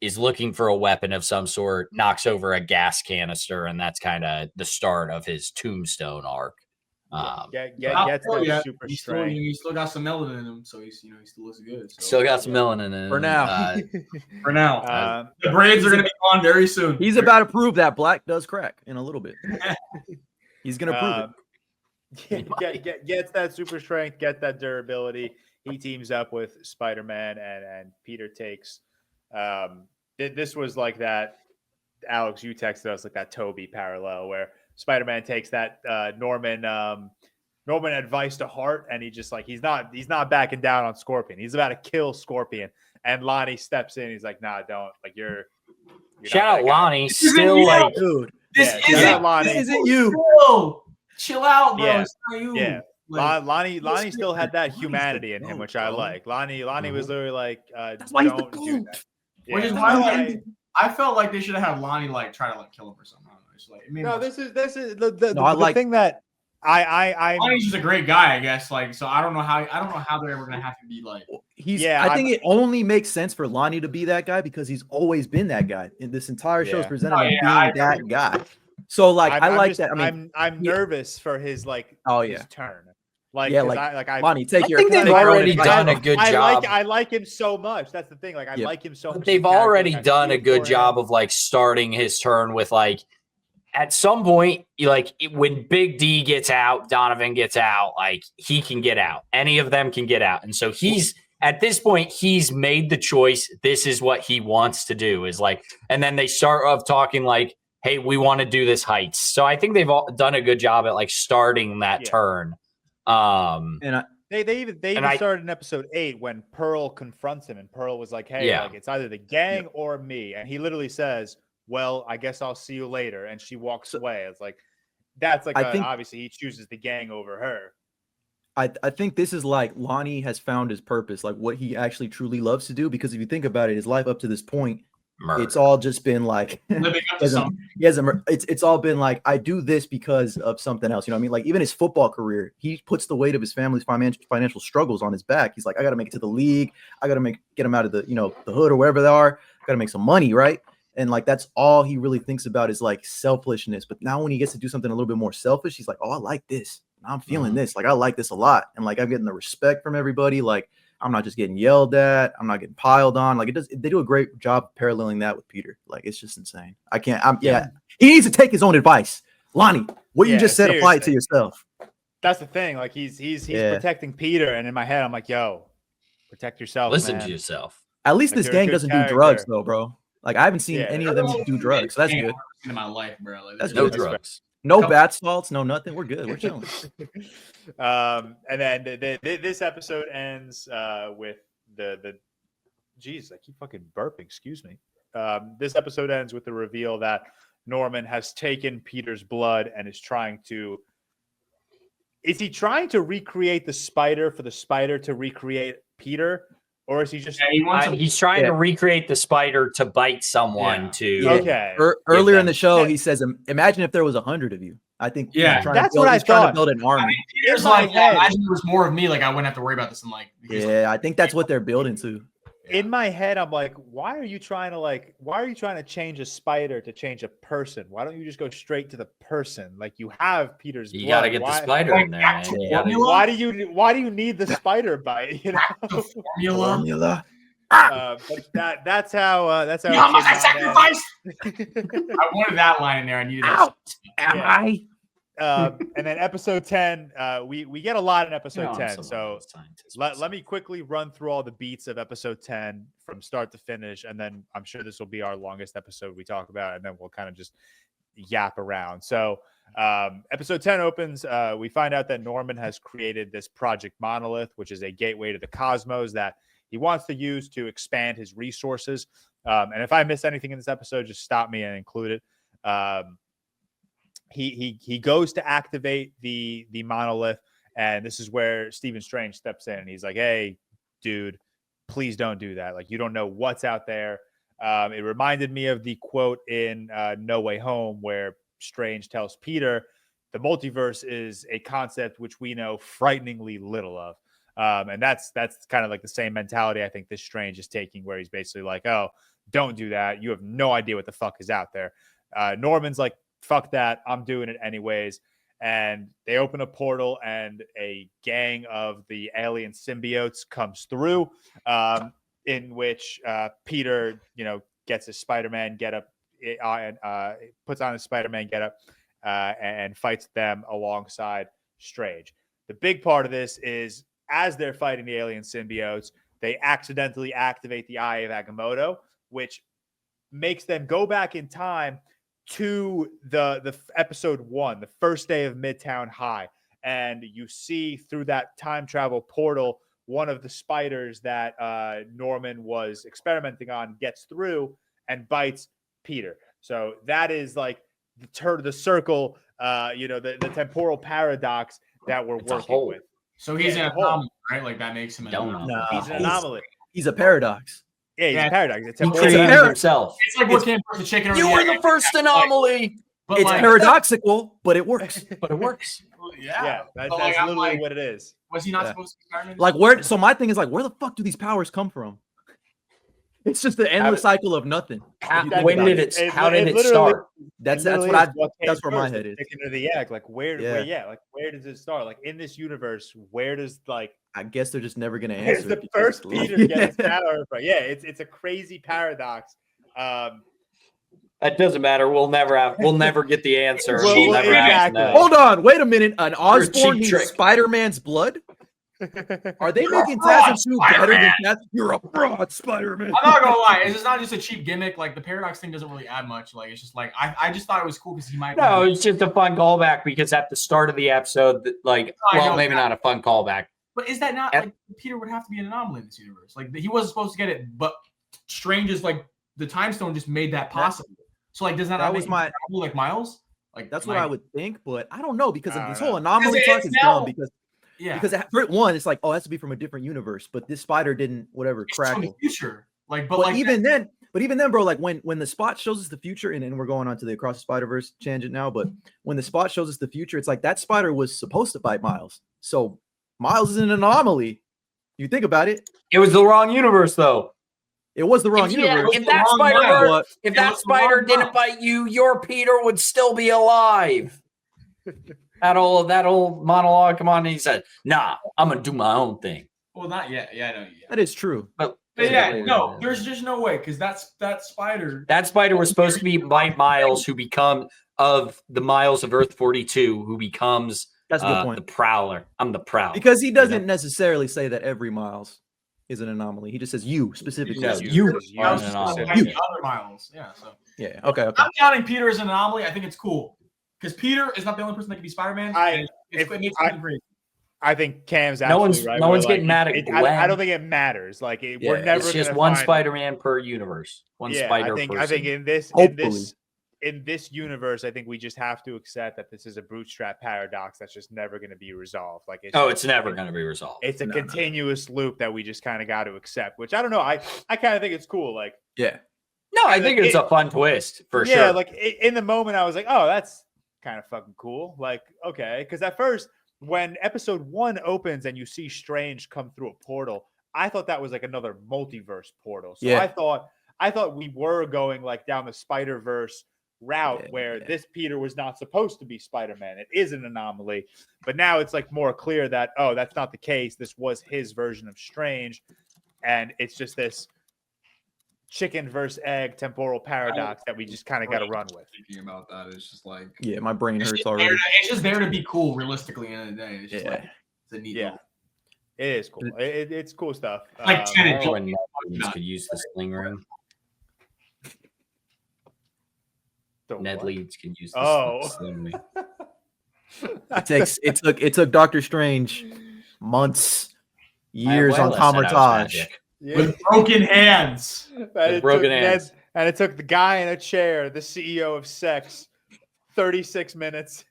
is looking for a weapon of some sort, knocks over a gas canister, and that's kind of the start of his Tombstone arc. Gets that super strength. He still got some melanin in him, so he still looks good. So. Still got some melanin in him. For now. The braids are going to be on very soon. He's about to prove that black does crack in a little bit. He's going to prove it. Gets that super strength, get that durability. He teams up with Spider-Man, and Peter takes. This was like that. Alex, you texted us like that Toby parallel where Spider-Man takes that Norman advice to heart, and he just like he's not backing down on Scorpion. He's about to kill Scorpion, and Lonnie steps in. He's like, "Nah, don't." Like you're shout out Lonnie. Still like, dude, this isn't you. Chill out, bro. Yeah. It's not you. Yeah. Like, Lonnie still had that humanity in him, which I like. Lonnie was literally like, that's why don't do that. Which is why I felt like they should have had Lonnie like try to like kill him or something. This is the thing that Lonnie's just a great guy, I guess. Like, so I don't know how they're ever gonna have to be like. I think it only makes sense for Lonnie to be that guy because he's always been that guy. In this entire show is presented him being that guy. So like I like that. I mean, I'm nervous for his like his turn. Like, Lonnie, take your. I think they've already done a good job. I like him so much. That's the thing. Like I like him so much. They've already done a good job of like starting his turn with like. At some point, like when Big D gets out, Donovan gets out, like he can get out. Any of them can get out. And so at this point, he's made the choice. This is what he wants to do is like, and then they start off talking like, hey, we want to do this heights. So I think they've all done a good job at like starting that turn. They even started in episode 8 when Pearl confronts him, and Pearl was like, hey, like it's either the gang or me. And he literally says, well, I guess I'll see you later. And she walks away. It's like, that's like, obviously he chooses the gang over her. I think this is like Lonnie has found his purpose, like what he actually truly loves to do. Because if you think about it, his life up to this point, it's all just been like, it's all been like, I do this because of something else. You know what I mean? Like even his football career, he puts the weight of his family's financial struggles on his back. He's like, I got to make it to the league. I got to get him out of the hood or wherever they are. Got to make some money. Right. And like, that's all he really thinks about is like selfishness. But now when he gets to do something a little bit more selfish, he's like, oh, I like this. I'm feeling this. Like, I like this a lot. And like, I'm getting the respect from everybody. Like, I'm not just getting yelled at. I'm not getting piled on. Like they do a great job paralleling that with Peter. Like it's just insane. He needs to take his own advice. Lonnie, what you just said, apply it to yourself. That's the thing. Like he's protecting Peter, and in my head, I'm like, yo, protect yourself. Listen man. to yourself. At least this gang doesn't do drugs, though, bro. Like I haven't seen any of them do drugs. So that's good. In my life, bro. Like, That's No good. drugs. No bath salts, no nothing. We're good. We're chilling. And then this episode ends with the. Jeez, I keep fucking burping. Excuse me. This episode ends with the reveal that Norman has taken Peter's blood and is trying to. Is he trying to recreate the spider for the spider to recreate Peter? Or is he just? Yeah, He's trying to recreate the spider to bite someone. Okay. Earlier in the show, he says, "Imagine if there was 100 of you." I think. Yeah, that's what I thought. To build an army. Peter's like, imagine there was more of me. Like I wouldn't have to worry about this. And like, yeah, I think that's what they're building to. In my head, I'm like, why are you trying to change a spider to change a person? Why don't you just go straight to the person? Like you have Peter's blood. You got to get the spider in there, man. Why do you need the spider bite? You know? Formula. But that's how How much I sacrificed? I wanted that line in there. I needed that. Am I? And then episode 10, we get a lot in episode 10. So let me quickly run through all the beats of episode 10 from start to finish. And then I'm sure this will be our longest episode we talk about. And then we'll kind of just yap around. So episode 10 opens. We find out that Norman has created this Project Monolith, which is a gateway to the cosmos that he wants to use to expand his resources. And if I miss anything in this episode, just stop me and include it. He goes to activate the monolith, and this is where Stephen Strange steps in, and he's like, "Hey, dude, please don't do that. Like, you don't know what's out there." It reminded me of the quote in No Way Home where Strange tells Peter, "The multiverse is a concept which we know frighteningly little of," and that's kind of like the same mentality I think this Strange is taking, where he's basically like, "Oh, don't do that. You have no idea what the fuck is out there." Norman's like, "Fuck that. I'm doing it anyways." And they open a portal and a gang of the alien symbiotes comes through, in which Peter, gets his Spider-Man getup and puts on his Spider-Man getup and fights them alongside Strange. The big part of this is as they're fighting the alien symbiotes, they accidentally activate the Eye of Agamotto, which makes them go back in time to the episode 1, the first day of Midtown High. And you see through that time travel portal, one of the spiders that Norman was experimenting on gets through and bites Peter. So that is like the circle, the temporal paradox that we're working with. So he's an anomaly, right? Like that makes him an anomaly. No, he's an anomaly. He's a paradox. Yeah, he's a paradox. It's he created himself. It's like what came first, the chicken or the egg. You were the first anomaly. It's paradoxical, but it works. Yeah, that's literally what it is. Was he not supposed to be Spider-Man? Like where? So my thing is like, where the fuck do these powers come from? It's just the endless cycle of nothing. How did it start? That's where my head is. Chicken or the egg? Like where does it start? Like in this universe, where does I guess they're just never gonna answer. The first Peter gets power, but it's a crazy paradox. That doesn't matter. We'll never get the answer. Hold on, wait a minute. An Osborn needs Spider-Man's blood? Are they making Task 2 better than Task? You're a fraud, Spider-Man. I'm not gonna lie, it's just not just a cheap gimmick. Like the paradox thing doesn't really add much. Like it's just like I just thought it was cool because he might. No, it's just a fun callback because at the start of the episode, maybe not a fun callback. But is that not like Peter would have to be an anomaly in this universe? Like he wasn't supposed to get it, but Strange is like the Time Stone just made that possible. So like, does that make my like Miles? Like that's what I would think, but I don't know because of this whole anomaly talk is dumb because. Yeah, because for one, it's like, oh, it has to be from a different universe, but this spider didn't crackle. From the future, but even then, bro, like when the Spot shows us the future, and we're going on to the Across the Spider-Verse tangent now, but when the Spot shows us the future, it's like that spider was supposed to bite Miles, so Miles is an anomaly. You think about it. It was the wrong universe, though. It was the wrong universe. If that spider didn't bite you, your Peter would still be alive. That old monologue, come on, and he said, "Nah, I'm gonna do my own thing." Well, not yet. Yeah, I know. Yeah. That is true. But yeah, no, there's just no way because that spider. That spider was supposed to be Mike Miles, who become of the Miles of Earth 42, who becomes That's a good point. the Prowler. I'm the Prowler. Because he doesn't necessarily say that every Miles is an anomaly. He just says you specifically. No, You are an anomaly. The other Miles. Yeah. So Yeah. Okay. I'm counting Peter as an anomaly. I think it's cool because Peter is not the only person that can be Spider-Man. It makes him great. I think Cam's No absolutely right. one's We're getting mad at I Gwen. don't think it matters. Like we're never. It's just gonna one find- Spider-Man per universe. One spider. I think in this universe, I think we just have to accept that this is a bootstrap paradox that's just never going to be resolved. Like it's never going to be resolved. It's a continuous loop that we just kind of got to accept. Which I don't know. I kind of think it's cool. Like Yeah. No, I think it's a fun twist for sure. Yeah, like in the moment, I was like, oh, that's kind of fucking cool. Like okay, because at first, when episode 1 opens and you see Strange come through a portal, I thought that was like another multiverse portal. So Yeah. I thought we were going like down the Spider-Verse route where this Peter was not supposed to be Spider-Man. It is an anomaly. But now it's like more clear that, oh, that's not the case. This was his version of Strange. And it's just this chicken versus egg temporal paradox that we just kind of got to run with. Thinking about that, it's just like Yeah. My brain It's hurts just already. it's just there to be cool, realistically, in the end of the day. It's just like it's a neat. Yeah. It is cool. It's cool stuff. Like Tenet. Oh, and Ned could use the sling ring. Ned Leeds can use the sling ring. It took Doctor Strange months, years on Comertage. With broken hands. And it took the guy in a chair, the CEO of Sex, 36 minutes.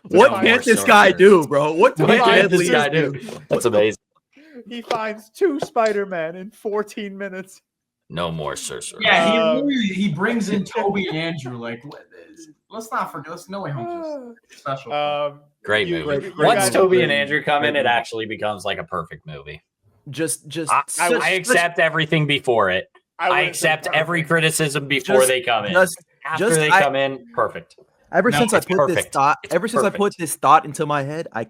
What can't this guy do, bro? What can't this guy do? That's amazing. He finds 2 Spider-Man in 14 minutes. No more sorcerer. Yeah, he brings in Toby and Andrew. Like, let's not forget. No Way Home is special. Great movie. Once Toby and Andrew come in, it actually becomes like a perfect movie. I accept everything before it. I accept every criticism before they come in. After they come in, perfect. Ever since I put this thought into my head, I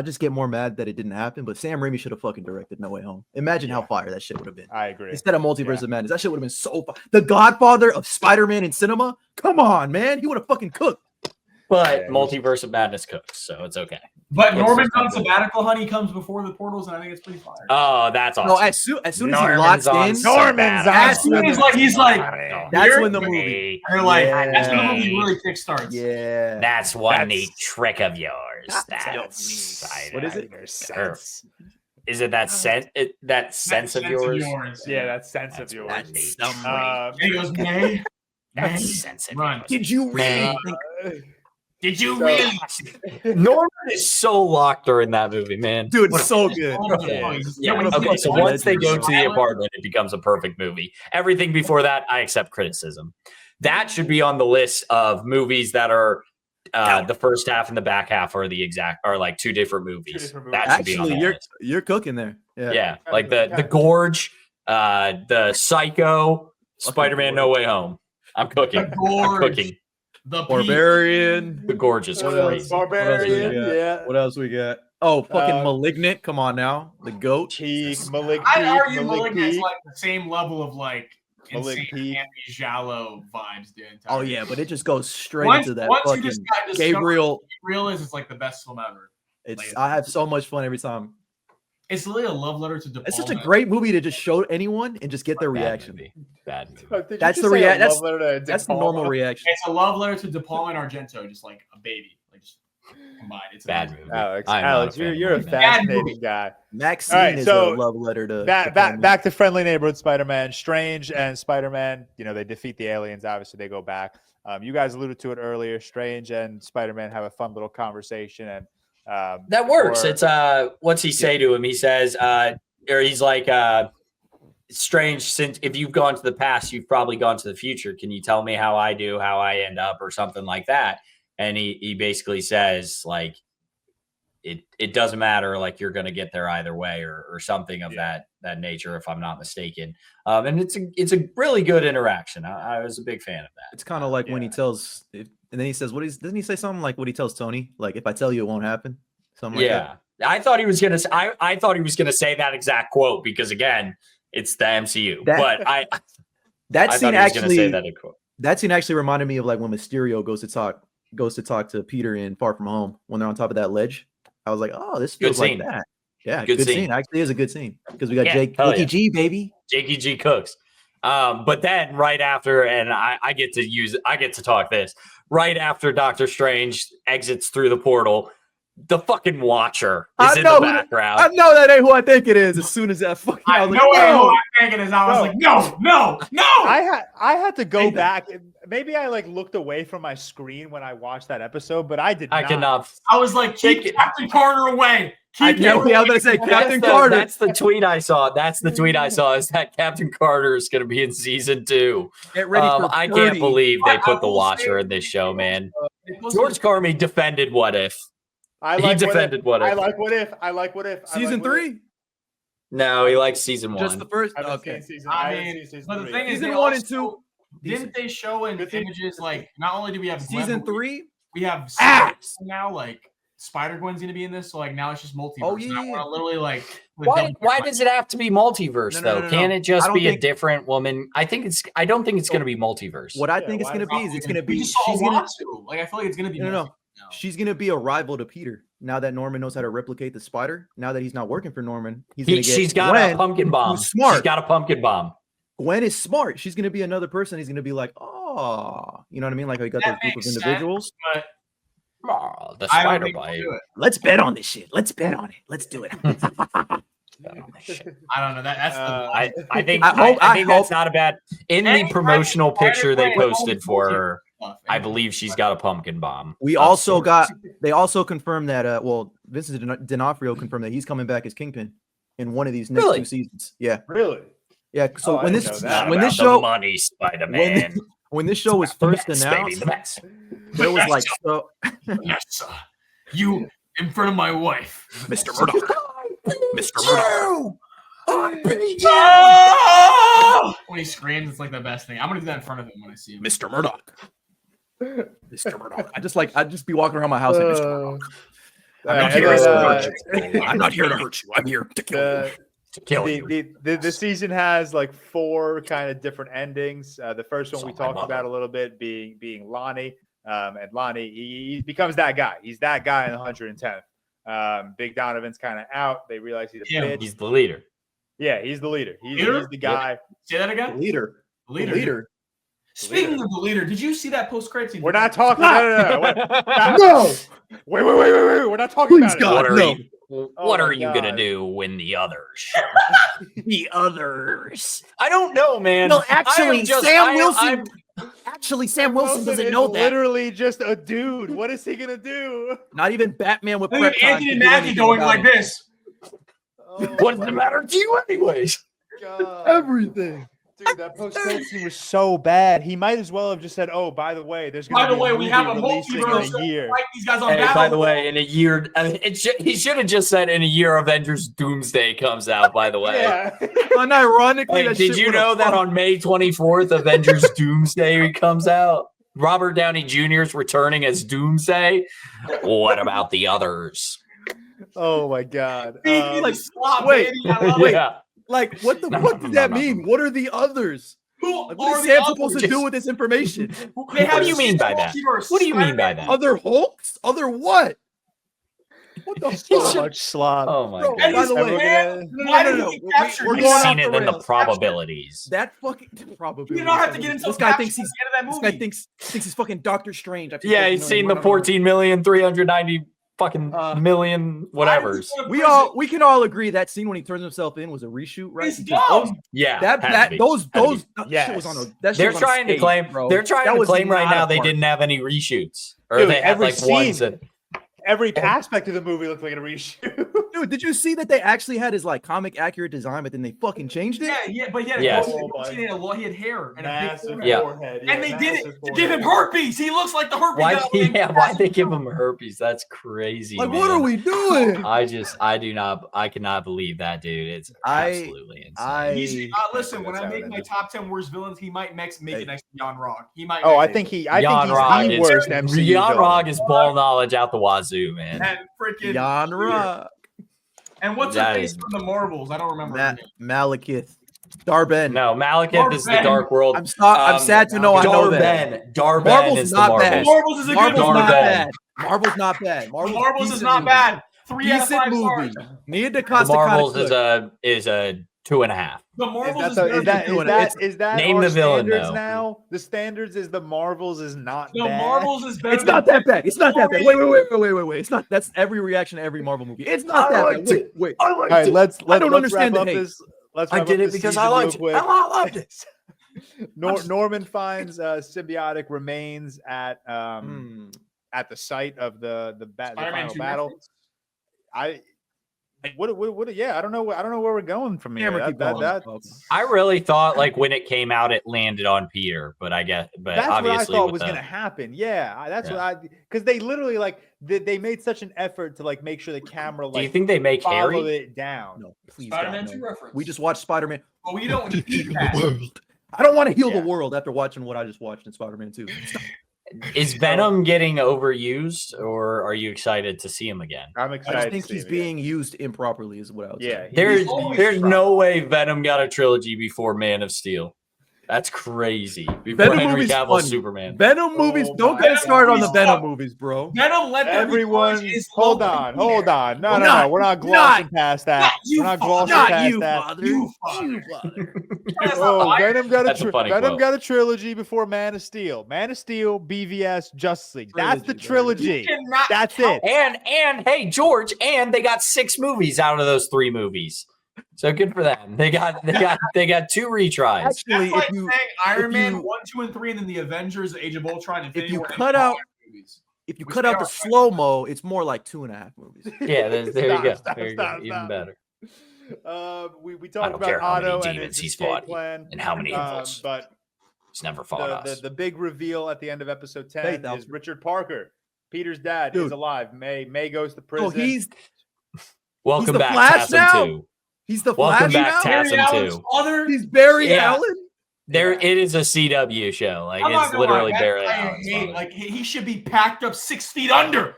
just get more mad that it didn't happen. But Sam Raimi should have fucking directed No Way Home. Imagine how fire that shit would have been. I agree. Instead of Multiverse of Madness, that shit would have been so fire. The Godfather of Spider-Man in cinema? Come on, man. He would have fucking cooked. But Multiverse of Madness cooks, so it's okay. But Norman's on sabbatical, honey, comes before the portals, and I think it's pretty fire. Oh, that's awesome. No, as soon as he locks in, as soon as he's like, that's when the movie. You're like, that's when the movie really kickstarts. Yeah, that's one neat trick of yours. What is it? Is it that sense? That sense of yours? Yeah, that sense of yours. He goes, May. That's sense of yours. Did you really? Did you really? Norman is so locked during that movie, man. Dude, it's so good. Okay, so once they go to the apartment, it becomes a perfect movie. Everything before that, I accept criticism. That should be on the list of movies that are the first half and the back half are like 2 different movies. That should be on the list. You're cooking there. Yeah, like the Gorge, the Psycho, Spider-Man No Way Home. I'm cooking. I'm cooking. The Barbarian. The Gorgeous. Barbarian. Yeah. What else we got? Oh, fucking Malignant. Come on now. The goat. I'd argue Malignant's like the same level of like insane Andy Jallo vibes, dude. Oh yeah, but it just goes straight into that. Once fucking you just got Gabriel. It's like the best film ever. I have so much fun every time. It's literally a love letter to De Palma. It's such a great movie to just show anyone and just get their reaction. Bad movie. That's the reaction. That's the normal reaction. It's a love letter to De Palma and Argento, just like a baby, like just combined. It's bad movie. Alex, you're a fascinating guy. Maxine is a love letter to back to Friendly Neighborhood Spider-Man. Strange and Spider-Man, they defeat the aliens. Obviously, they go back. You guys alluded to it earlier. Strange and Spider-Man have a fun little conversation, and that works. It's what's he say to him? He says, or he's like, Strange, since if you've gone to the past, you've probably gone to the future. Can you tell me how I do, how I end up, or something like that? And he basically says, like, it doesn't matter, like you're gonna get there either way, or something of that nature, if I'm not mistaken. And it's a really good interaction. I was a big fan of that. It's kind of like when he tells, and then he says, doesn't he say something like what he tells Tony? Like, if I tell you, it won't happen. Something like that. I thought he was gonna. I thought he was gonna say that exact quote because again, it's the MCU. That scene actually reminded me of like when Mysterio goes to talk to Peter in Far From Home when they're on top of that ledge. I was like, oh, this feels like that. Yeah, good scene. Actually, is a good scene because we got Jakey G, baby. Jakey G cooks. But then right after, and I get to talk this right after Doctor Strange exits through the portal. The fucking Watcher is in the background. I know that ain't who I think it is. As soon as that fucking, I know who I think it is. I was like, no. I had to go back. Maybe I like looked away from my screen when I watched that episode, but I did not. I cannot. I was like, keep Captain Carter away. I was gonna say Captain Carter. That's the tweet I saw. Is that Captain Carter is going to be in season 2. Get ready for I can't believe they put the Watcher in this show, man. George Carmi defended What If. He defended What If. I like What If. Season 3? No, he likes season 1. Just the first. Okay. But the thing is, season 1 and 2. Didn't they show in images like not only do we have season 3, we have now like Spider-Gwen's gonna be in this, so like now it's just multiverse. Oh yeah. Literally like why does it have to be multiverse though? No. Can't it just be a different woman? I don't think it's gonna be multiverse. What I think it's gonna be is it's gonna be like I feel like it's gonna be no. She's gonna be a rival to Peter. Now that Norman knows how to replicate the spider, now that he's not working for Norman, she's got a pumpkin bomb. Smart. She's got a pumpkin bomb. Gwen is smart. She's gonna be another person. He's gonna be like, oh, you know what I mean? Like we got those group of individuals. The spider bite. Let's bet on this shit. Let's bet on it. Let's do it. I don't know. That's I think that's not a bad. In the promotional picture they posted for her, I believe she's got a pumpkin bomb. They also confirmed that. Vincent D'Onofrio confirmed that he's coming back as Kingpin in one of these next 2 seasons. Yeah, really. Yeah. So when this show, money, Spider-Man. When this show was first announced, it was like so. Yes, sir. You in front of my wife, Mr. Murdoch. Mr. Murdoch. When he screams, it's like the best thing. I'm gonna do that in front of him when I see him. Mr. Murdoch. Mr. Murdoch. I'd just be walking around my house and Mr. Murdoch. I'm not here to hurt you. I'm here to kill you. The season has like 4 kind of different endings. The first one we talked about a little bit being Lonnie. And Lonnie, he becomes that guy. He's that guy in the 110th. Big Donovan's kind of out. They realize he's a bitch. He's the leader. Yeah, he's the leader. He's the guy. Say that again? The leader. Speaking of the leader, did you see that post-credit scene? We're not talking. No. Wait. We're not talking about it. What are you gonna do when the others? The others. I don't know, man. No, actually, Sam Wilson. Actually, Sam Wilson doesn't know that. Literally just a dude. What is he gonna do? Not even Batman with prep time. Anthony Mackie going like this. What's the matter to you, anyways? God. Everything. Dude, that post-credit scene was so bad. He might as well have just said, "Oh, by the way, there's going to be we have a multiverse in a year." These guys on by the way, in a year, he should have just said, "In a year, Avengers Doomsday comes out." By the way, yeah. Unironically, did you know that on May 24th, Avengers Doomsday comes out? Robert Downey Jr. is returning as Doomsday. What about the others? Oh my God! Wait. Yeah. Like, what the fuck does that mean? What are the others? What is Sam supposed to do with this information? What do you mean by that? What do you mean by that? Other Hulks? Other what? What the fuck? So much slop. Oh my God. God. By the way, no. We're going seen it in the probabilities. That fucking probability. You don't have to get into this guy thinks he's he's fucking Doctor Strange. Yeah, he's seen the 14,390 fucking million whatevers. We can all agree that scene when he turns himself in was a reshoot, right? Shit was on a. They're trying to claim right now they didn't have any reshoots, or they had like ones that. Every aspect of the movie looked like a reshoot. Dude, did you see that they actually had his like comic accurate design, but then they fucking changed it? Yeah, but he had he had hair and massive a big forehead. And they did it to give him herpes. He looks like the herpes. Why'd they give him herpes? That's crazy. Like, what are we doing? I cannot believe that, dude. It's absolutely insane. Listen, when I make my top 10 worst villains, he might make it next to Jan Rog. He might. I think he's the worst MCU. Jan Rog is ball knowledge out the wazoo, man. And freaking Jan Rog. And what's her That face is- from the Marvels? I don't remember. her name. Malekith. Darben. No, Malekith is the Dark World. I'm sad to know I know that. Darben Marvel's is the not Marvels. bad. Marvels is a Marvel's good not movie. bad. Marvel's not bad. Marvels is decent not movie. bad. 3 out of Decent 5 movie. stars. Nia The DaCosta Marvels kinda is a 2.5. The Marvels is Is that Name our the villain, standards though. now? The standards is the Marvels is not The bad. Marvels is better. It's not that bad. It's not that bad. Wait. It's not. That's every reaction to every Marvel movie. It's not that bad. Wait. All right, let's don't let's understand wrap the up hate. this. Let's I wrap did up it this because season I real liked it. quick. I loved it. Norman finds symbiotic remains at the site of the final battle. Yeah, I don't know. I don't know where we're going from here. I really thought like when it came out, it landed on Peter, but that's obviously what I thought with was going to happen. Yeah, that's what because they literally like they made such an effort to like make sure the camera Do you like think they make followed Harry? it down. No, please. Spider-Man God, 2 no. reference. We just watched Spider-Man. But we don't need that. I don't want to heal Yeah. the world after watching what I just watched in Spider-Man 2. Is Venom getting overused, or are you excited to see him again? I'm I excited. just think to see he's it being used improperly, is what I would again. say. Yeah, There's no way Venom got a trilogy before Man of Steel. That's crazy. Before Venom Henry movies Cavill's funny. Superman. Venom movies. Oh Don't my get started on the God. Venom movies, bro. Venom let them Everyone, record his hold love on. there. No. We're not glossing past that. you, We're not father. glossing Not past you, that. father. You, You, father. That's Oh, not fire. Venom got That's a funny quote. got a trilogy before Man of Steel. Man of Steel, BVS, Justice League. That's the trilogy. You cannot That's count- it. And hey, George, and they got 6 movies out of those 3 movies. So good for them. They got 2 retries. Actually, That's like if you saying Iron Man you- 1, 2, and 3, and then the Avengers, Age of Ultron, Infinity you War, and cut all out- their movies. if you We cut stay out the on slow mo, it's more like 2.5 movies. Yeah, there you go. Stop, There you stop, go. Even stop. better. We I talked don't care about how many Otto and demons his he's escape fought plan, and how many evils. but He's never fought us. the big reveal at the end of episode 10 Faith, is Richard Parker, Peter's dad, Dude. is alive. May goes to Oh, prison. Welcome the back, Flash Tasm now? 2. He's the Welcome Flash back, now. Tasm Barry Allen's 2. father. He's Barry Yeah. Allen. It is a CW show. Like I'm not it's gonna lie, literally that Barry guy I Allen's hate. father. Like he should be packed up 6 feet under.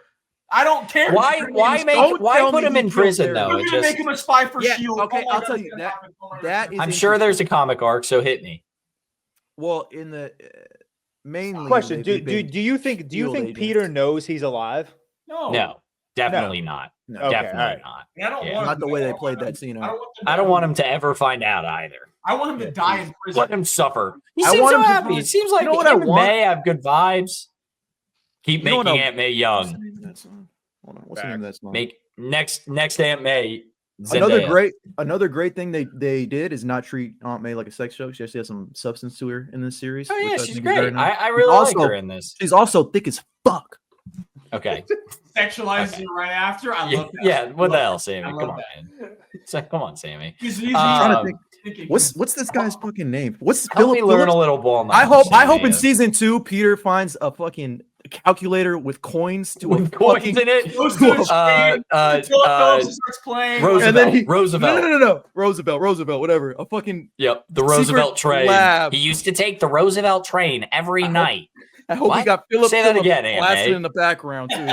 I don't care. Why Don't tell put me him he in killed prison Barry. though? We're It gonna make just him a spy for Yeah, Shield. okay, Oh my I'll God, tell you that- that is I'm sure interesting. there's a comic arc, so hit me. Well, in the mainly Question: they've Do been you think field agents. Peter knows he's alive? No, definitely not. No. Okay, Definitely all right. not. I don't Yeah. want not him the to- way I they don't played want him- that scene I out. don't want them I don't to- want him to ever find out either. I want him to die in prison. Let him suffer. He I seems want so him to happy. find- It seems like you know what I him and want? May have good vibes. Keep You know what making I- Aunt May What's young. the name of that song? Hold on. What's the name of that song? Make next Aunt May. Another Zendaya. great thing they did is not treat Aunt May like a sex joke. She actually has some substance to her in this series. Oh which yeah, I she's think is very great. nice. I really Also- like her in this. She's also thick as fuck. Okay. Sexualizes Okay. you right after. I Yeah, love that. yeah, what the I hell, love Sammy? I Come love on, that. man. So, come on, Sammy. He's trying to Um, think. What's this guy's fucking name? What's Help me learn Phillips? a little ball. I hope knowledge, in Sammy. season 2 Peter finds a fucking calculator with coins to With a coins fucking, in it. Goes to a Uh, Philip Phillips starts playing. Roosevelt. and then he Roosevelt. No. Roosevelt, whatever. A fucking Yep, the Secret Roosevelt train. lab. He used to take the Roosevelt train every I hope- night. I hope What? we got Philip Say that Phillips again, Aunt blasting May. in the background too.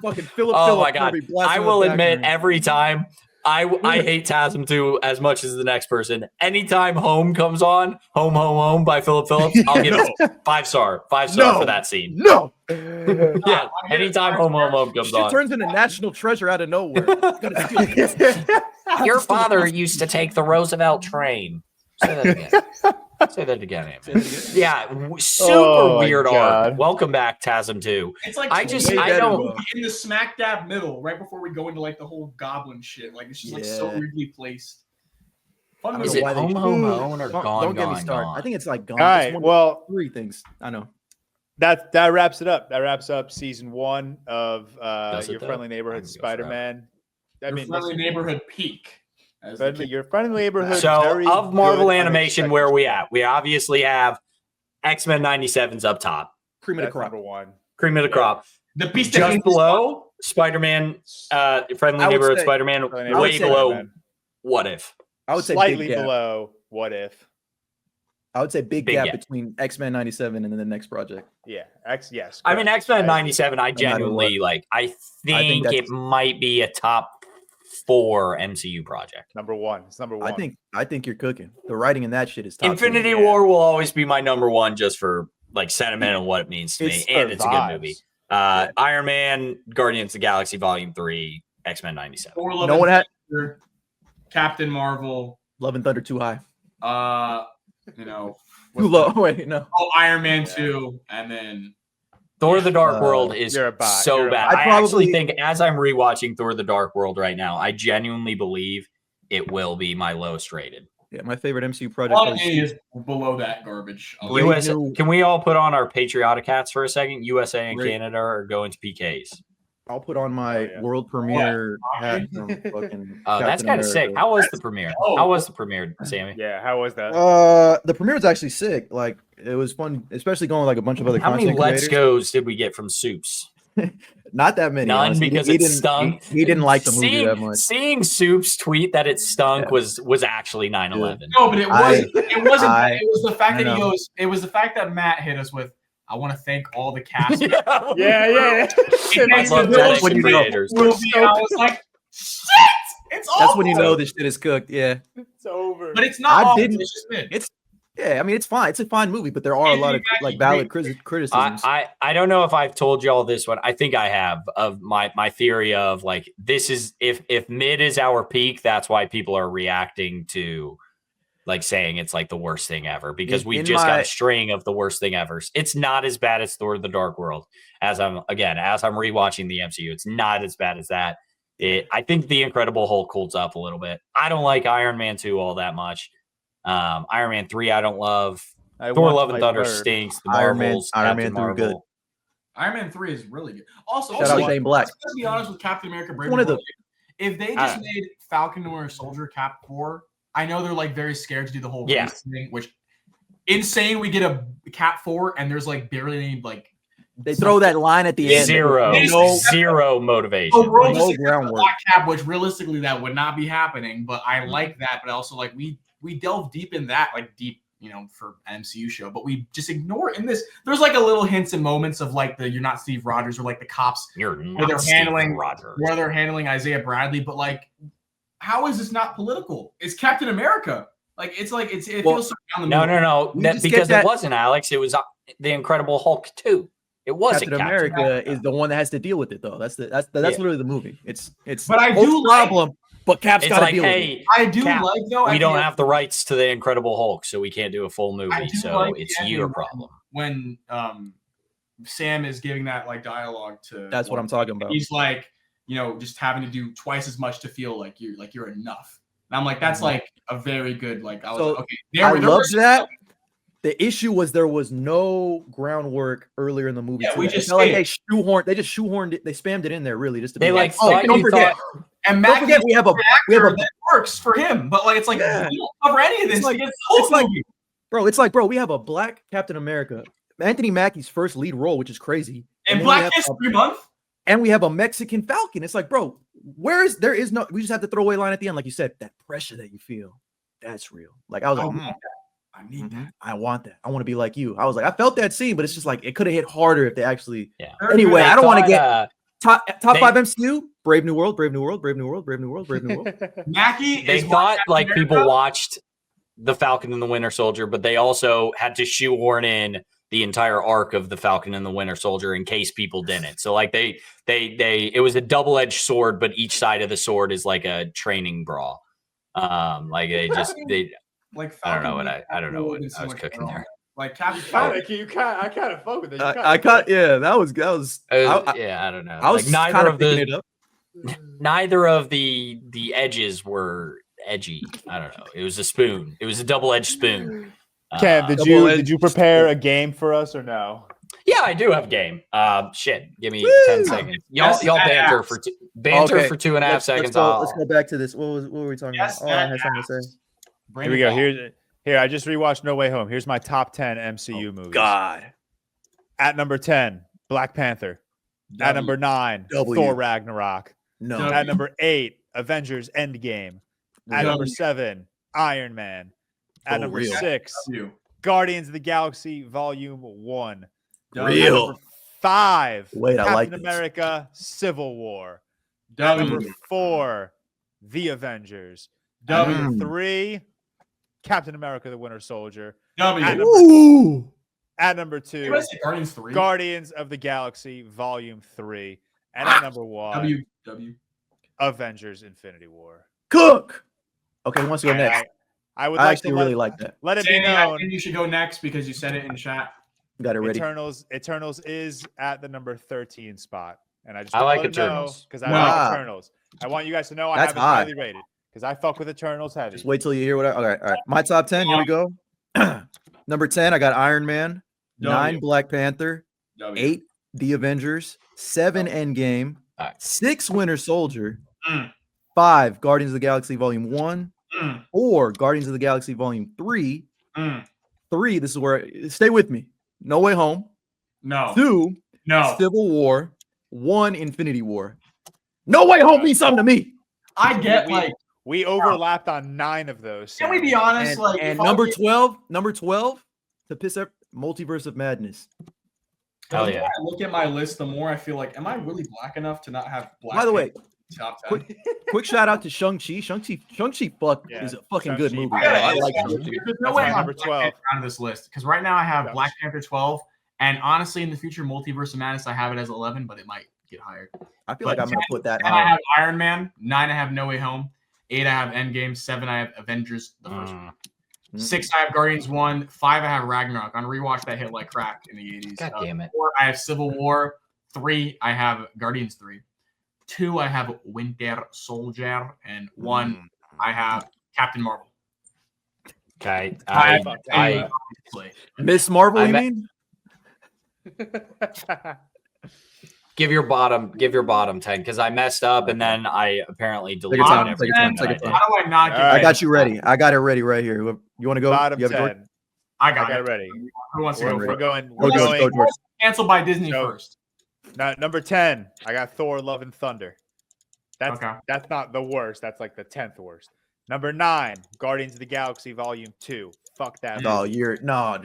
Fucking Philip Oh Phillips my god! gonna be blasting I in the will admit, background. every time I hate Tasm 2 as much as the next person. Anytime Home comes on, Home by Philip Phillips, I'll give it 5 star No. for that scene. No, Yeah, anytime Home comes shit on. turns into national treasure out of nowhere. Gotta steal it. Your father used to take the Roosevelt train. Say that again. Say that again, Amy. Yeah, super Oh my weird God. art. Welcome back, Tasm 2. It's like I just- totally I don't- movie in the smack dab middle, right before we go into like the whole goblin shit. Like it's just like so Yeah. weirdly placed. Fun I don't Is know it why they- Home or Don't Gone, get me Gone, started. Gone? I think it's like gone. All It's right. one of Well, 3 things. I know. that wraps it up. That wraps up season 1 of Does it Your though? Friendly I Neighborhood can go forever. Spider-Man. I Your mean, friendly listen, neighborhood peak. as the kid- Your Friendly Neighborhood. So very of Marvel good, Animation, unexpected where are we stuff. at? We obviously have X-Men 97's up top. Cream of the That's crop. number 1. Cream of the crop. the piece Just below Spider-Man, Friendly I would Neighborhood say- Spider-Man, Friendly way Neighborhood below Spider-Man. What If. I would say Slightly big gap. below What If. I would say big Big gap gap. between X-Men 97 and then the next project. Yeah. Yes. I mean, correct. X-Men I- 97, I matter genuinely, like, I think that's- it might be a top 4 MCU project. Number one. It's number one. I think you're cooking. The writing in that shit is top Infinity Yeah. War will always be my number one just for like sentiment and what it means to me, and it's a good movie. Iron Man, Guardians of the Galaxy Volume 3, X-Men 97. No one had Captain Marvel. Love and Thunder too high. You know, Too low. Wait, no. Iron Man 2, and then Thor: The Dark World is you're a bot. so You're a bad. bot. I actually think as I'm rewatching Thor: The Dark World right now, I genuinely believe it will be my lowest rated. Yeah, my favorite MCU project. Quality is below that garbage. USA, can we all put on our patriotic hats for a second? USA and Great. Canada are going to PKs. I'll put on my world premiere hat from fucking. Oh, that's Captain kind of sick. America. How was the premiere? How was the premiere, Sammy? Yeah, how was that? The premiere was actually sick. Like it was fun, especially going with like a bunch of other. How many content Let's creators. Goes did we get from Supes? Not that many. None, honestly. because he it didn't, stunk. He didn't like the movie that much. Seeing Supes tweet that it stunk was actually 9/11. No, but it wasn't. It wasn't. I- It was the fact I that he know. goes. It was the fact that Matt hit us with. I want to thank all the cast. yeah. I That's love That's when the you know. creators. movie, and I was like, shit, it's awful. That's when you know this shit is cooked. Yeah. It's over. But it's not. I awful, didn't- It's just mid. Yeah, I mean it's fine. It's a fine movie, but there are a lot of like valid criticisms. I don't know if I've told y'all this one. I think I have of my theory of like this is if mid is our peak, that's why people are reacting to like saying it's like the worst thing ever because we've just got a string of the worst thing ever. It's not as bad as Thor: The Dark World as I'm rewatching the MCU. It's not as bad as that. I think the Incredible Hulk holds up a little bit. I don't like Iron Man 2 all that much. Iron Man 3 I don't love. Thor: Love and Thunder stinks. The Iron Man- Marvels, Iron Captain Man 3 good. Marvel. Iron Man 3 is really good. Also, Shout out Shane Black. Let's be honest with Captain America. Brave One of New the- World. If they just made Falcon and Winter Soldier Cap 4, I know they're like very scared to do the whole race thing, which insane. We get a Cap 4 and there's like barely any like They throw that line at the end. Zero motivation. Oh, we're all No just groundwork. Black Cap, which realistically that would not be happening. But I like that. But also like we delve deep in that, like deep, you know, for an MCU show. But we just ignore it in this. There's like a little hints and moments of like the you're not Steve Rogers or like the cops You're where not they're Steve handling Rogers. where they're handling Isaiah Bradley. But like, how is this not political? It's Captain America. Like it feels so down the middle. No. We That, just because get that- it wasn't Alex. It was the Incredible Hulk 2. It wasn't Captain America is the one that has to deal with it though. That's literally the movie. It's But I Hulk's do like- problem, but Cap's It's got to like, deal with it. hey, I do Cap, like though. we at don't the have the rights to the Incredible Hulk, so we can't do a full I movie. do So like it's the your ending problem. when Sam is giving that like dialogue to. That's what I'm talking about. He's like, you know, just having to do twice as much to feel like you're enough. And I'm like, that's like a very good like. I was So, like, okay. I loved that. The issue was there was no groundwork earlier in the movie. Yeah, to we that. just It felt like stayed. they just shoehorned it. They spammed it in there really just to They be like oh, thought don't you forget, thought- And don't Matt forget we have a that works for him, but like it's like Yeah. we don't cover any of this. It's like- It's the it's like- movie. bro, we have a black Captain America, Anthony Mackie's first lead role, which is crazy. And then we Black have History Month. and we have a Mexican Falcon. It's like, bro, there is no, we just have to throw away line at the end, like you said, that pressure that you feel, that's real. Like I was like, I need that. I want that. I want to be like you. I was like, I felt that scene, but it's just like it could have hit harder if they actually. Yeah. Anyway, I don't want to get top they- 5 MCU. Brave New World, Brave New World, Brave New World, Brave New World, Brave New World. Mackie They is thought Black like Captain people America. watched the Falcon and the Winter Soldier, but they also had to shoehorn in the entire arc of the Falcon and the Winter Soldier in case people didn't. So like they it was a double-edged sword, but each side of the sword is like a training bra. Like they Like I don't know Falcon what I don't know what is so I was much cooking better. there. Like Captain I kind of fuck with it. I caught, yeah, that was. Yeah, I don't know. I was like neither kind of picking it the up. neither of the edges were edgy. I don't know. It was a spoon. It was a double-edged spoon. Cam, did you prepare a game for us or no? Yeah, I do have game. Shit, give me Woo! 10 seconds. Y'all banter for Okay, for 2.5 seconds. Let's go back to this. What were we talking Yes, about? Oh, I had something to say. Here we go. Here, I just rewatched No Way Home. Here's my top 10 MCU movies. God. At number 10, Black Panther. At number 9, W. Thor Ragnarok. No. W. At number 8, Avengers Endgame. At W. number 7, Iron Man. At Oh, number real. 6, You. Guardians of the Galaxy Volume 1. At Real. number 5, Wait, I Captain like this. America Civil War. At number W. 4, The Avengers. W. Number 3, Captain America: The Winter Soldier. W. Ooh. At number 2, Guardians 3. Guardians of the Galaxy Volume 3. And at number 1, W. Avengers: Infinity War. Cook. Okay, who wants to go next? I would I like actually to really like that. let it be Sammy, I known. think you should go next because you said it in chat. Got it ready. Eternals is at the number 13 spot. And I just I like want to know Eternals. because I Wow. like Eternals. I want you guys to know I That's have it high. highly rated because I fuck with Eternals heavy. Just wait till you hear what. All right. My top 10. Here we go. Number 10, I got Iron Man. 9, Black Panther. W. 8, The Avengers. 7, Endgame. All right. 6, Winter Soldier. Mm. 5, Guardians of the Galaxy Volume 1. Mm. 4, Guardians of the Galaxy Volume 3. Mm. 3, this is where stay with me. No Way Home. No. 2, No. Civil War. 1, Infinity War. No Way Home means something to me. I get like. We overlapped on 9 of those. Can we be Sam. honest? And, like, and if I number get- 12 to piss up Multiverse of Madness. Hell the more yeah. I look at my list, the more I feel like, am I really black enough to not have black? By the way, people in top 10? quick shout out to Shang-Chi. Shang-Chi Yeah, is a fucking good Shang-Chi. movie. I bro. gotta I ask like you, Shang-Chi. there's no That's way my I have number Black 12. Panther on this list because right now I have Yeah. Black Panther 12, and honestly, in the future, Multiverse of Madness I have it as 11, but it might get higher. I feel like I'm gonna put that 10 I high. have Iron Man. 9 I have No Way Home. 8 I have Endgame. 7 I have Avengers. The first one. 6 I have Guardians 1. 5 I have Ragnarok. On rewatch that hit like crack in the 80s. God damn it. 4 I have Civil War. 3 I have Guardians 3. 2 I have Winter Soldier, and 1 I have Captain Marvel. Okay. I Miss Marvel, I you met- mean? give your bottom 10 because I messed up and then I apparently deleted time, everything. take your time, that I take did. your How do I not get? All right. I got you ready. I got it ready right here. You want to go? Bottom You have it, George? 10. I I got got it. it ready. Who wants to We're, go we're first? going. Go, We're George. Go, going. George. Canceled by Disney So- first. Number 10. I got Thor: Love and Thunder. That's Okay. that's not the worst. That's like the 10th worst. Number 9. Guardians of the Galaxy Volume 2. Fuck that. No, movie.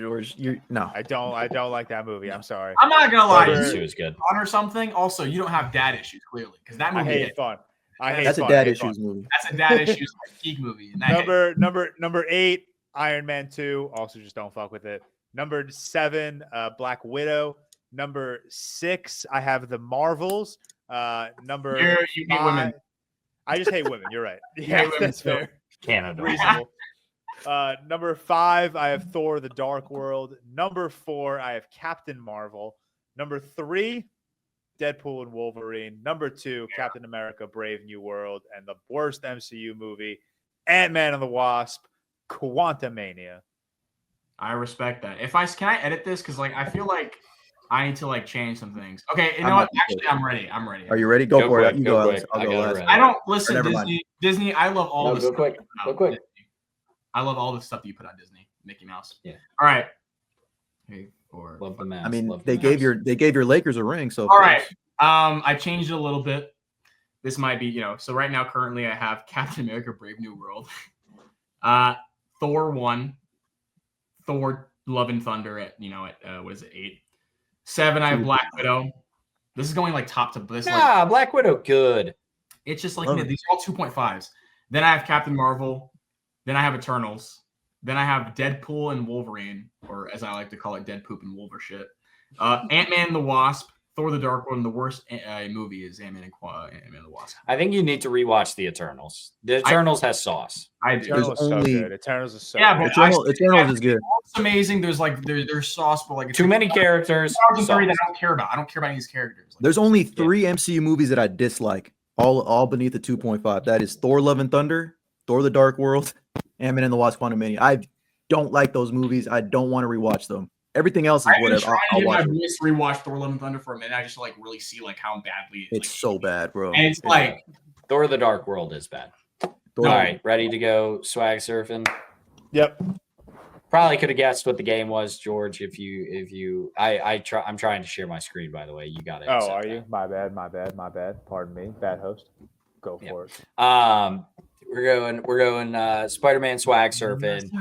George. You're no. I don't like that movie. I'm sorry. I'm not gonna lie. Number- Guardians You 2 is good. or something. Also, you don't have dad issues clearly because that I movie. hate fun. I hate That's a fun. dad I hate fun. issues movie. That's a dad issues like, geek movie. And that Number 8, Iron Man 2. Also, just don't fuck with it. Number 7, Black Widow. Number 6, I have the Marvels. Number you hate 5, women. I just hate women. You're right. hate Yeah, women that's too. fair. Canada. Reasonable. Number 5, I have Thor: The Dark World. Number 4, I have Captain Marvel. Number 3, Deadpool and Wolverine. Number 2, Captain America: Brave New World, and the worst MCU movie, Ant-Man and the Wasp: Quantumania. I respect that. Can I edit this? Because like I feel like I need to like change some things. Okay, you know I'm what? not- Actually, I'm ready. I'm ready. Are you ready? Go Go for quick, it. You go go, quick. Alex. I'll I go got it last. ready. I don't listen. Never mind. Disney. I love all No, the go stuff quick. you put Go out quick. Disney. I love all the stuff that you put on Disney. Mickey Mouse. Yeah. All right. 3, 4. Love the mask. I mean, love the they gave mask. your Lakers a ring. So of All right. course. I changed it a little bit. This might be, so right now, currently, I have Captain America: Brave New World, Thor 1, Thor: Love and Thunder at what is it, 8, 7. I have Black Widow. This is going like top to this. Like, Black Widow, good. it's just like Love it. these are all 2.5s. Then I have Captain Marvel. Then I have Eternals. Then I have Deadpool and Wolverine, or as I like to call it, Dead Poop and Wolver shit. Ant-Man and the Wasp, Thor: The Dark World, and the worst movie is Ant-Man and the Wasp. I think you need to rewatch the Eternals. The Eternals has sauce. I do. Eternals is so only- good. Eternals is so Yeah, good. but Eternals is good. It's amazing. There's like there's sauce, but like it's Too many characters. 2030 that sauce. I don't care about. I don't care about any of these characters. Like, There's only 3 MCU movies that I dislike, all beneath the 2.5. That is Thor: Love and Thunder, Thor: The Dark World, Ant-Man and the Wasp: Quantumania. I don't like those movies. I don't want to rewatch them. Everything else is I've been whatever. trying I'll to get my watch it. boys to rewatch Thor: Love and Thunder for a minute. I just like really see like how badly It's so bad, bro. and it's like Thor: The Dark World is bad. Thor- All right, ready to go swag surfing? Yep. Probably could have guessed what the game was, George. I'm trying to share my screen, by the way. You got it. Oh, are you? My bad. Pardon me. Bad host. Go for it. We're going Spider-Man swag surfing.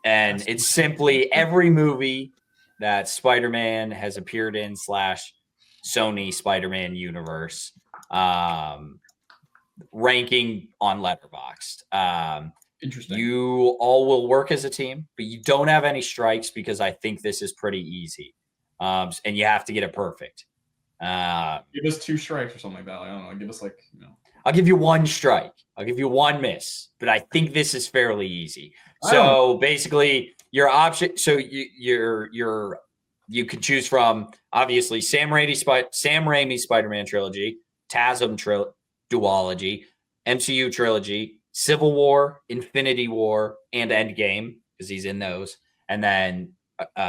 And it's simply every movie that Spider-Man has appeared in / Sony Spider-Man universe. ranking on Letterboxd. Interesting. You all will work as a team, but you don't have any strikes because I think this is pretty easy. And you have to get it perfect. Give us 2 strikes or something like that. Like, I don't know. Give us like, I'll give you 1 strike. I'll give you 1 miss, but I think this is fairly easy. So basically, your option. So you could choose from obviously Sam Raimi's Spider-Man trilogy, TASM duology, MCU trilogy, Civil War, Infinity War, and Endgame because he's in those, and then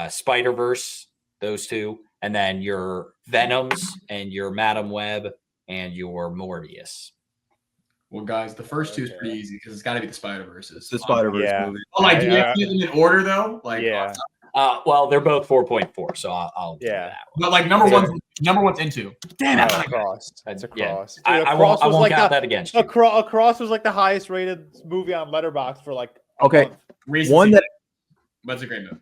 Spider-Verse, those 2, and then your Venoms and your Madam Web and your Morbius. Well, guys, the first 2 is pretty easy because it's got to be the Spider-Verses. The Spider-Verse movie. Oh, like, do you have to get them in order though? Like, Yeah. Well, they're both 4.4, so I'll do that one. But like number one's into. Damn it! Across. That's a Yeah. cross. Dude, I Across won't was like count that against you. Across was like the highest rated movie on Letterboxd for like a Okay. month. One that That's a great movie.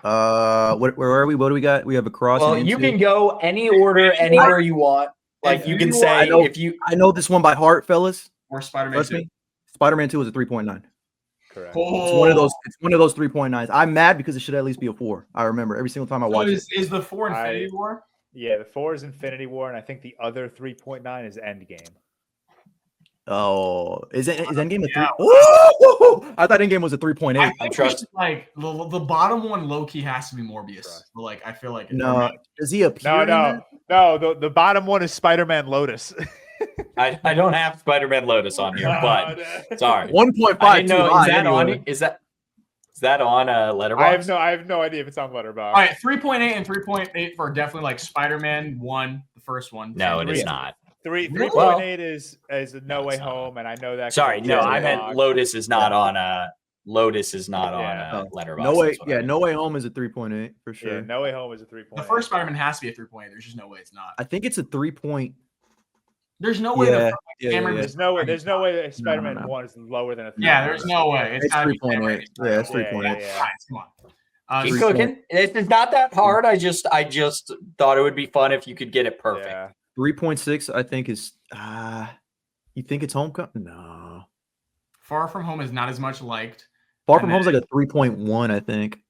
where are we? What do we got? We have Across. Well, and you Into. can go any order, anywhere you want. Like you can say I know this one by heart, fellas. Or Spider-Man Trust 2. me. Spider-Man 2 is a 3.9. Correct. It's one of those. It's one of those 3.9s. I'm mad because it should at least be a 4. I remember every single time I watch it. Is the 4 Infinity War? Yeah, the 4 is Infinity War, and I think the other 3.9 is Endgame. Oh, is Endgame a 3? Ooh! I thought Endgame was a 3.8. I trust like the bottom one low key has to be Morbius. But, like I feel like No, does he appear? No. The bottom one is Spider-Man Lotus. I don't have Spider-Man Lotus on here, but sorry. 1.5. I didn't know. too high Is that anyway. on? Is that on Letterboxd? I have no idea if it's on Letterboxd. All right, 3.8 and 3.8 for definitely like Spider-Man 1, the first one. No, it is 3. not. 3.8 is No Way Home, and I know that. Sorry, no, I meant Lotus is not on Lotus is not on Letterboxd. No way. Yeah, No Way Home is a 3.8 for sure. Yeah, No Way Home is a 3.8. The first Spider-Man has to be a 3.8. There's just no way it's not. I think it's a 3. There's no way There's no way that Spider-Man 1 is lower than a 3. Yeah, there's no way. It's 3.8. Yeah, it's 3.8. Yeah. Come on. Keep cooking. It's not that hard. I just thought it would be fun if you could get it perfect. Yeah. 3.6, I think is. You think it's Homecoming? No. Far From Home is not as much liked. Far From Home is like a 3.1, I think.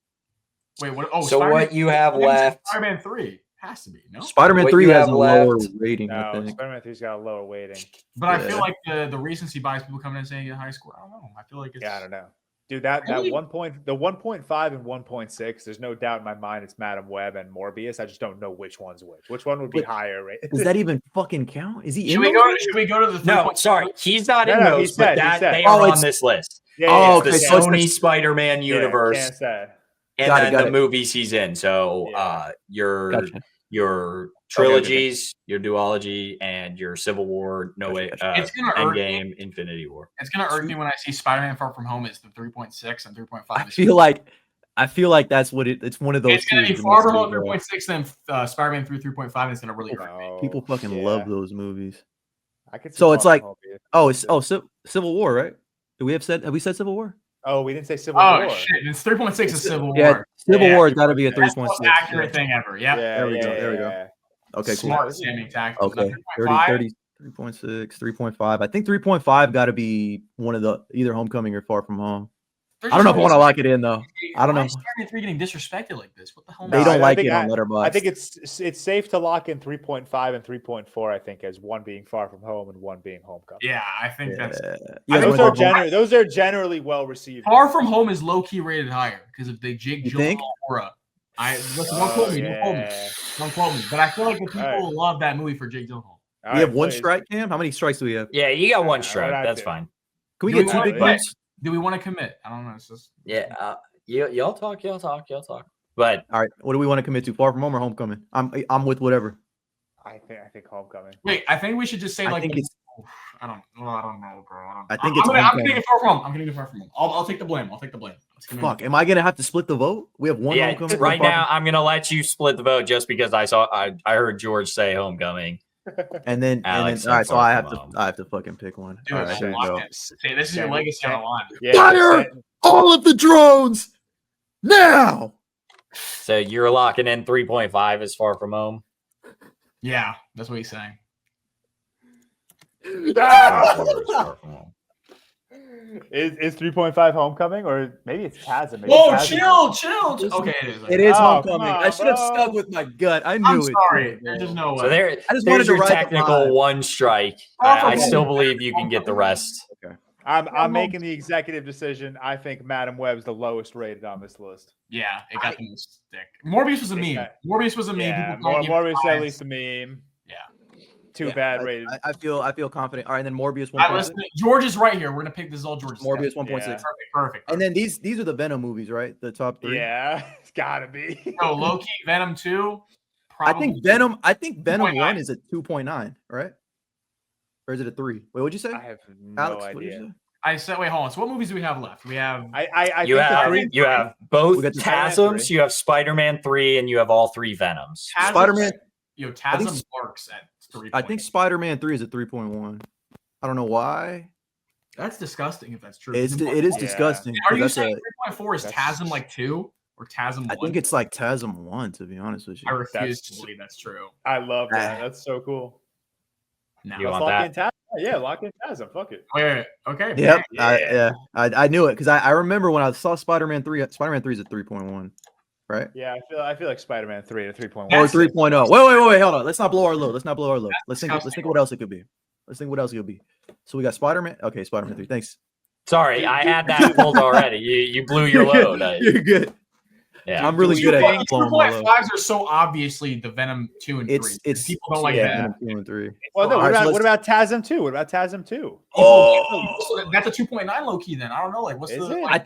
Wait, what? Oh, so what you have left? Spider-Man 3 has to be no. Spider-Man What 3 you has have a lower left- rating. I No, think. Spider-Man 3's got a lower weighting. But I feel like the recency bias, people coming in saying you get a high score. I don't know. I feel like it's. Yeah, I don't know. Dude, that the 1.5 and 1.6, there's no doubt in my mind it's Madam Web and Morbius. I just don't know which one's which. Which one would be higher rated? Does that even fucking count? Is he Should in? we those? go to the No, sorry, he's not in No, those, he said- but he said. they are on it's- this list. Yeah, Oh, The okay, so it's Sony like- Spider-Man universe, can't say. and Got it, then got the it. movies he's in. So Yeah. Gotcha. your trilogies, your duology, and your Civil War, No Way, It's gonna irk me. Endgame, Infinity War. It's gonna irk me when I see Spider-Man Far From Home is the 3.6 and 3.5. I feel like that's what it's one of those. It's gonna be two Far From that Home must 3.6, then Spider-Man 3.5, and it's gonna really irk me. No, People fucking yeah. love those movies. I could see So it's Far like- From Home being- Oh, Civil War, right? Have we said Civil War? Oh, we didn't say Civil Oh War. shit! It's 3.6 is Civil Yeah, War. Civil Yeah. War has got to be a That's the 3.6. most accurate thing ever. Yep. Yeah, There we go, yeah, there we go. yeah. Okay, cool. Smart Sammy tactics. Okay, 30, 3.6, 3.5. I think 3.5 got to be one of the either Homecoming or Far From Home. I don't know if I want to lock it in though. I don't know. Why is Spider-Man 3 getting disrespected like this? What the hell? They No, don't I like think it on Letterboxd. I think it's safe to lock in 3.5 and 3.4. I think as one being Far From Home and one being Homecoming. Yeah, I think that's Yeah, Those are generally well received. Far From Home is low key rated higher because if they jig You Joe think? Aura. Don't quote me. Yeah. Don't quote me. But I feel like the people All right. love that movie for Jake Gyllenhaal. All we right, have one please. strike, Cam. How many strikes do we have? Yeah, you got one Yeah, strike. what I That's do. fine. Can we Do get we two want big to ones? Do we want to commit? I don't know. It's just Yeah, y'all talk. But All right. What do we want to commit to? Far From Home or Homecoming? I'm with whatever. I think Homecoming. wait. I think we should just say I like think it's. I don't know, bro. I think it's I'm Homecoming. gonna get Far From Home. I'm gonna get Far From Home. I'll take the blame. Fuck. Am I gonna have to split the vote? We have one yeah, Homecoming. right one now Far I'm gonna let you split the vote just because I heard George say Homecoming. From- and then Alex all right. and So Far I From have Home. to. I have to fucking pick one. Dude, All right. There you lock go. it. Say, this is your legacy on the line. Yeah, Fire! All of the drones now. So you're locking in 3.5 as Far From Home. Yeah, that's what he's saying. Is 3.5 Homecoming, or maybe it's Chasm? Maybe Whoa, it's chill. Okay, it is. It is Oh, Homecoming. come on, I should have bro. stuck with my gut. I knew I'm it. sorry. There's just no way. So there, I just there's wanted to your ride the technical vibe. one strike. I still believe you can get the rest. I'm making the executive decision. I think Madam Web's the lowest rated on this list. Yeah, it got the most stick. Morbius was a meme. Morbius was a meme. Yeah, People calling it Morbius at fives. least a meme. Yeah. Too bad rated. I feel confident. All right, and then Morbius I 1.6. listen, George is right here. We're gonna pick this all George's. Morbius stuff. 1.6. Perfect. And then these are the Venom movies, right? The top 3. Yeah, it's gotta be. No, low key Venom 2. I think Venom 2.9. 1 is a 2.9, right? Or is it a 3? Wait, what'd you say? I have no Alex, what'd you idea. say? I said, wait, hold on. So what movies do we have left? We have. You have both We got the Chasms, you have Spider-Man 3, and you have all 3 Venoms. Chasm- Spider-Man. Chasm marks at 3. I think Spider-Man 3 is a 3.1. I don't know why. that's disgusting if that's true. It is Yeah. disgusting. Are you 'cause that's saying 3.4 is that's- Chasm like 2 or Chasm 1? I think it's like TASM 1, to be honest with I you. refuse to believe that's true. I love that. That's so cool. No. You Let's want lock that? in Chasm. Yeah, lock in Chasm. Fuck it. Wait. Okay. Yep. Yeah. I knew it because I remember when I saw Spider-Man 3. Spider-Man 3 is a 3.1, right? Yeah, I feel like Spider-Man 3 at a 3.1. Or That's- 3.0. Wait, hold on. Let's not blow our load. Let's think disgusting. of what else it could be. Let's think what else it could be. So we got Spider-Man. Okay, Spider-Man 3. Thanks. Sorry, I had that pulled already. You blew your load. You're good. Yeah. I'm really good at blowing my load. 2.5s are so obviously the Venom 2 and 3. It's People don't like yeah, that. 2 and 3. Well, no, All right, so what about TASM 2? What about TASM 2? So that's a 2.9 low key then. I don't know. Like, what's Is the. it? Like, I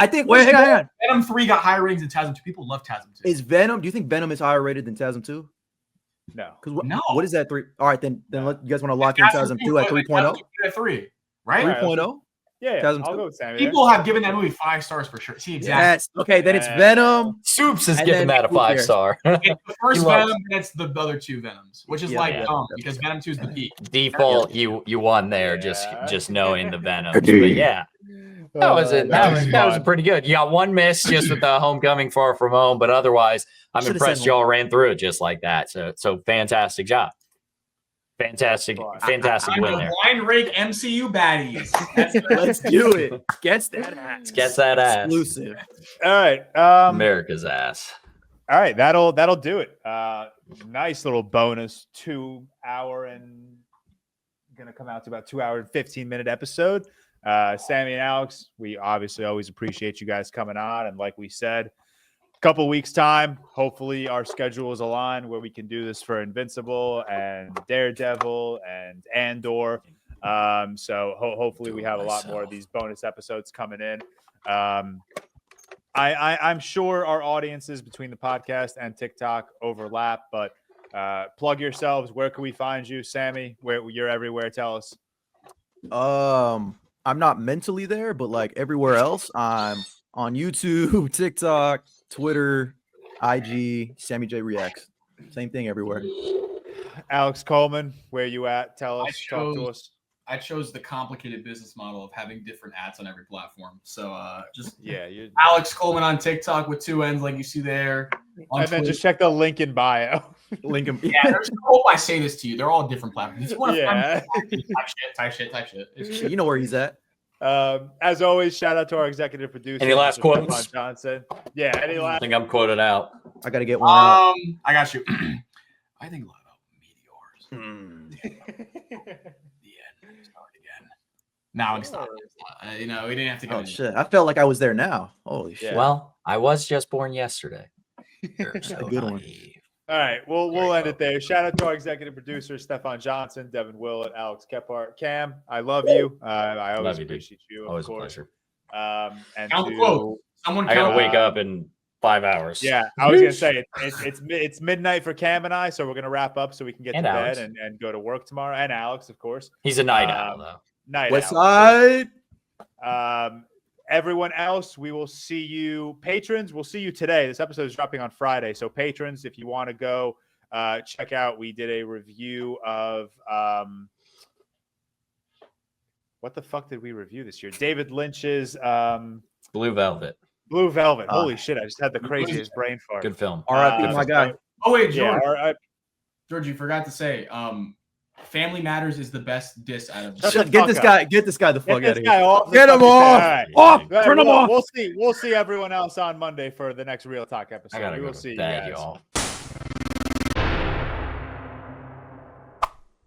think. Wait, hang on. Venom 3 got higher ratings than TASM 2. People love TASM 2. Is Venom? Do you think Venom is higher rated than TASM 2? No. Because No. what is that 3? All right, then you guys want to lock in TASM 2 at 3.0? At 3, right? 3.0? Yeah, TASM I'll 2? go with Sammy. there. People have given that movie 5 stars for sure. See, exactly. Yes. Okay, then it's Yeah. Venom. Supes is And giving then that a who cares? 5-star. It's the first He loves- Venom, and it's the other 2 Venoms, which is Yeah, like yeah. dumb because Venom 2 is the peak. Default, you won there. Yeah. Just knowing the Venoms. But yeah, that was it. That was pretty good. You got one miss just with the Homecoming Far From Home, but otherwise, I'm Should've impressed said y'all ran through it just like that. So fantastic job. Fantastic I'm win the there. blind rig MCU baddies. That's Let's do it. Gets that ass. Gets that ass. Exclusive. All right. America's ass. All right, that'll do it. Nice little bonus 2 hour and gonna come out to about 2 hour and 15-minute episode. Sammy and Alex, we obviously always appreciate you guys coming on, and like we said, a couple weeks time, hopefully our schedules align where we can do this for Invincible and Daredevil and Andor. So hopefully we have a lot more of these bonus episodes coming in. I'm sure our audiences between the podcast and TikTok overlap, but plug yourselves. Where can we find you, Sammy? Where you're everywhere? Tell us. I'm not mentally there, but like everywhere else, I'm on YouTube, TikTok, Twitter, IG, SammyJReacts. Same thing everywhere. Alex Coleman, where you at? Tell us. Talk to us. I chose the complicated business model of having different ads on every platform. So just Yeah, you. Alex Coleman on TikTok with 2 N's, like you see there. On And then Twitter. just check the link in bio. Link 'em. Yeah, there's I hope I say this to you. They're all different platforms. If you want to Yeah. type shit. It's true. You know where he's at. As always, shout out to our executive producer. Any last Mr. quotes? Stefan Johnson. Yeah. Any I last? think I'm quoted out. I gotta get one out. I got you. I think a lot about meteors. The end. Start again. Now it's not. We didn't have to go. Oh shit! I felt like I was there now. Holy shit! Yeah. Well, I was just born yesterday. You're so a good one. naive. All right, we'll end it there. Shout out to our executive producers, Stefan Johnson, Devin Willett, Alex Kephart. Cam, I love you. I always Love you, dude. appreciate you. Of Always a course. pleasure. And Count the to- quote. Someone I gotta count. wake up in 5 hours. Yeah, I was gonna say it's midnight for Cam and I, so we're gonna wrap up so we can get And to Alex. bed and go to work tomorrow. And Alex, of course. He's a night owl though. Night West owl. side. Everyone else, we will see you. Patrons, we'll see you today. This episode is dropping on Friday, so patrons, if you want to go check out, we did a review of what the fuck did we review this year? David Lynch's Blue Velvet. Blue Velvet. Holy shit! I just had the craziest brain fart. Good film. R.I.P. my guy. Oh wait, Yeah, George. all right. George, you forgot to say. Family Matters is the best diss out of. Shut the Get this fuck guy. Get this guy the fuck Get out this of guy here. off. Get him off. All right. Off. Turn him off. We'll see everyone else on Monday for the next Real Talk episode. I gotta We go will to see you bed, guys. y'all.